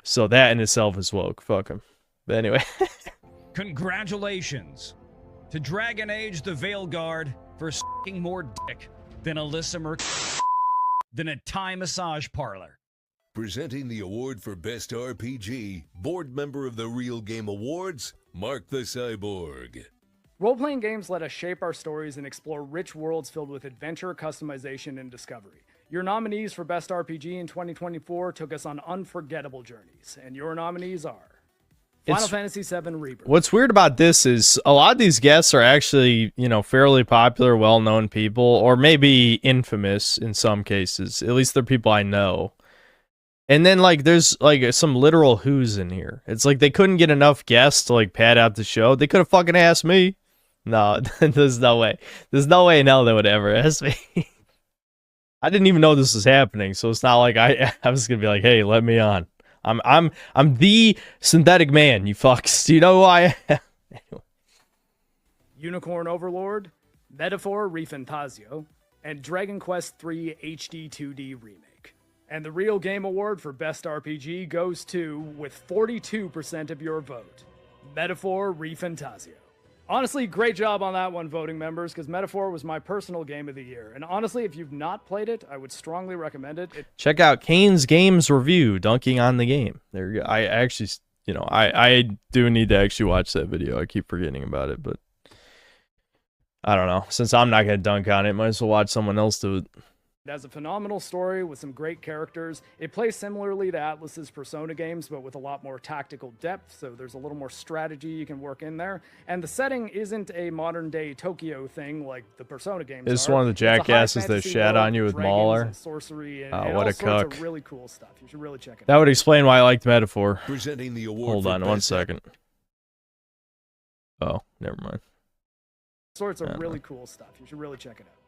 So that in itself is woke. Fuck them. But anyway. Congratulations to Dragon Age the Veilguard for s***ing more dick than Alyssa than a Thai massage parlor. Presenting the award for Best RPG, board member of the Real Game Awards, Mark the Cyborg. Role-playing games let us shape our stories and explore rich worlds filled with adventure, customization, and discovery. Your nominees for Best RPG in 2024 took us on unforgettable journeys, and your nominees are Final Fantasy VII Rebirth. What's weird about this is a lot of these guests are actually, fairly popular, well-known people, or maybe infamous in some cases. At least they're people I know. And then, there's, some literal who's in here. It's like they couldn't get enough guests to, pad out the show. They could have fucking asked me. No, there's no way. There's no way in hell they would ever ask me. I didn't even know this was happening, so it's not like I was gonna be like, hey, let me on. I'm the synthetic man, you fucks. Do you know who I am? Anyway. Unicorn Overlord, Metaphor ReFantazio, and Dragon Quest III HD 2D Remake. And the Real Game Award for Best RPG goes to, with 42% of your vote, Metaphor ReFantazio. Honestly, great job on that one, voting members, because Metaphor was my personal game of the year. And honestly, if you've not played it, I would strongly recommend it. Check out Kane's Games Review, dunking on the game. There you go. I actually, I do need to actually watch that video. I keep forgetting about it, but I don't know. Since I'm not going to dunk on it, might as well watch someone else do it. It has a phenomenal story with some great characters. It plays similarly to Atlus's Persona games, but with a lot more tactical depth, so there's a little more strategy you can work in there. And the setting isn't a modern-day Tokyo thing like the Persona games This is one of the jackasses that shat on you with Mauler. Sorcery and what a sorts cuck. of really cool stuff. You should really check it out. That would explain why I liked Metaphor. Presenting the award Hold for on one Best second. Oh, never mind. Sorts of really cool stuff. You should really check it out.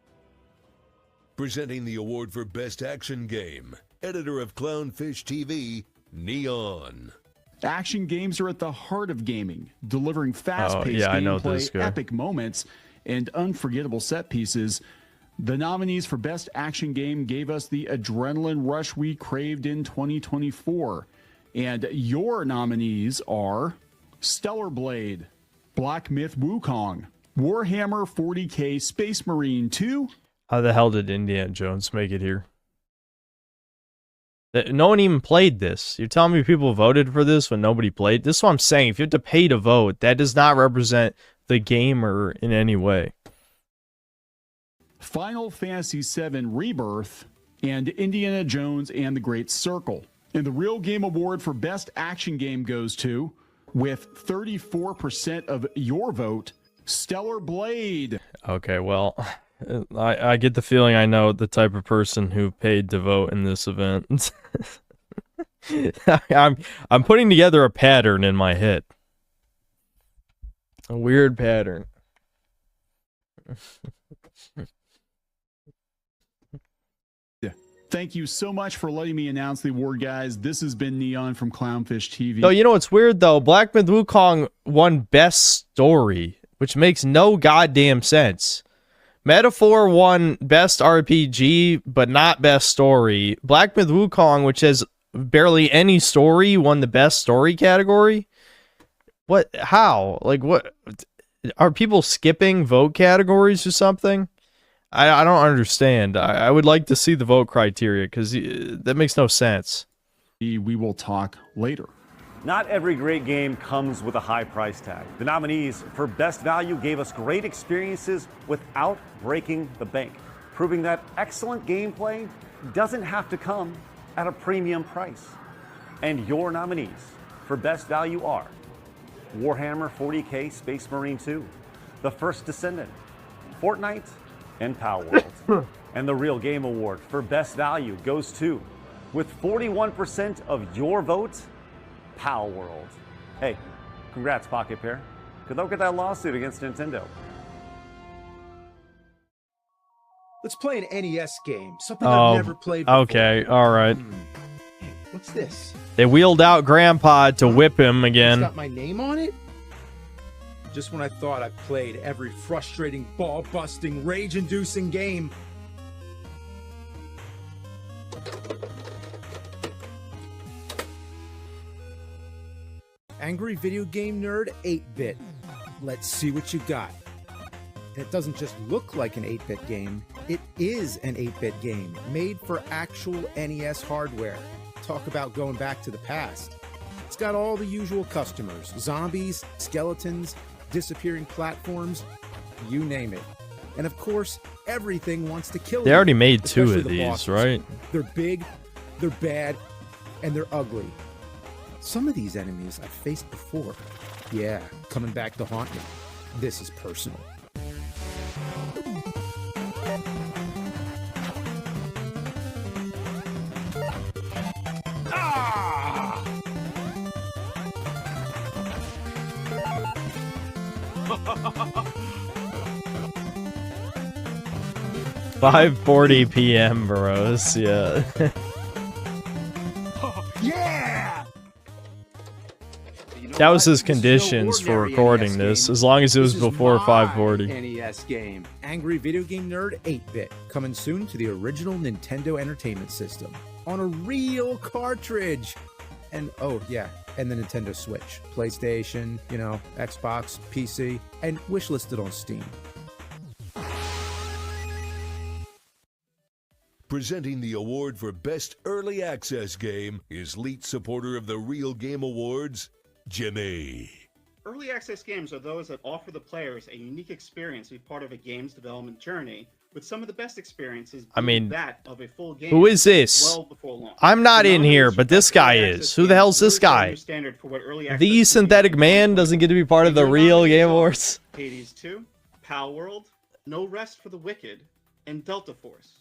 Presenting the award for Best Action Game, editor of Clownfish TV, Neon. Action games are at the heart of gaming, delivering fast-paced yeah, I know this gameplay, guy. epic moments, and unforgettable set pieces. The nominees for Best Action Game gave us the adrenaline rush we craved in 2024. And your nominees are Stellar Blade, Black Myth Wukong, Warhammer 40K Space Marine 2. How the hell did Indiana Jones make it here? No one even played this. You're telling me people voted for this when nobody played? This is what I'm saying. If you have to pay to vote, that does not represent the gamer in any way. Final Fantasy VII Rebirth, and Indiana Jones and the Great Circle. And the Real Game Award for Best Action Game goes to, with 34% of your vote, Stellar Blade. Okay, well, I get the feeling I know the type of person who paid to vote in this event. I'm putting together a pattern in my head. A weird pattern. Thank you so much for letting me announce the award, guys. This has been Neon from Clownfish TV. No, you know what's weird, though? Black Myth Wukong won Best Story, which makes no goddamn sense. Metaphor won Best RPG, but not Best Story. Black Myth Wukong, which has barely any story, won the Best Story category. What? How? Like, what? Are people skipping vote categories or something? I don't understand. I would like to see the vote criteria, because that makes no sense. We will talk later. Not every great game comes with a high price tag. The nominees for Best Value gave us great experiences without breaking the bank, proving that excellent gameplay doesn't have to come at a premium price. And your nominees for Best Value are Warhammer 40K Space Marine 2, The First Descendant, Fortnite, and Palworld. And the Real Game Award for Best Value goes to, with 41% of your vote, Palworld. Hey, congrats, Pocket Pair. Good luck with that lawsuit against Nintendo. Let's play an NES game, something I've never played before. Okay, all right. Hey, what's this? They wheeled out Grandpa to whip him It's again. got my name on it? Just when I thought I played every frustrating, ball-busting, rage-inducing game. Angry Video Game Nerd 8-Bit. Let's see what you got. And it doesn't just look like an 8-bit game, it is an 8-bit game made for actual NES hardware. Talk about going back to the past. It's got all the usual customers: zombies, skeletons, disappearing platforms, you name it. And of course, everything wants to kill you. They already made two especially of the these, bosses. right? They're big, they're bad, and they're ugly. Some of these enemies I've faced before. Yeah, coming back to haunt me. This is personal. Ah! 5:40 p.m. bros. Yeah. Yeah! That was his conditions for recording this, as long as it was before 5:40. NES game. Angry Video Game Nerd 8-Bit. Coming soon to the original Nintendo Entertainment System. On a real cartridge. And, oh, yeah, and the Nintendo Switch. PlayStation, you know, Xbox, PC, and wishlisted on Steam. Presenting the award for Best Early Access Game is lead supporter of the Real Game Awards, Jimmy. Early access games are those that offer the players a unique experience to be part of a game's development journey, with some of the best experiences I mean, that of a full game. who is this? Well before launch. I'm not The in here, nominees but for this Best guy Early is. Access Who the games hell's this really set a guy? new standard for what early access The games Synthetic are. Man doesn't get to be part of the Your Real nominees Game are Awards. Hades 2, Palworld, No Rest for the Wicked, and Delta Force.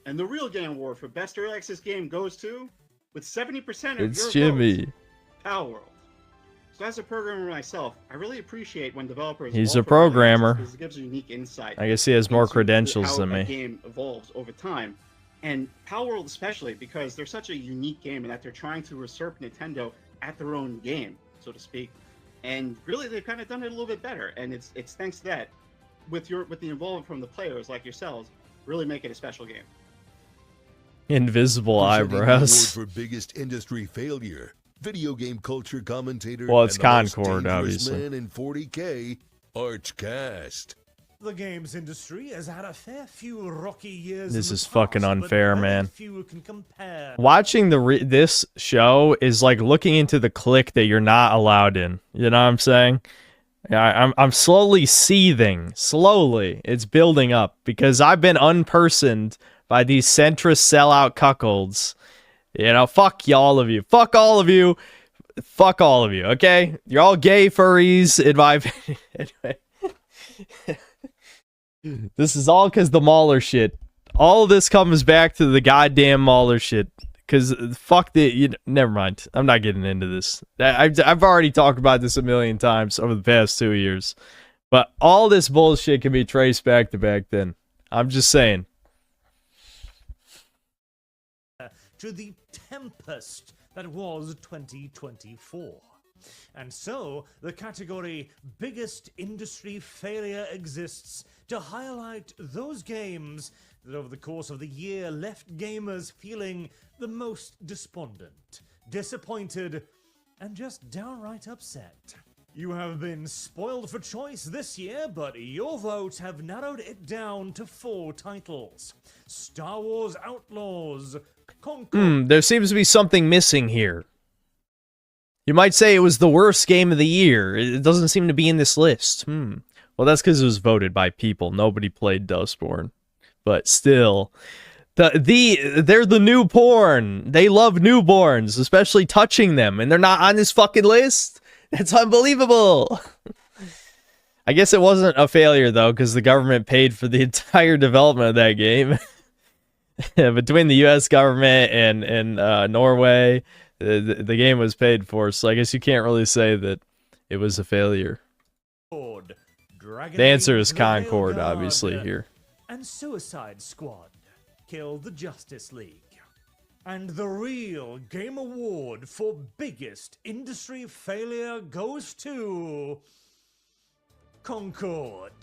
And the Real Game Award for Best Early Access Game goes to, with 70% of It's your Jimmy. votes, Palworld. So as a programmer myself, I really appreciate when developers He's a offer early programmer. access because it gives a unique insight. I guess he has more into credentials how than a me. game evolves over time. And Palworld especially, because they're such a unique game and that they're trying to usurp Nintendo at their own game, so to speak. And really, they've kind of done it a little bit better. And it's thanks to that, with the involvement from the players like yourselves, really make it a special game. Invisible Presenting the award eyebrows. for biggest industry failure, video game culture commentator. Well, it's and the most Concord, dangerous obviously. man in 40K, Archcast. The games industry has had a fair few rocky years. This in the is fucking past, but unfair, very man. few can compare. Watching this show is like looking into the clique that you're not allowed in. You know what I'm saying? Yeah, I'm slowly seething. Slowly, it's building up because I've been unpersoned by these centrist sellout cuckolds. You know, fuck all of you. Fuck all of you. Fuck all of you. Okay, you're all gay furries in my opinion. Anyway. This is all because the Mauler shit. All of this comes back to the goddamn Mauler shit. Because fuck the... never mind. I'm not getting into this. I've already talked about this a million times over the past 2 years. But all this bullshit can be traced back to back then. I'm just saying. To the tempest that was 2024. And so, the category Biggest Industry Failure exists to highlight those games that over the course of the year left gamers feeling the most despondent, disappointed, and just downright upset. You have been spoiled for choice this year, but your votes have narrowed it down to 4 titles. Star Wars Outlaws, There seems to be something missing here. You might say it was the worst game of the year. It doesn't seem to be in this list. Well, that's because it was voted by people. Nobody played Dustborn. But still, they're the new porn. They love newborns, especially touching them, and they're not on this fucking list. That's unbelievable. I guess it wasn't a failure, though, because the government paid for the entire development of that game. Between the U.S. government and Norway, the game was paid for, so I guess you can't really say that it was a failure. The answer is Concord, obviously, here. And Suicide Squad, Kill the Justice League. And the real Game Award for Biggest Industry Failure goes to Concord.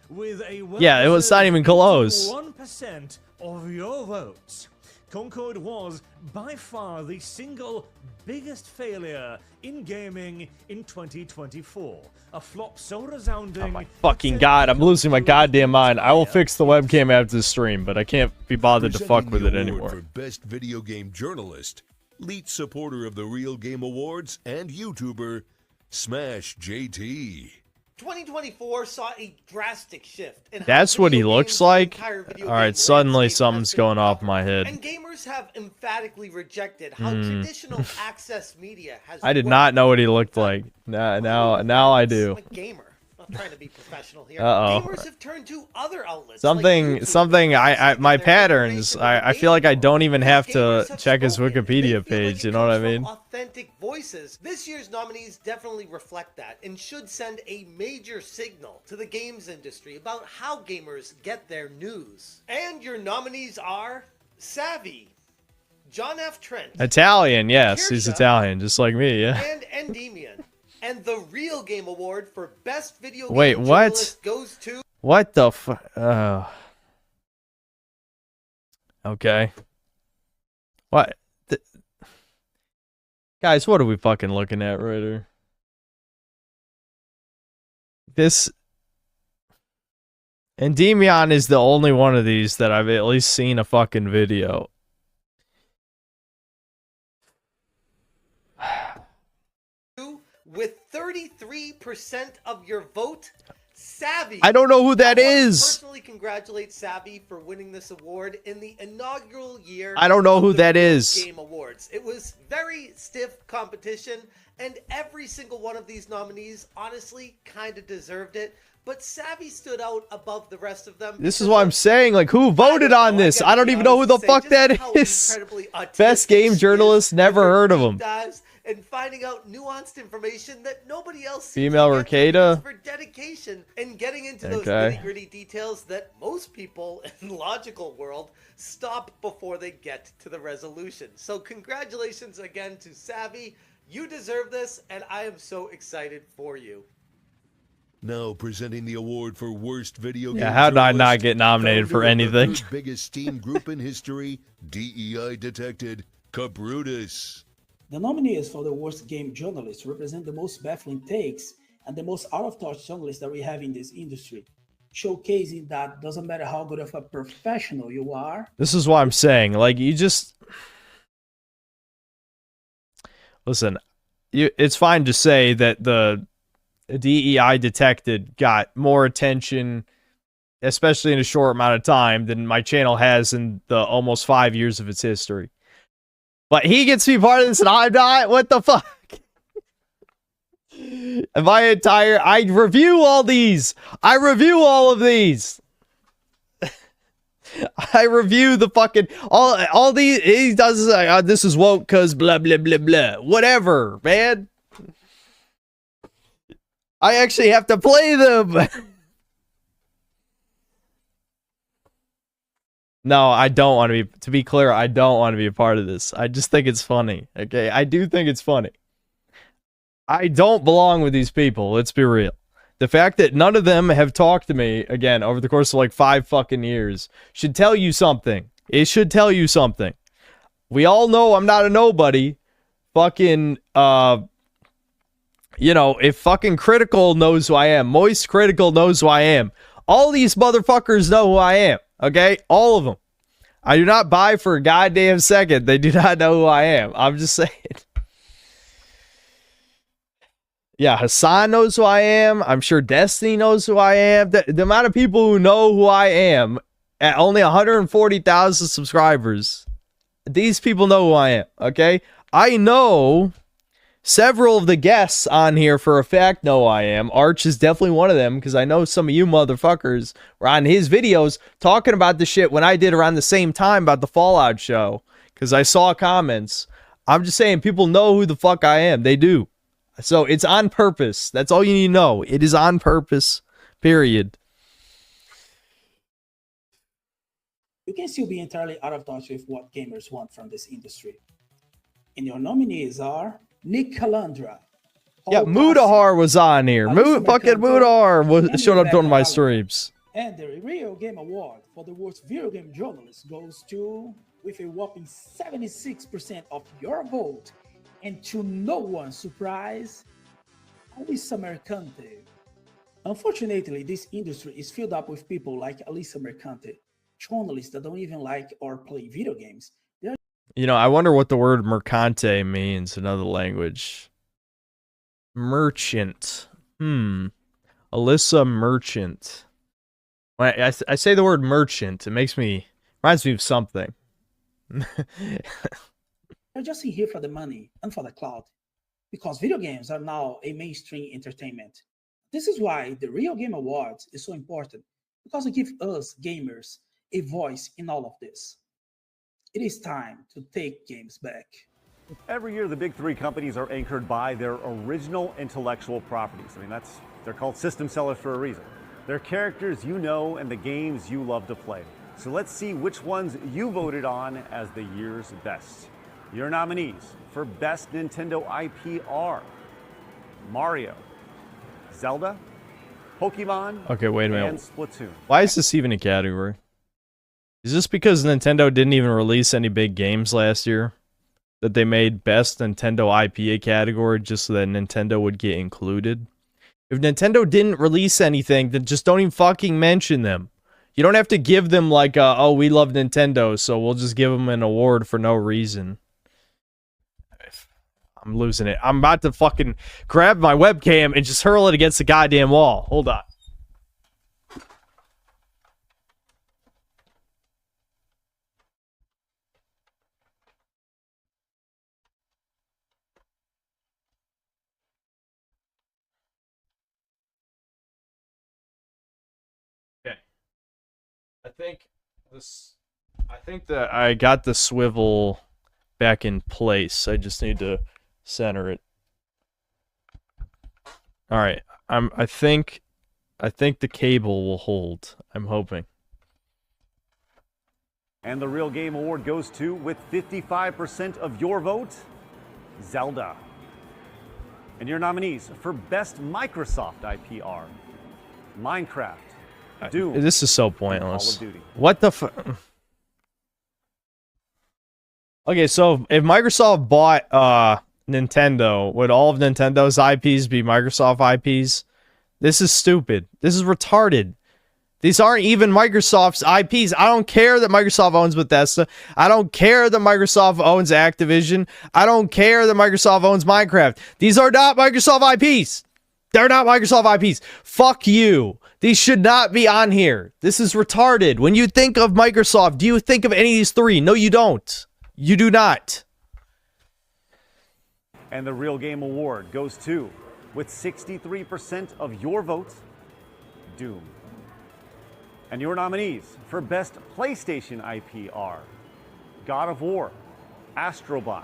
With a yeah, it was not even close. 1% of your votes. Concord was by far the single biggest failure in gaming in 2024. A flop so resounding. Oh my fucking god, I'm losing my goddamn mind. I will fix the webcam after the stream, but I can't be bothered to fuck with it anymore. For Best Video Game Journalist, lead supporter of the Real Game Awards, and YouTuber, Smash JT. 2024 saw a drastic shift in how That's what he video looks games like? and the entire video Alright, game suddenly landscape something's has been going off covered. my head. And gamers have emphatically rejected how traditional access media has I did worked. not know what he looked like. Now I do. I'm a gamer. I'm not trying to be professional here. Uh-oh. Gamers have turned to other outlets. Something, my patterns, I feel like I don't even have to check his Wikipedia page, you know what I mean? Authentic voices. This year's nominees definitely reflect that and should send a major signal to the games industry about how gamers get their news. And your nominees are Savvy, John F. Trent, Italian, yes, he's Italian, just like me, yeah. and Endymion. And the Real Game Award for Best Video Game Wait, what? Journalist goes to... What the okay. What? Guys, what are we fucking looking at right here? This... Endymion is the only one of these that I've at least seen a fucking video. With 33% of your vote, Savvy. I don't know who that I want to is. personally congratulate Savvy for winning this award in the inaugural year. I don't know of who the that Real is. Game Awards. It was very stiff competition, and every single one of these nominees honestly kind of deserved it. But Savvy stood out above the rest of them. This is what I'm saying. Like, who voted on this? I don't even know who the fuck that is. Best game journalist, never heard of him. Dives and finding out nuanced information that nobody else seems Female to get to Ricada? for dedication and getting into those Okay. nitty-gritty details that most people in the logical world stop before they get to the resolution. So congratulations again to Savvy. You deserve this, and I am so excited for you. Now presenting the award for Worst Video Game Yeah, how did I not Journalist, get nominated for founder of the anything? third biggest Steam group in history, DEI detected, Caprutus. The nominees for the worst game journalist represent the most baffling takes and the most out-of-touch journalists that we have in this industry, showcasing that doesn't matter how good of a professional you are. This is what I'm saying. Like, you just... Listen, it's fine to say that the DEI detected got more attention, especially in a short amount of time, than my channel has in the almost 5 years of its history. But he gets to be part of this and I'm not? What the fuck? I review all these. I review all of these. I review the fucking all these. He does is like, this is woke because blah blah blah blah. Whatever, man. I actually have to play them. No, I don't want to be. To be clear, I don't want to be a part of this. I just think it's funny. Okay, I do think it's funny. I don't belong with these people. Let's be real. The fact that none of them have talked to me, again, over the course of like 5 fucking years, should tell you something. It should tell you something. We all know I'm not a nobody. Fucking, you know, if fucking Critical knows who I am, Moist Critical knows who I am, all these motherfuckers know who I am, okay? All of them. I do not buy for a goddamn second. They do not know who I am. I'm just saying. Yeah, Hassan knows who I am. I'm sure Destiny knows who I am. The amount of people who know who I am at only 140,000 subscribers, these people know who I am, okay? I know several of the guests on here for a fact know who I am. Arch is definitely one of them because I know some of you motherfuckers were on his videos talking about the shit when I did around the same time about the Fallout show because I saw comments. I'm just saying people know who the fuck I am. They do. So it's on purpose. That's all you need to know. It is on purpose, period. You can still be entirely out of touch with what gamers want from this industry. And your nominees are Nick Calandra. Yeah, Mudahar was on here. Fucking Mudahar was showed up during my streams. And the Real Game Award for the worst video game journalist goes to, with a whopping 76% of your vote, and to no one's surprise, Alyssa Mercante. Unfortunately, this industry is filled up with people like Alyssa Mercante, journalists that don't even like or play video games. You know, I wonder what the word mercante means in another language. Merchant. Alyssa Merchant. When I say the word merchant, it reminds me of something. They're just in here for the money and for the clout, because video games are now a mainstream entertainment. This is why the Real Game Awards is so important, because it gives us gamers a voice in all of this. It is time to take games back. Every year, the big three companies are anchored by their original intellectual properties. I mean, they're called system sellers for a reason. They're characters you know and the games you love to play. So let's see which ones you voted on as the year's best. Your nominees for Best Nintendo IP are Mario, Zelda, Pokemon, Okay, wait a minute. and Splatoon. Why is this even a category? Is this because Nintendo didn't even release any big games last year? That they made Best Nintendo IP a category just so that Nintendo would get included? If Nintendo didn't release anything, then just don't even fucking mention them. You don't have to give them like, oh, we love Nintendo, so we'll just give them an award for no reason. I'm losing it. I'm about to fucking grab my webcam and just hurl it against the goddamn wall. Hold on. Okay. I think that I got the swivel back in place. I just need to center it. All right. I think the cable will hold. I'm hoping. And the Real Game Award goes to, with 55% of your vote, Zelda. And your nominees for Best Microsoft IP are Minecraft, Doom, This is so and pointless. Call of Duty. What the fuck? Okay, so if Microsoft bought Nintendo, would all of Nintendo's IPs be Microsoft IPs? This is stupid. This is retarded. These aren't even Microsoft's IPs. I don't care that Microsoft owns Bethesda. I don't care that Microsoft owns Activision. I don't care that Microsoft owns Minecraft. These are not Microsoft IPs. They're not Microsoft IPs. Fuck you. These should not be on here. This is retarded. When you think of Microsoft, do you think of any of these three? No, you don't. You do not. And the Real Game Award goes to, with 63% of your votes, Doom. And your nominees for Best PlayStation IP are God of War, Astrobot,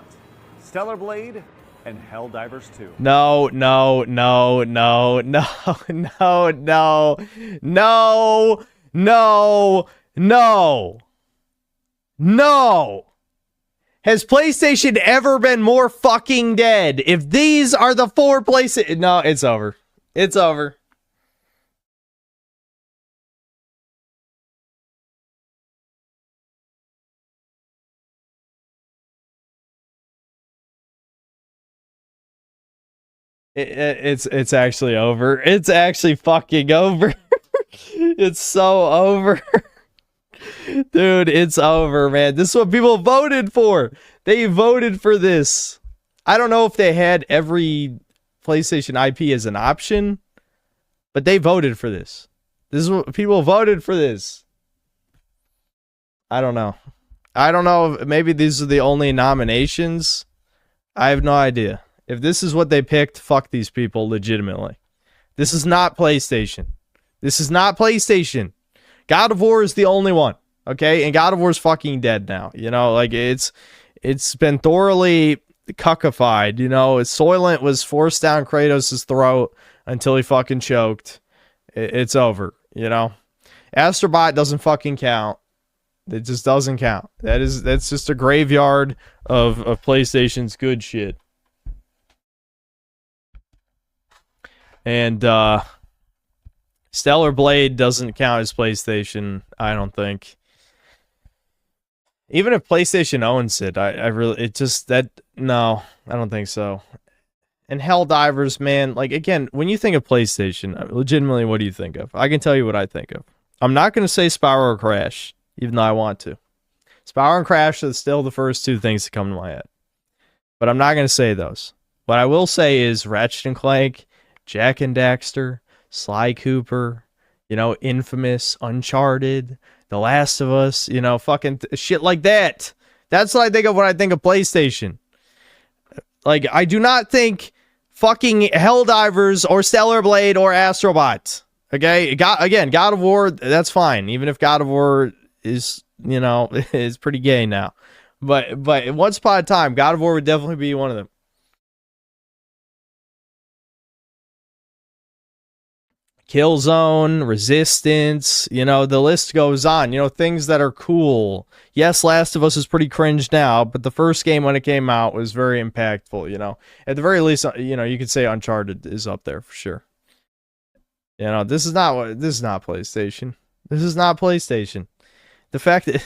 Stellar Blade, and Helldivers 2. No, no, no, no, no, no, no, no, no, no, no. Has PlayStation ever been more fucking dead? If these are the 4 places... No, it's over. It's over. It's actually over. It's actually fucking over. It's so over. Dude, it's over, man. This is what people voted for. They voted for this. I don't know if they had every PlayStation IP as an option, but they voted for this. This is what people voted for this. I don't know. I don't know if maybe these are the only nominations. I have no idea. If this is what they picked, fuck these people legitimately. This is not PlayStation. This is not PlayStation. God of War is the only one. Okay? And God of War's fucking dead now. You know, like it's been thoroughly cuckified. You know, Soylent was forced down Kratos' throat until he fucking choked. It's over, you know? Astrobot doesn't fucking count. It just doesn't count. That's just a graveyard of PlayStation's good shit. And Stellar Blade doesn't count as PlayStation, I don't think. Even if PlayStation owns it, no, I don't think so. And Helldivers, man, like, again, when you think of PlayStation, legitimately, what do you think of? I can tell you what I think of. I'm not going to say Spyro or Crash, even though I want to. Spyro and Crash are still the first 2 things that come to my head. But I'm not going to say those. What I will say is Ratchet and Clank, Jak and Daxter, Sly Cooper, you know, Infamous, Uncharted, The Last of Us, you know, fucking shit like that. That's what I think of when I think of PlayStation. Like, I do not think fucking Helldivers or Stellar Blade or Astrobot. Okay? God of War, that's fine. Even if God of War is, you know, is pretty gay now. But once upon a time, God of War would definitely be one of them. Killzone, Resistance, you know, the list goes on. You know, things that are cool. Yes, Last of Us is pretty cringe now, but the first game when it came out was very impactful, you know. At the very least, you know, you could say Uncharted is up there for sure. You know, this is not PlayStation. This is not PlayStation. The fact that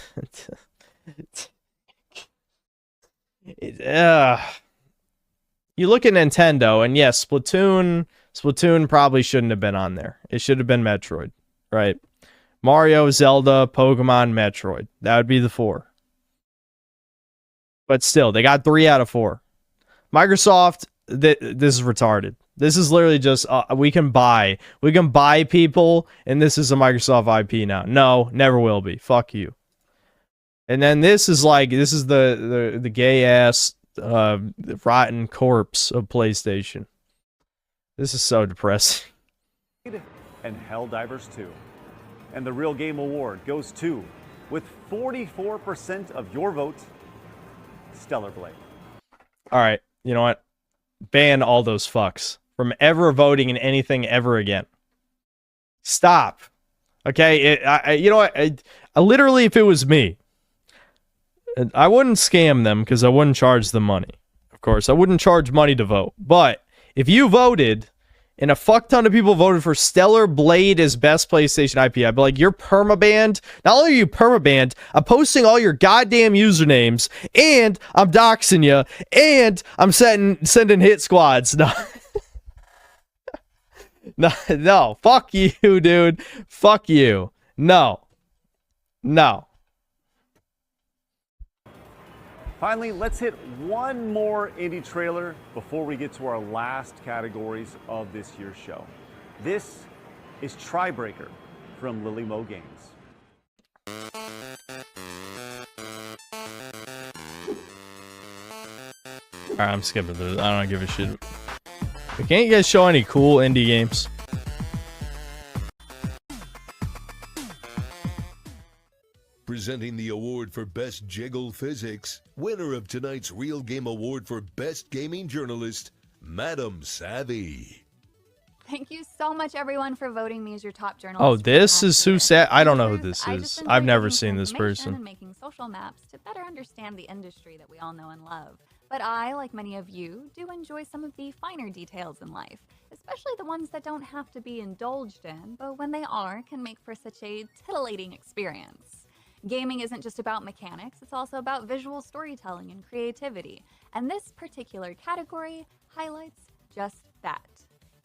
you look at Nintendo, and yes, Splatoon probably shouldn't have been on there. It should have been Metroid, right? Mario, Zelda, Pokemon, Metroid. That would be the 4. But still, they got 3 out of 4. Microsoft, this is retarded. This is literally just, we can buy people, and this is a Microsoft IP now. No, never will be. Fuck you. And then this is the gay-ass, rotten corpse of PlayStation. This is so depressing. And Helldivers 2. And the Real Game Award goes to, with 44% of your vote, Stellar Blade. All right, you know what? Ban all those fucks from ever voting in anything ever again. Stop. Okay, you know what? I literally, if it was me, I wouldn't scam them because I wouldn't charge them money. Of course, I wouldn't charge money to vote. But if you voted and a fuck ton of people voted for Stellar Blade as best PlayStation IP, I'd be like, you're permabanned. Not only are you permabanned, I'm posting all your goddamn usernames, and I'm doxing you, and I'm sending hit squads. No, fuck you, dude. Fuck you. No. Finally, let's hit one more indie trailer before we get to our last categories of this year's show. This is Tribreaker from Lily Mo Games. Alright, I'm skipping through. I don't give a shit. But can't you guys show any cool indie games? Presenting the award for Best Jiggle Physics, winner of tonight's Real Game Award for Best Gaming Journalist, Madam Savvy. Thank you so much, everyone, for voting me as your top journalist. Oh, for the this past is year. Susan. I don't know who In this truth, I just is. enjoy I've never digging seen through this information person. and making social maps to better understand the industry that we all know and love. But I, like many of you, do enjoy some of the finer details in life, especially the ones that don't have to be indulged in, but when they are, can make for such a titillating experience. Gaming isn't just about mechanics, it's also about visual storytelling and creativity, and this particular category highlights just that.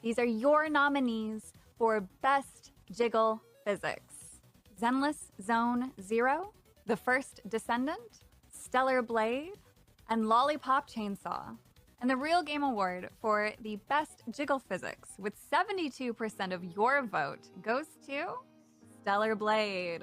These are your nominees for Best Jiggle Physics: Zenless Zone Zero, The First Descendant, Stellar Blade, and Lollipop Chainsaw. And the Real Game Award for the Best Jiggle Physics, with 72% of your vote, goes to Stellar Blade.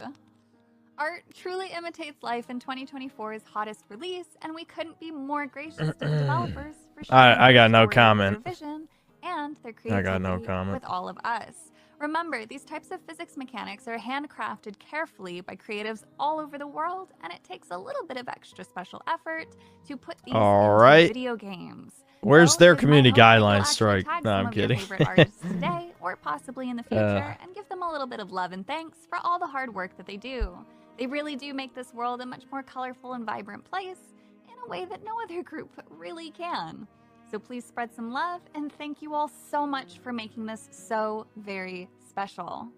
Art truly imitates life in 2024's hottest release, and we couldn't be more gracious to the developers for sharing I got their no story, comment. their vision, and their I got no creativity comment. with all of us. Remember, these types of physics mechanics are handcrafted carefully by creatives all over the world, and it takes a little bit of extra special effort to put these All into right. video games. Where's So, their it's my community hope that you'll guidelines actually strike? tag No, some I'm of your kidding. favorite artists today, or possibly in the future, and give them a little bit of love and thanks for all the hard work that they do. They really do make this world a much more colorful and vibrant place in a way that no other group really can. So please spread some love, and thank you all so much for making this so very special.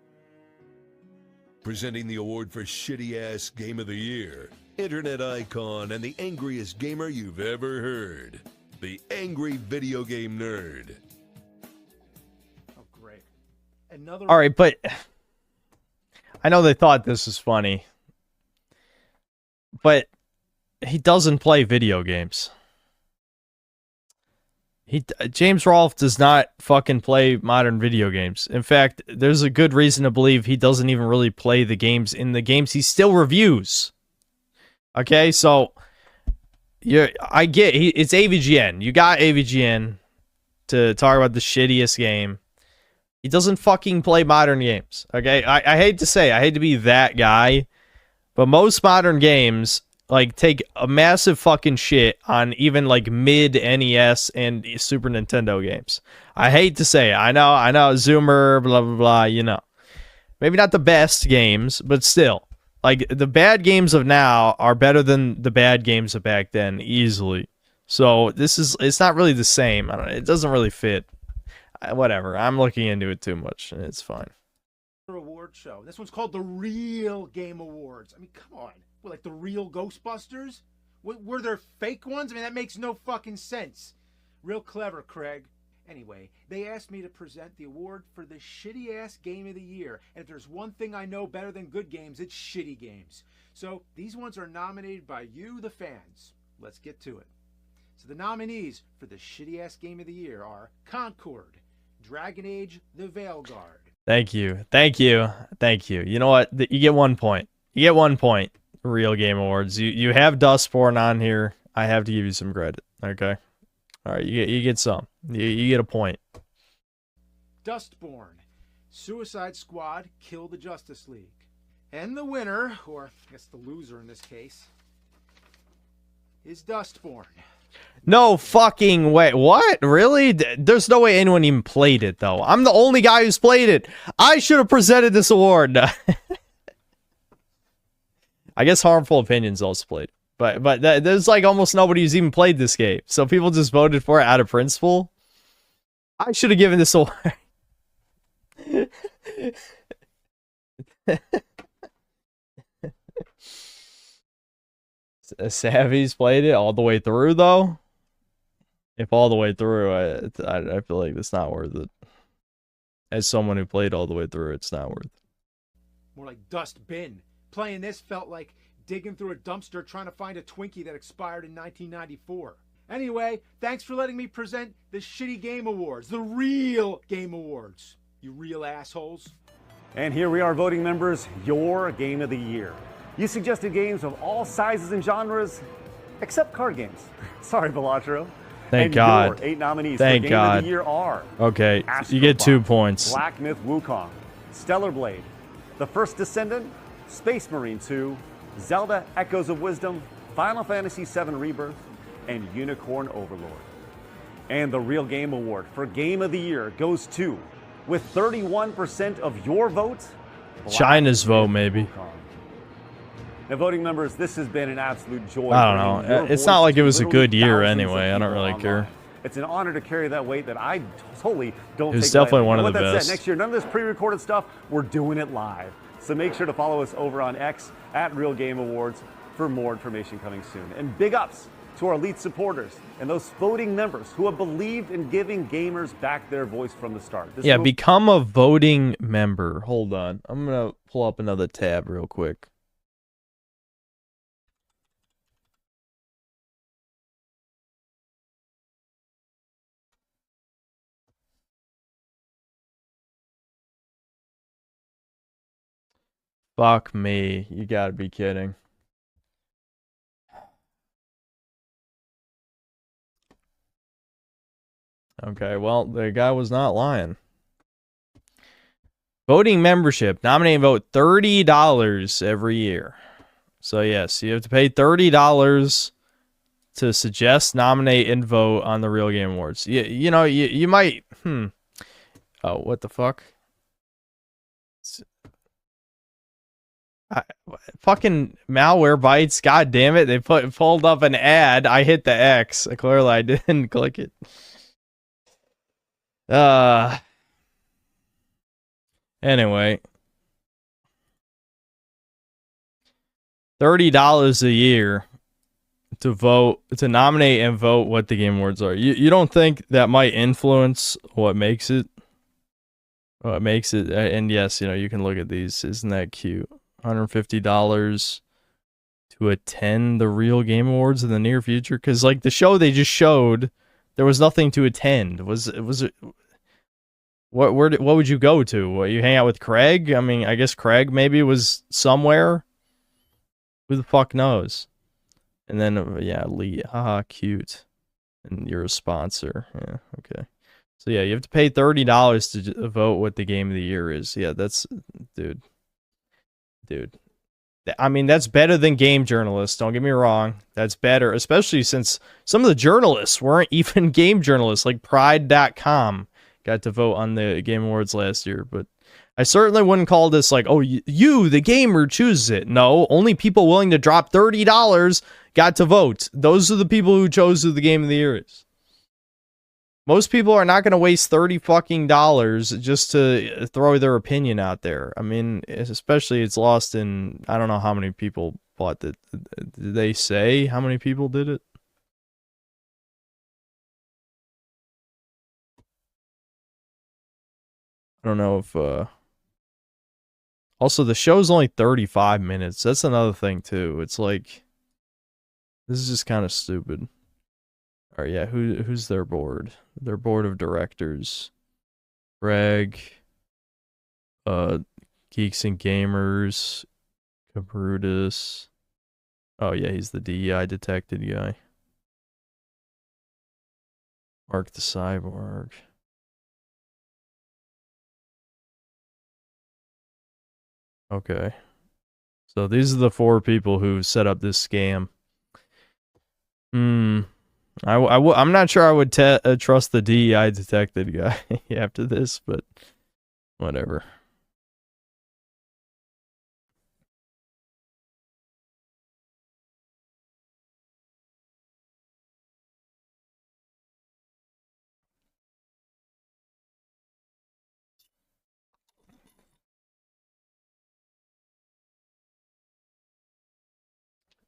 Presenting the award for shitty-ass game of the year, internet icon, and the angriest gamer you've ever heard. The Angry Video Game Nerd. Oh, great. Another. All right, but I know they thought this was funny, but he doesn't play video games. James Rolfe does not fucking play modern video games. In fact, there's a good reason to believe he doesn't even really play the games in the games he still reviews. Okay, so I get it's AVGN. You got AVGN to talk about the shittiest game. He doesn't fucking play modern games. Okay, I hate to say, I hate to be that guy, but most modern games like take a massive fucking shit on even like mid NES and Super Nintendo games. I hate to say it. I know, Zoomer, blah blah blah. You know, maybe not the best games, but still, like the bad games of now are better than the bad games of back then easily. So it's not really the same. I don't know, it doesn't really fit. Whatever. I'm looking into it too much. It's fine. Award show. This one's called the Real Game Awards. I mean, come on. What, like the real Ghostbusters? Were there fake ones? I mean, that makes no fucking sense. Real clever, Craig. Anyway, they asked me to present the award for the shitty-ass game of the year. And if there's one thing I know better than good games, it's shitty games. So these ones are nominated by you, the fans. Let's get to it. So the nominees for the shitty-ass game of the year are Concord, Dragon Age, The Veilguard. Thank you. You know what? You get 1 point. You get 1 point. Real Game Awards. You have Dustborn on here. I have to give you some credit. Okay. All right. You get some. You get a point. Dustborn, Suicide Squad, Kill the Justice League. And the winner, or I guess the loser in this case, is Dustborn. No fucking way. What? Really? There's no way anyone even played it, though. I'm the only guy who's played it. I should have presented this award. I guess Harmful Opinions also played. But there's like almost nobody who's even played this game. So people just voted for it out of principle. I should have given this award. Savvy's played it all the way through, though. If all the way through, I feel like it's not worth it. As someone who played all the way through, it's not worth it. More like Dust Bin. Playing this felt like digging through a dumpster trying to find a Twinkie that expired in 1994. Anyway, thanks for letting me present the Shitty Game Awards, the Real Game Awards. You real assholes. And here we are, voting members, your game of the year. You suggested games of all sizes and genres, except card games. Sorry, Velotro. Thank God. Your 8 nominees Thank for game God. of the year are Okay, you get 2 points. Black Myth Wukong, Stellar Blade, The First Descendant, Space Marine 2, Zelda Echoes of Wisdom, Final Fantasy VII Rebirth, and Unicorn Overlord. And the Real Game Award for Game of the Year goes to with 31% of your vote. China's vote, maybe. Now, voting members, this has been an absolute joy. I don't know. It's not like it was a good year anyway. I don't really care. It's an honor to carry that weight that I totally don't take. It was definitely lightly. one of With the that best. said, next year, none of this pre-recorded stuff. We're doing it live. So make sure to follow us over on X at Real Game Awards for more information coming soon. And big ups to our elite supporters and those voting members who have believed in giving gamers back their voice from the start. This Yeah, move- become a voting member. Hold on. I'm going to pull up another tab real quick. Fuck me. You gotta be kidding. Okay, well, the guy was not lying. Voting membership. Nominate and vote $30 every year. So, yes, you have to pay $30 to suggest, nominate, and vote on the Real Game Awards. You know, you might... Oh, what the fuck? Fucking Malwarebytes, god damn it, they pulled up an ad. I hit the X. Clearly I didn't click it. Anyway. $30 a year to vote, to nominate and vote what the Game Awards are. You don't think that might influence what makes it? What makes it, and yes, you know, you can look at these. Isn't that cute? $150 to attend the Real Game Awards in the near future, because like the show they just showed, there was nothing to attend. Was it? What would you go to? What, you hang out with Craig? I mean, I guess Craig maybe was somewhere. Who the fuck knows? And then yeah, Lee, haha, cute, and you're a sponsor. Yeah, okay. So yeah, you have to pay $30 to vote what the game of the year is. Yeah, that's dude. I mean, that's better than game journalists. Don't get me wrong. That's better, especially since some of the journalists weren't even game journalists, like Pride.com got to vote on the Game Awards last year. But I certainly wouldn't call this like, oh, you, the gamer, chooses it. No, only people willing to drop $30 got to vote. Those are the people who chose who the game of the year is. Most people are not going to waste $30 fucking just to throw their opinion out there. I mean, especially it's lost in, I don't know how many people bought it. Did they say how many people did it? I don't know if, also the show's only 35 minutes. That's another thing too. It's like, this is just kind of stupid. All right, yeah, who's their board? Their board of directors. Greg, Geeks and Gamers, Cabrutus. Oh yeah, he's the DEI detected guy. Mark the Cyborg. Okay. So these are the 4 people who set up this scam. I'm not sure I would trust the DEI detected guy after this, but whatever.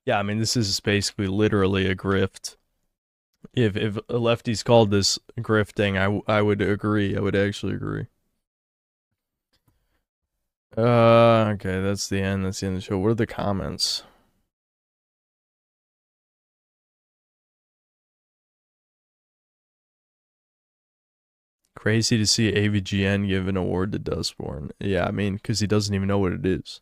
Yeah, I mean, this is basically literally a grift. If lefties called this grifting, I would agree. I would actually agree. Okay, that's the end. That's the end of the show. What are the comments? Crazy to see AVGN give an award to Dustborn. Yeah, I mean, because he doesn't even know what it is.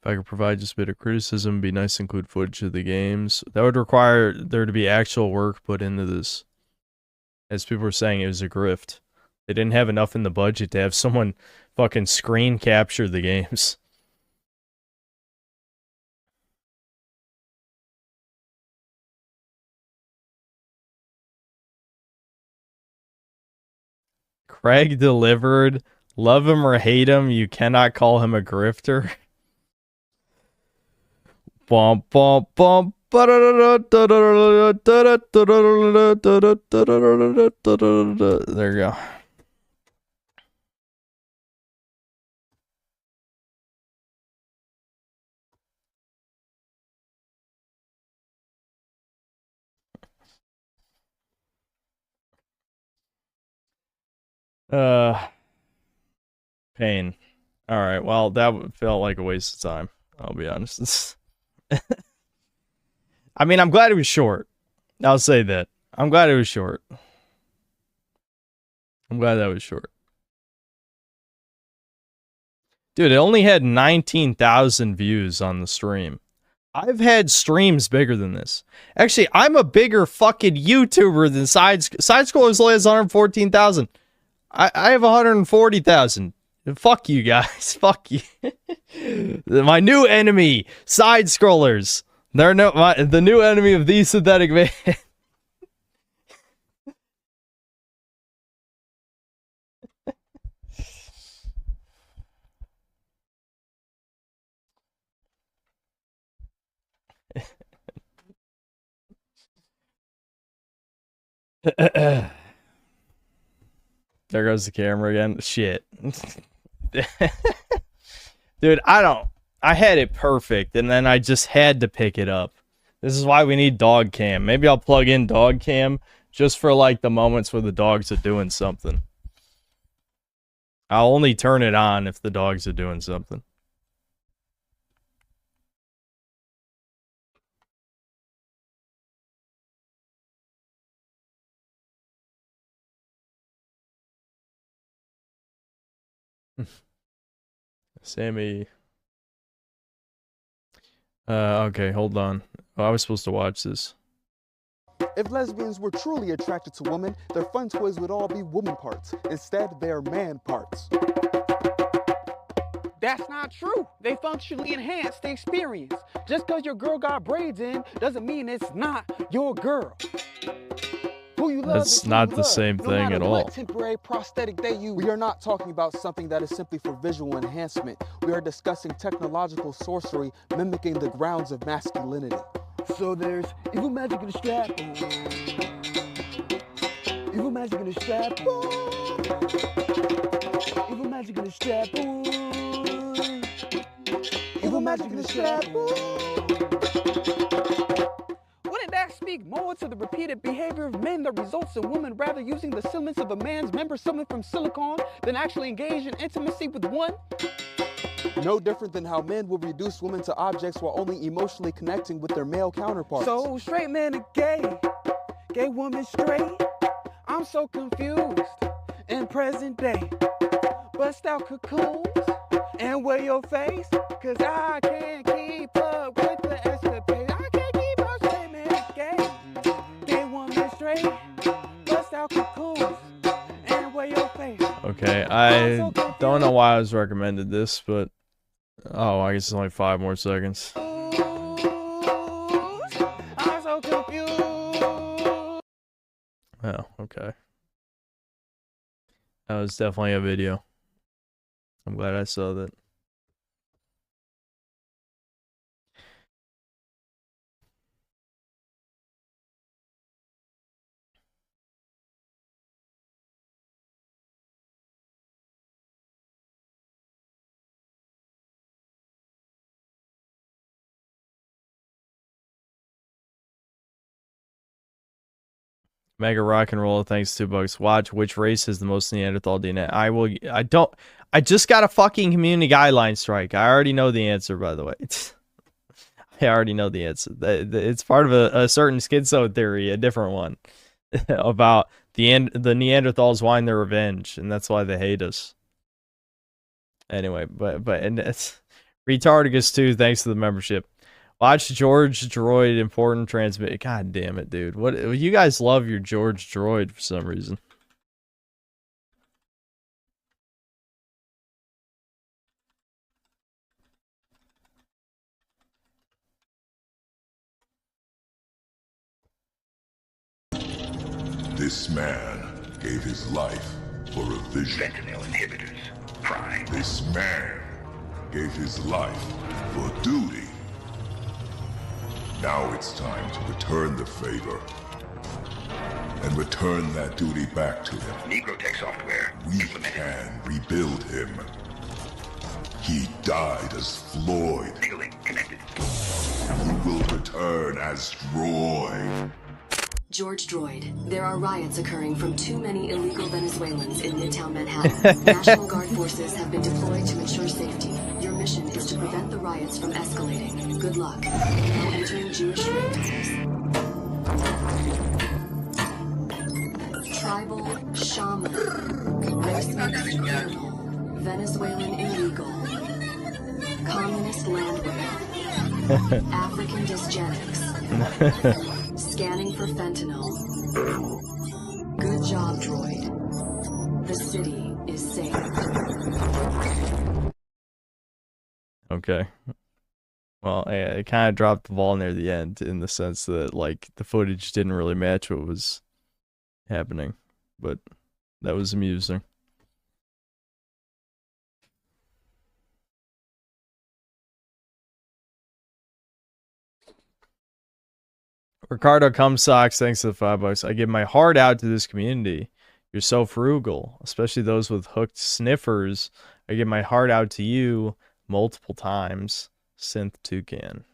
If I could provide just a bit of criticism, it'd be nice to include footage of the games. That would require there to be actual work put into this. As people were saying, it was a grift. They didn't have enough in the budget to have someone fucking screen capture the games. Craig delivered. Love him or hate him, you cannot call him a grifter. Bump, bump, bump. There you go. Pain. All right. Well, that felt like a waste of time. I'll be honest. I mean, I'm glad it was short. I'll say that. I'm glad it was short. I'm glad that was short. Dude, it only had 19,000 views on the stream. I've had streams bigger than this. Actually, I'm a bigger fucking YouTuber than Side Scrollers only has 114,000. I have 140,000. Fuck you guys. Fuck you. My new enemy, Side Scrollers. They're the new enemy of the synthetic man. There goes the camera again. Shit. Dude, I had it perfect, and then I just had to pick it up. This is why we need dog cam. Maybe I'll plug in dog cam just for, like, the moments where the dogs are doing something. I'll only turn it on if the dogs are doing something. Sammy. Okay, hold on. Oh, I was supposed to watch this. If lesbians were truly attracted to women, their fun toys would all be woman parts. Instead, they are man parts. That's not true. They functionally enhance the experience. Just because your girl got braids in doesn't mean it's not your girl. Who you love That's not the same thing at all. Temporary prosthetic they use. We are not talking about something that is simply for visual enhancement. We are discussing technological sorcery mimicking the grounds of masculinity. So there's evil magic in the strap. Evil magic in the strap. Evil magic in the strap. Evil magic in the strap. Wouldn't that speak more to the repeated behavior of men that results in women rather using the semblance of a man's member, something from silicone, than actually engage in intimacy with one? No different than how men will reduce women to objects while only emotionally connecting with their male counterparts. So straight men are gay women straight. I'm so confused in present day. Bust out cocoons and wear your face, cause I can't keep up with the escapade. I can't keep up, straight men are gay women straight. Bust out cocoons and wear your face. Okay, I don't know why I was recommended this, but oh, I guess it's only 5 more seconds. I'm so confused. Oh, okay. That was definitely a video. I'm glad I saw that. Mega rock and roll, thanks $2. Watch which race has the most Neanderthal DNA. I just got a fucking community guideline strike. I already know the answer, by the way. I already know the answer. It's part of a certain schizo theory, a different one, about the Neanderthals wanting their revenge, and that's why they hate us. Anyway, and it's Retardigus 2, thanks to the membership. Watch George Droid important transmit. God damn it, dude. What you guys love your George Droid for some reason. This man gave his life for a vision. Fentanyl inhibitors. Crime. This man gave his life for duty. Now it's time to return the favor. And return that duty back to him. Negrotech software. We can rebuild him. He died as Floyd. Legally connected. He will return as Droid. George Droid, there are riots occurring from too many illegal Venezuelans in Midtown Manhattan. National Guard forces have been deployed to ensure safety. Your mission is to prevent the riots from escalating. Good luck. Now entering Jewish reptiles. Tribal shaman. Race-mixed animal. Venezuelan illegal. Communist land whale. African dysgenics. Scanning for fentanyl. Good job, droid. The city is safe. Okay. Well, it kind of dropped the ball near the end in the sense that, like, the footage didn't really match what was happening. But that was amusing. Ricardo Cumsocks, thanks to the $5. I give my heart out to this community. You're so frugal, especially those with hooked sniffers. I give my heart out to you multiple times. Synth Toucan.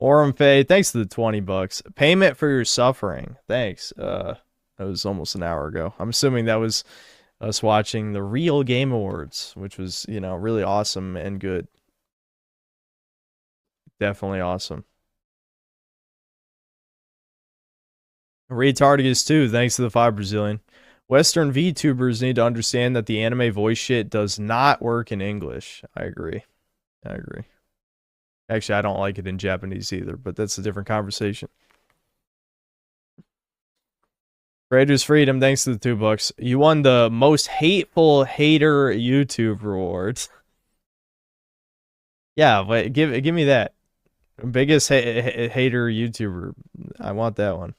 Orem Faye, thanks to the $20. Payment for your suffering. Thanks. That was almost an hour ago. I'm assuming that was us watching the Real Game Awards, which was, you know, really awesome and good. Definitely awesome. Retardigus too, thanks to the 5 Brazilian. Western VTubers need to understand that the anime voice shit does not work in English. I agree. Actually, I don't like it in Japanese either, but that's a different conversation. Raiders Freedom, thanks to the $2. You won the most hateful hater YouTube rewards. Yeah, but give me that. Biggest hater YouTuber. I want that one.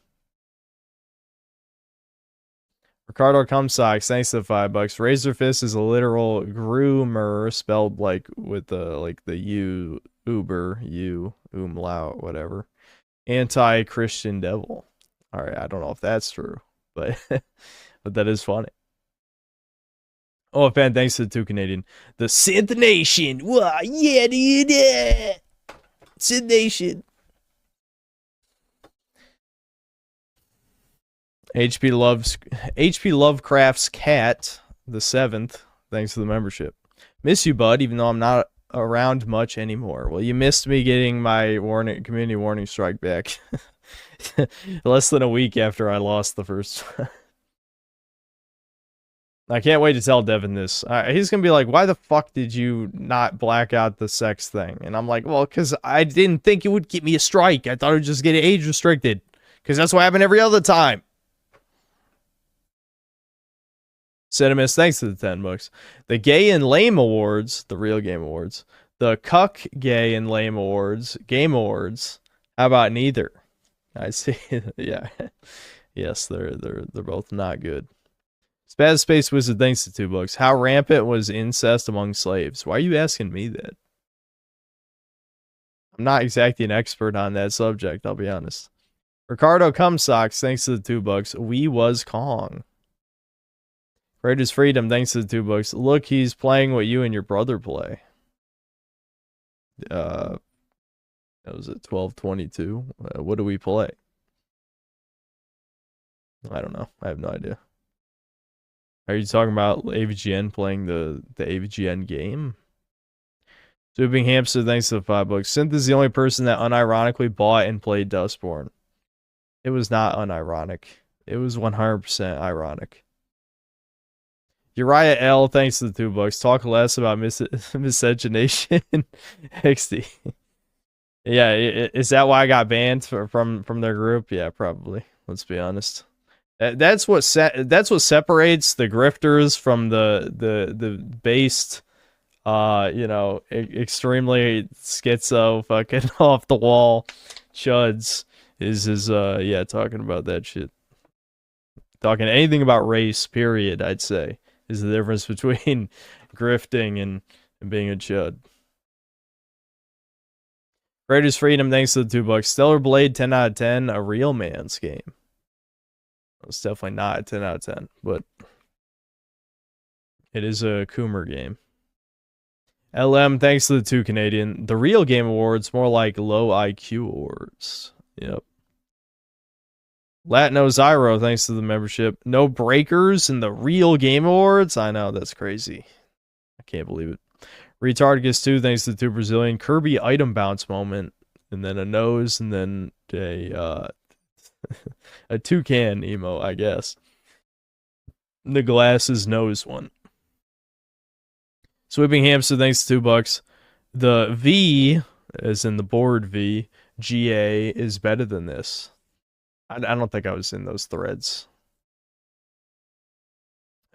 Ricardo Cumsocks, thanks to the $5. Razorfist is a literal groomer, spelled like with the U, Uber, U, umlaut, whatever. Anti-Christian devil. Alright, I don't know if that's true, but but that is funny. Oh, fan, thanks to the 2 Canadian. The Synth Nation! Wah, yeah, dude! Synth Nation! HP Lovecraft's Cat, the 7th, thanks to the membership. Miss you, bud, even though I'm not around much anymore. Well, you missed me getting my community warning strike back. Less than a week after I lost the first one. I can't wait to tell Devin this. He's going to be like, why the fuck did you not black out the sex thing? And I'm like, well, because I didn't think it would get me a strike. I thought it would just get age restricted. Because that's what happened every other time. Cinemas, thanks to the $10. The Gay and Lame Awards, the Real Game Awards. The Cuck Gay and Lame Awards, Game Awards. How about neither? I see. Yeah. Yes, they're both not good. Spaz Space Wizard, thanks to $2. How rampant was incest among slaves? Why are you asking me that? I'm not exactly an expert on that subject, I'll be honest. Ricardo Cumsocks, thanks to the $2. We was Kong. Raiders Freedom, thanks to the $2. Look, he's playing what you and your brother play. That was at 12:22. What do we play? I don't know. I have no idea. Are you talking about AVGN playing the AVGN game? Zooping Hamster, thanks to the $5. Synth is the only person that unironically bought and played Dustborn. It was not unironic. It was 100% ironic. Uriah L, thanks to the $2. Talk less about miscegenation. XD. Yeah, is that why I got banned from their group? Yeah, probably. Let's be honest. That's what separates the grifters from the based, extremely schizo, fucking off the wall chuds. Is talking about that shit. talking anything about race, period, I'd say, is the difference between grifting and being a chud. Greatest Freedom, thanks to the $2. Stellar Blade, 10 out of 10, a real man's game. It's definitely not a 10 out of 10, but it is a Coomer game. LM, thanks to the 2 Canadian. The Real Game Awards, more like low IQ awards. Yep. Latino Zyro, thanks to the membership. No breakers in the Real Game Awards? I know, that's crazy. I can't believe it. Retard gets 2, thanks to the 2 Brazilian. Kirby item bounce moment, and then a nose, and then a toucan emo, I guess. The glasses nose one. Sweeping Hamster, thanks to $2. The V, as in the board V, GA, is better than this. I don't think I was in those threads.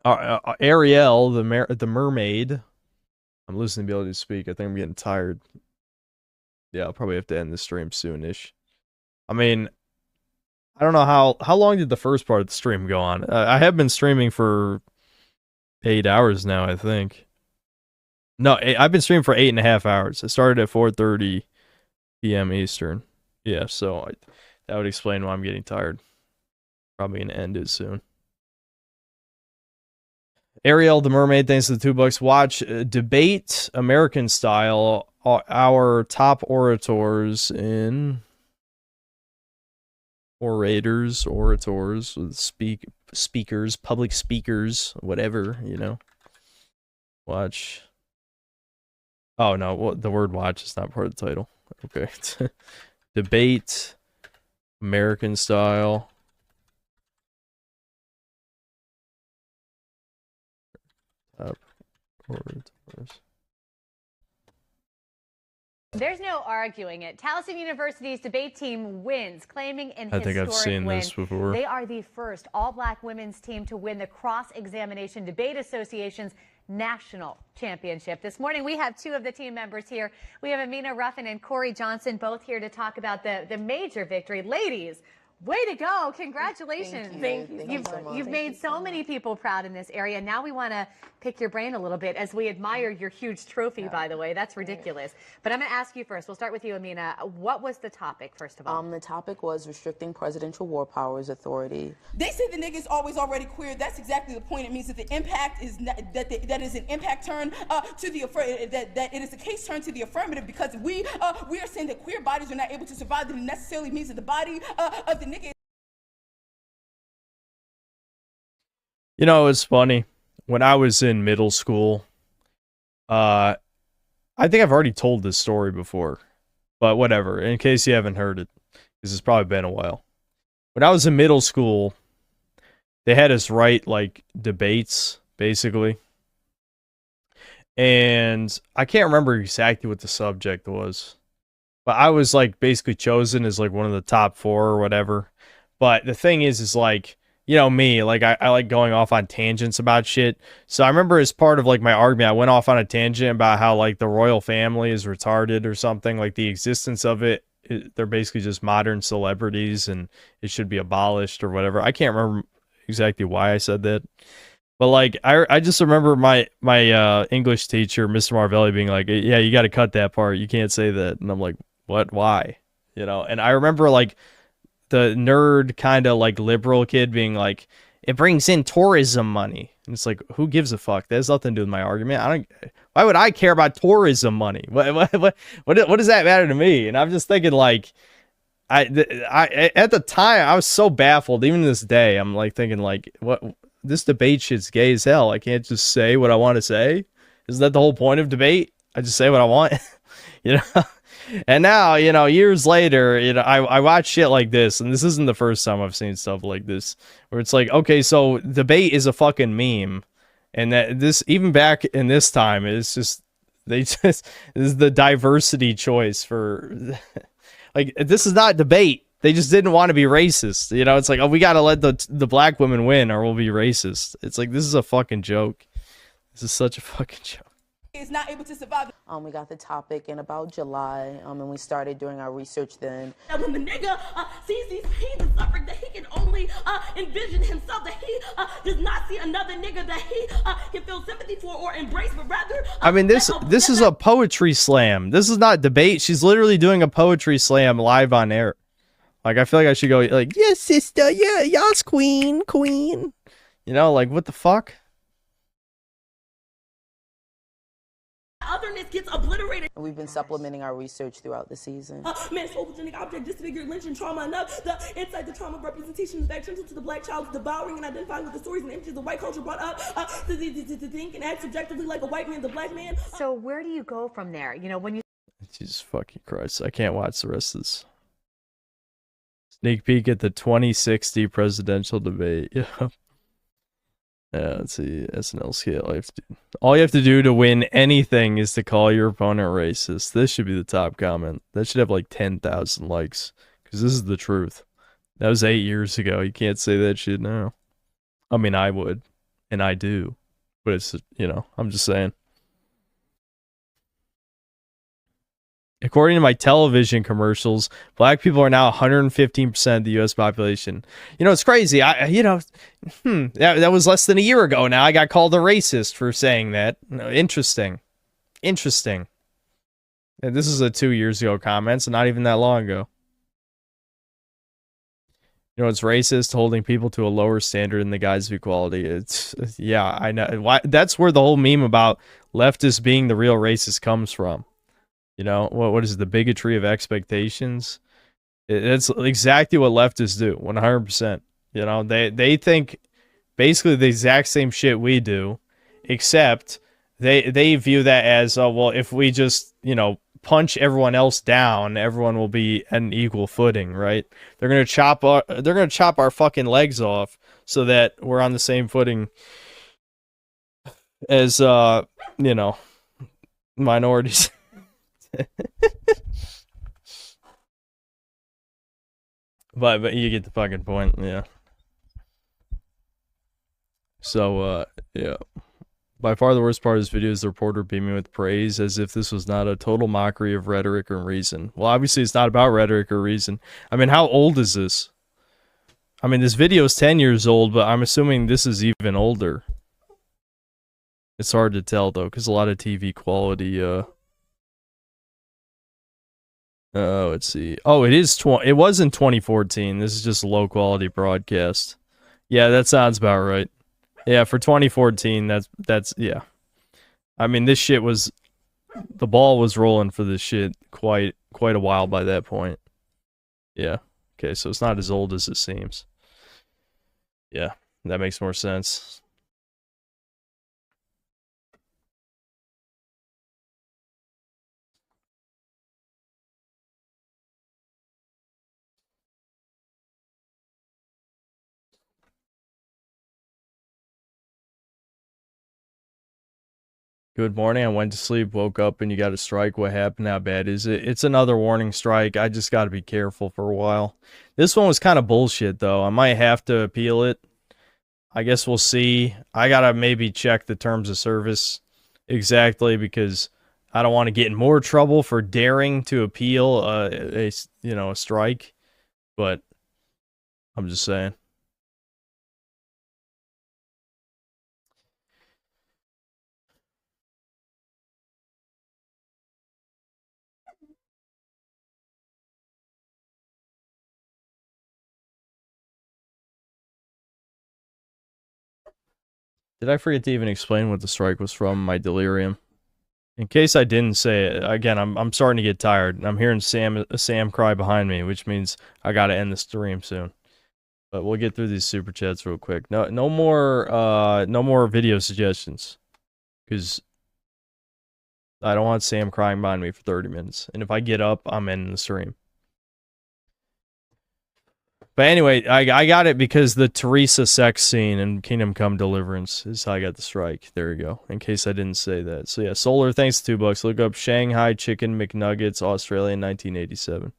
Ariel, the mermaid. I'm losing the ability to speak. I think I'm getting tired. Yeah, I'll probably have to end the stream soonish. I mean, I don't know how long did the first part of the stream go on? I have been streaming for 8 hours now, I think. No, I've been streaming for 8.5 hours. I started at 4:30 p.m. Eastern. Yeah, so that would explain why I'm getting tired. Probably gonna end it soon. Ariel the Mermaid, thanks to the $2. Watch Debate American Style, our top orators, speakers, public speakers, whatever, you know. Watch. Oh, no, well, the word watch is not part of the title. Okay. Debate American Style. There's no arguing it. Towson University's debate team wins, claiming an historic win. I think I've seen this before. They are the first all-black women's team to win the Cross-Examination Debate Association's national championship. This morning, we have 2 of the team members here. We have Amina Ruffin and Corey Johnson, both here to talk about the major victory. Ladies, way to go. Congratulations. Thank you so much. You've made so many people proud in this area. Now we want to pick your brain a little bit as we admire your huge trophy, by the way. That's ridiculous. But I'm going to ask you first. We'll start with you, Amina. What was the topic, first of all? The topic was restricting presidential war powers authority. They say the nigga's always already queer. That's exactly the point. It means that the impact is not, that is an impact turn to the that it is a case turn to the affirmative, because we are saying that queer bodies are not able to survive. That it necessarily means that the body of the nigga. You know, it's funny. When I was in middle school, I think I've already told this story before, but whatever, in case you haven't heard it, because it's probably been a while. When I was in middle school, they had us write, like, debates, basically. And I can't remember exactly what the subject was, but I was, like, basically chosen as, like, one of the top 4 or whatever. But the thing is like, you know me, like, I like going off on tangents about shit. So I remember as part of, like, my argument, I went off on a tangent about how, like, the royal family is retarded or something. Like, the existence of it, they're basically just modern celebrities and it should be abolished or whatever. I can't remember exactly why I said that. But, like, I just remember my English teacher, Mr. Marvelli, being like, yeah, you got to cut that part. You can't say that. And I'm like, what? Why? You know? And I remember, like, the nerd kind of, like, liberal kid being like, it brings in tourism money. And it's like, who gives a fuck? That has nothing to do with my argument. Why would I care about tourism money? What does that matter to me? And I'm just thinking, like, I at the time, I was so baffled. Even to this day, I'm, like, thinking, like, what? This debate shit's gay as hell. I can't just say what I want to say. Isn't that the whole point of debate? I just say what I want, you know? And now, you know, years later, you know, I watch shit like this, and this isn't the first time I've seen stuff like this, where it's like, okay, so debate is a fucking meme, and that this, even back in this time, it's just, this is the diversity choice for, like, this is not debate. They just didn't want to be racist, you know? It's like, oh, we got to let the black women win, or we'll be racist. It's like, this is a fucking joke. This is such a fucking joke. Is not able to survive. We got the topic in about July, and we started doing our research then. And when the nigga sees these pains and suffering, that he can only envision himself, that he does not see another nigga that he can feel sympathy for or embrace, but rather... I mean, this is a poetry slam. This is not debate. She's literally doing a poetry slam live on air. Like, I feel like I should go, like, yes, sister, yeah, yes, queen. You know, like, what the fuck? Otherness gets obliterated. We've been supplementing our research throughout the season. Man, photogenic object, disfigured, lynching, trauma enough. The insight, the trauma representation is central to the black child, devouring and identifying with the stories and images the white culture brought up to think and act subjectively like a white man, the black man. So where do you go from there? You know, when you... Jesus fucking Christ. I can't watch the rest of this. Sneak peek at the 2060 presidential debate. Yeah. Yeah, let's see. SNL scale. All you have to do to win anything is to call your opponent racist. This should be the top comment. That should have like 10,000 likes. Because this is the truth. That was 8 years ago. You can't say that shit now. I mean, I would. And I do. But it's, you know, I'm just saying. According to my television commercials, black people are now 115% of the U.S. population. You know, it's crazy. That was less than a year ago now. I got called a racist for saying that. Interesting. And this is a 2 years ago comment, so not even that long ago. You know, it's racist holding people to a lower standard in the guise of equality. It's, yeah, I know. That's where the whole meme about leftists being the real racist comes from. You know, what is it, the bigotry of expectations? It's exactly what leftists do, 100%. You know, they think basically the exact same shit we do, except they view that as, oh, well, if we just, you know, punch everyone else down, everyone will be at an equal footing, right? They're gonna chop our fucking legs off so that we're on the same footing as you know, minorities. but you get the fucking point, yeah. So yeah, by far the worst part of this video is the reporter beaming with praise as if this was not a total mockery of rhetoric or reason. Well, obviously it's not about rhetoric or reason. I mean, how old is this? I mean, this video is 10 years old, but I'm assuming this is even older. It's hard to tell though, because a lot of TV quality let's see. Oh, it was in 2014. This is just a low quality broadcast. Yeah, that sounds about right. Yeah, for 2014, that's yeah. I mean, this shit was, the ball was rolling for this shit quite a while by that point. Yeah. Okay, so it's not as old as it seems. Yeah, that makes more sense. Good morning. I went to sleep, woke up, and you got a strike. What happened? How bad is it? It's another warning strike. I just got to be careful for a while. This one was kind of bullshit, though. I might have to appeal it. I guess we'll see. I got to maybe check the terms of service exactly because I don't want to get in more trouble for daring to appeal a strike. But I'm just saying. Did I forget to even explain what the strike was from? My delirium. In case I didn't say it, again, I'm starting to get tired. I'm hearing Sam cry behind me, which means I gotta end the stream soon. But we'll get through these super chats real quick. No more video suggestions, because I don't want Sam crying behind me for 30 minutes. And if I get up, I'm ending the stream. But anyway, I got it because the Teresa sex scene in Kingdom Come Deliverance is how I got the strike. There you go. In case I didn't say that. So yeah, Solar, thanks $2. Look up Shanghai Chicken McNuggets, Australia, 1987.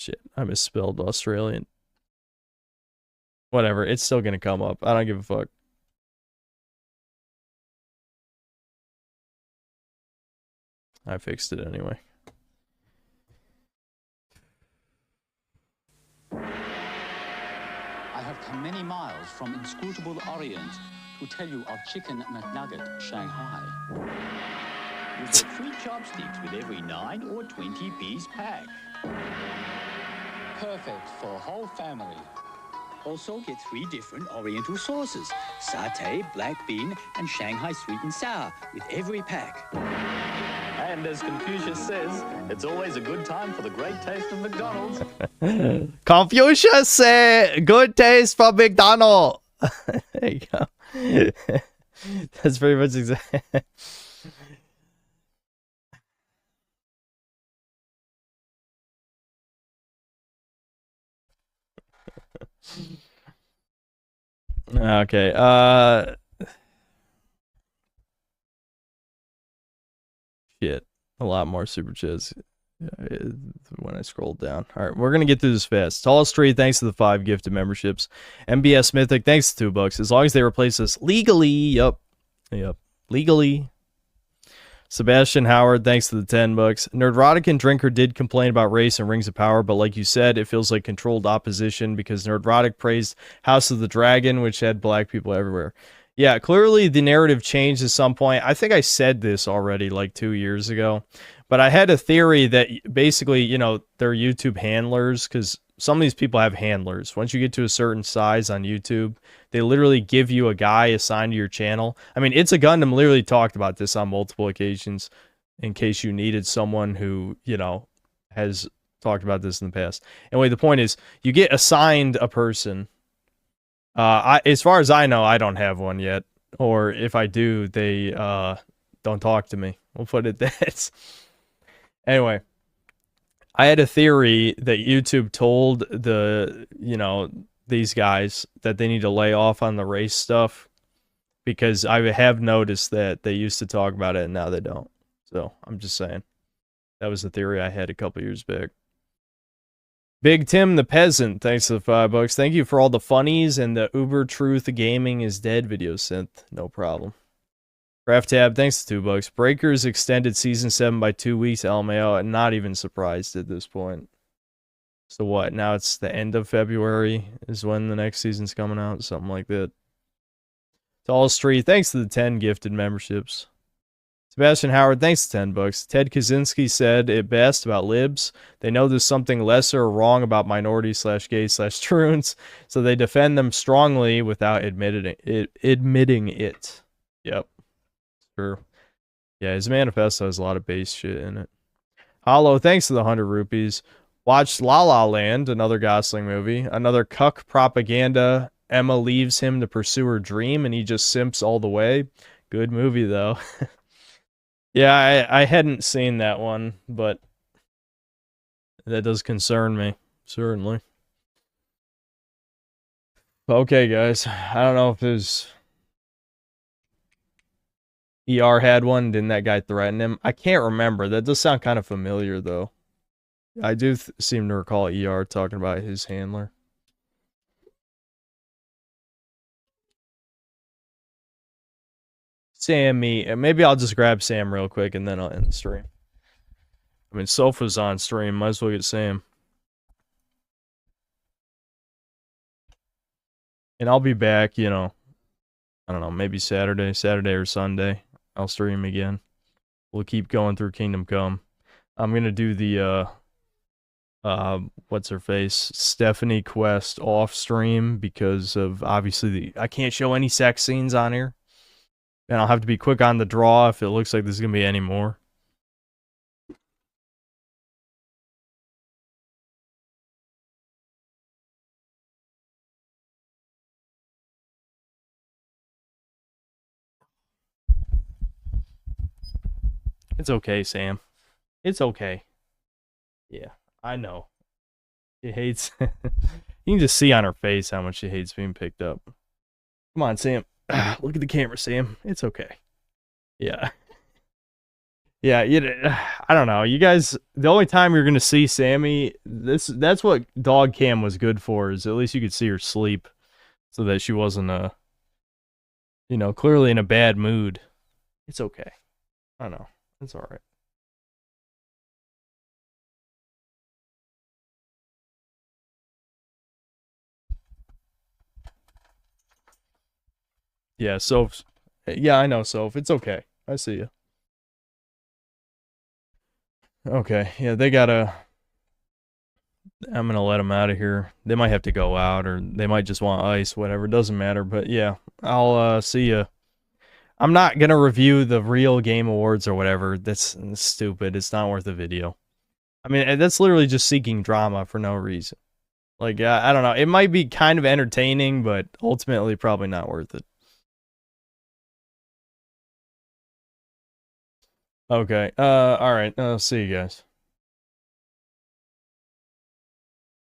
Shit, I misspelled Australian. Whatever, it's still gonna come up. I don't give a fuck. I fixed it anyway. I have come many miles from inscrutable Orient to tell you of Chicken McNugget Shanghai. You get 3 chopsticks with every 9 or 20 piece pack. Perfect for a whole family. Also get 3 different Oriental sauces: satay, black bean, and Shanghai sweet and sour with every pack. And as Confucius says, it's always a good time for the great taste of McDonald's. Confucius say good taste from McDonald's. There you go. That's pretty much exactly. Okay. Shit. A lot more super chats when I scroll down. All right, we're gonna get through this fast. Tall Street, thanks to the 5 gifted memberships. MBS Mythic, thanks to $2. As long as they replace us legally. Yep. Legally. Sebastian Howard, thanks to the $10. Nerdrotic and Drinker did complain about race and Rings of Power, but like you said, it feels like controlled opposition because Nerdrotic praised House of the Dragon, which had black people everywhere. Yeah, clearly the narrative changed at some point. I think I said this already like 2 years ago, but I had a theory that basically, you know, they're YouTube handlers because some of these people have handlers. Once you get to a certain size on YouTube, they literally give you a guy assigned to your channel. I mean, It's a Gundam literally talked about this on multiple occasions in case you needed someone who, you know, has talked about this in the past. Anyway, the point is you get assigned a person. As far as I know, I don't have one yet. Or if I do, they don't talk to me. We'll put it that. Anyway, I had a theory that YouTube told these guys that they need to lay off on the race stuff because I have noticed that they used to talk about it and now they don't. So I'm just saying. That was the theory I had a couple years back. Big Tim the Peasant, thanks to the $5. Thank you for all the funnies and the Uber Truth Gaming is Dead video synth. No problem. Craft Tab, thanks to $2. Breakers extended season 7 by 2 weeks. LMAO, and not even surprised at this point. So what? Now it's the end of February is when the next season's coming out, something like that. Tall Street, thanks to the 10 gifted memberships. Sebastian Howard, thanks to $10. Ted Kaczynski said it best about libs. They know there's something lesser or wrong about minorities/gays/truants, so they defend them strongly without admitting it. Yep. True. Yeah, his manifesto has a lot of base shit in it. Hollow, thanks to the 100 rupees. Watched La La Land, another Gosling movie. Another cuck propaganda. Emma leaves him to pursue her dream, and he just simps all the way. Good movie, though. Yeah, I hadn't seen that one, but that does concern me, certainly. Okay, guys. I don't know if there's... ER had one, didn't that guy threaten him? I can't remember. That does sound kind of familiar, though. I do seem to recall ER talking about his handler. Sammy, maybe I'll just grab Sam real quick and then I'll end the stream. I mean, Sofa's on stream, might as well get Sam. And I'll be back, you know, I don't know, maybe Saturday or Sunday. I'll stream again. We'll keep going through Kingdom Come. I'm gonna do the what's her face, Stephanie Quest off stream because of obviously I can't show any sex scenes on here. And I'll have to be quick on the draw if it looks like there's going to be any more. It's okay, Sam. It's okay. Yeah, I know. She hates... You can just see on her face how much she hates being picked up. Come on, Sam. Look at the camera, Sam. It's okay. Yeah. Yeah, I don't know. You guys, the only time you're gonna see Sammy, that's what dog cam was good for, is at least you could see her sleep, so that she wasn't clearly in a bad mood. It's okay. I know. It's all right. Yeah, Soph. Yeah, I know, Soph. It's okay. I see you. Okay, yeah, they gotta... I'm gonna let them out of here. They might have to go out, or they might just want ice, whatever. Doesn't matter, but yeah, I'll see you. I'm not gonna review the real Game Awards or whatever. That's stupid. It's not worth a video. I mean, that's literally just seeking drama for no reason. Like, I don't know. It might be kind of entertaining, but ultimately probably not worth it. Okay. All right. See you guys.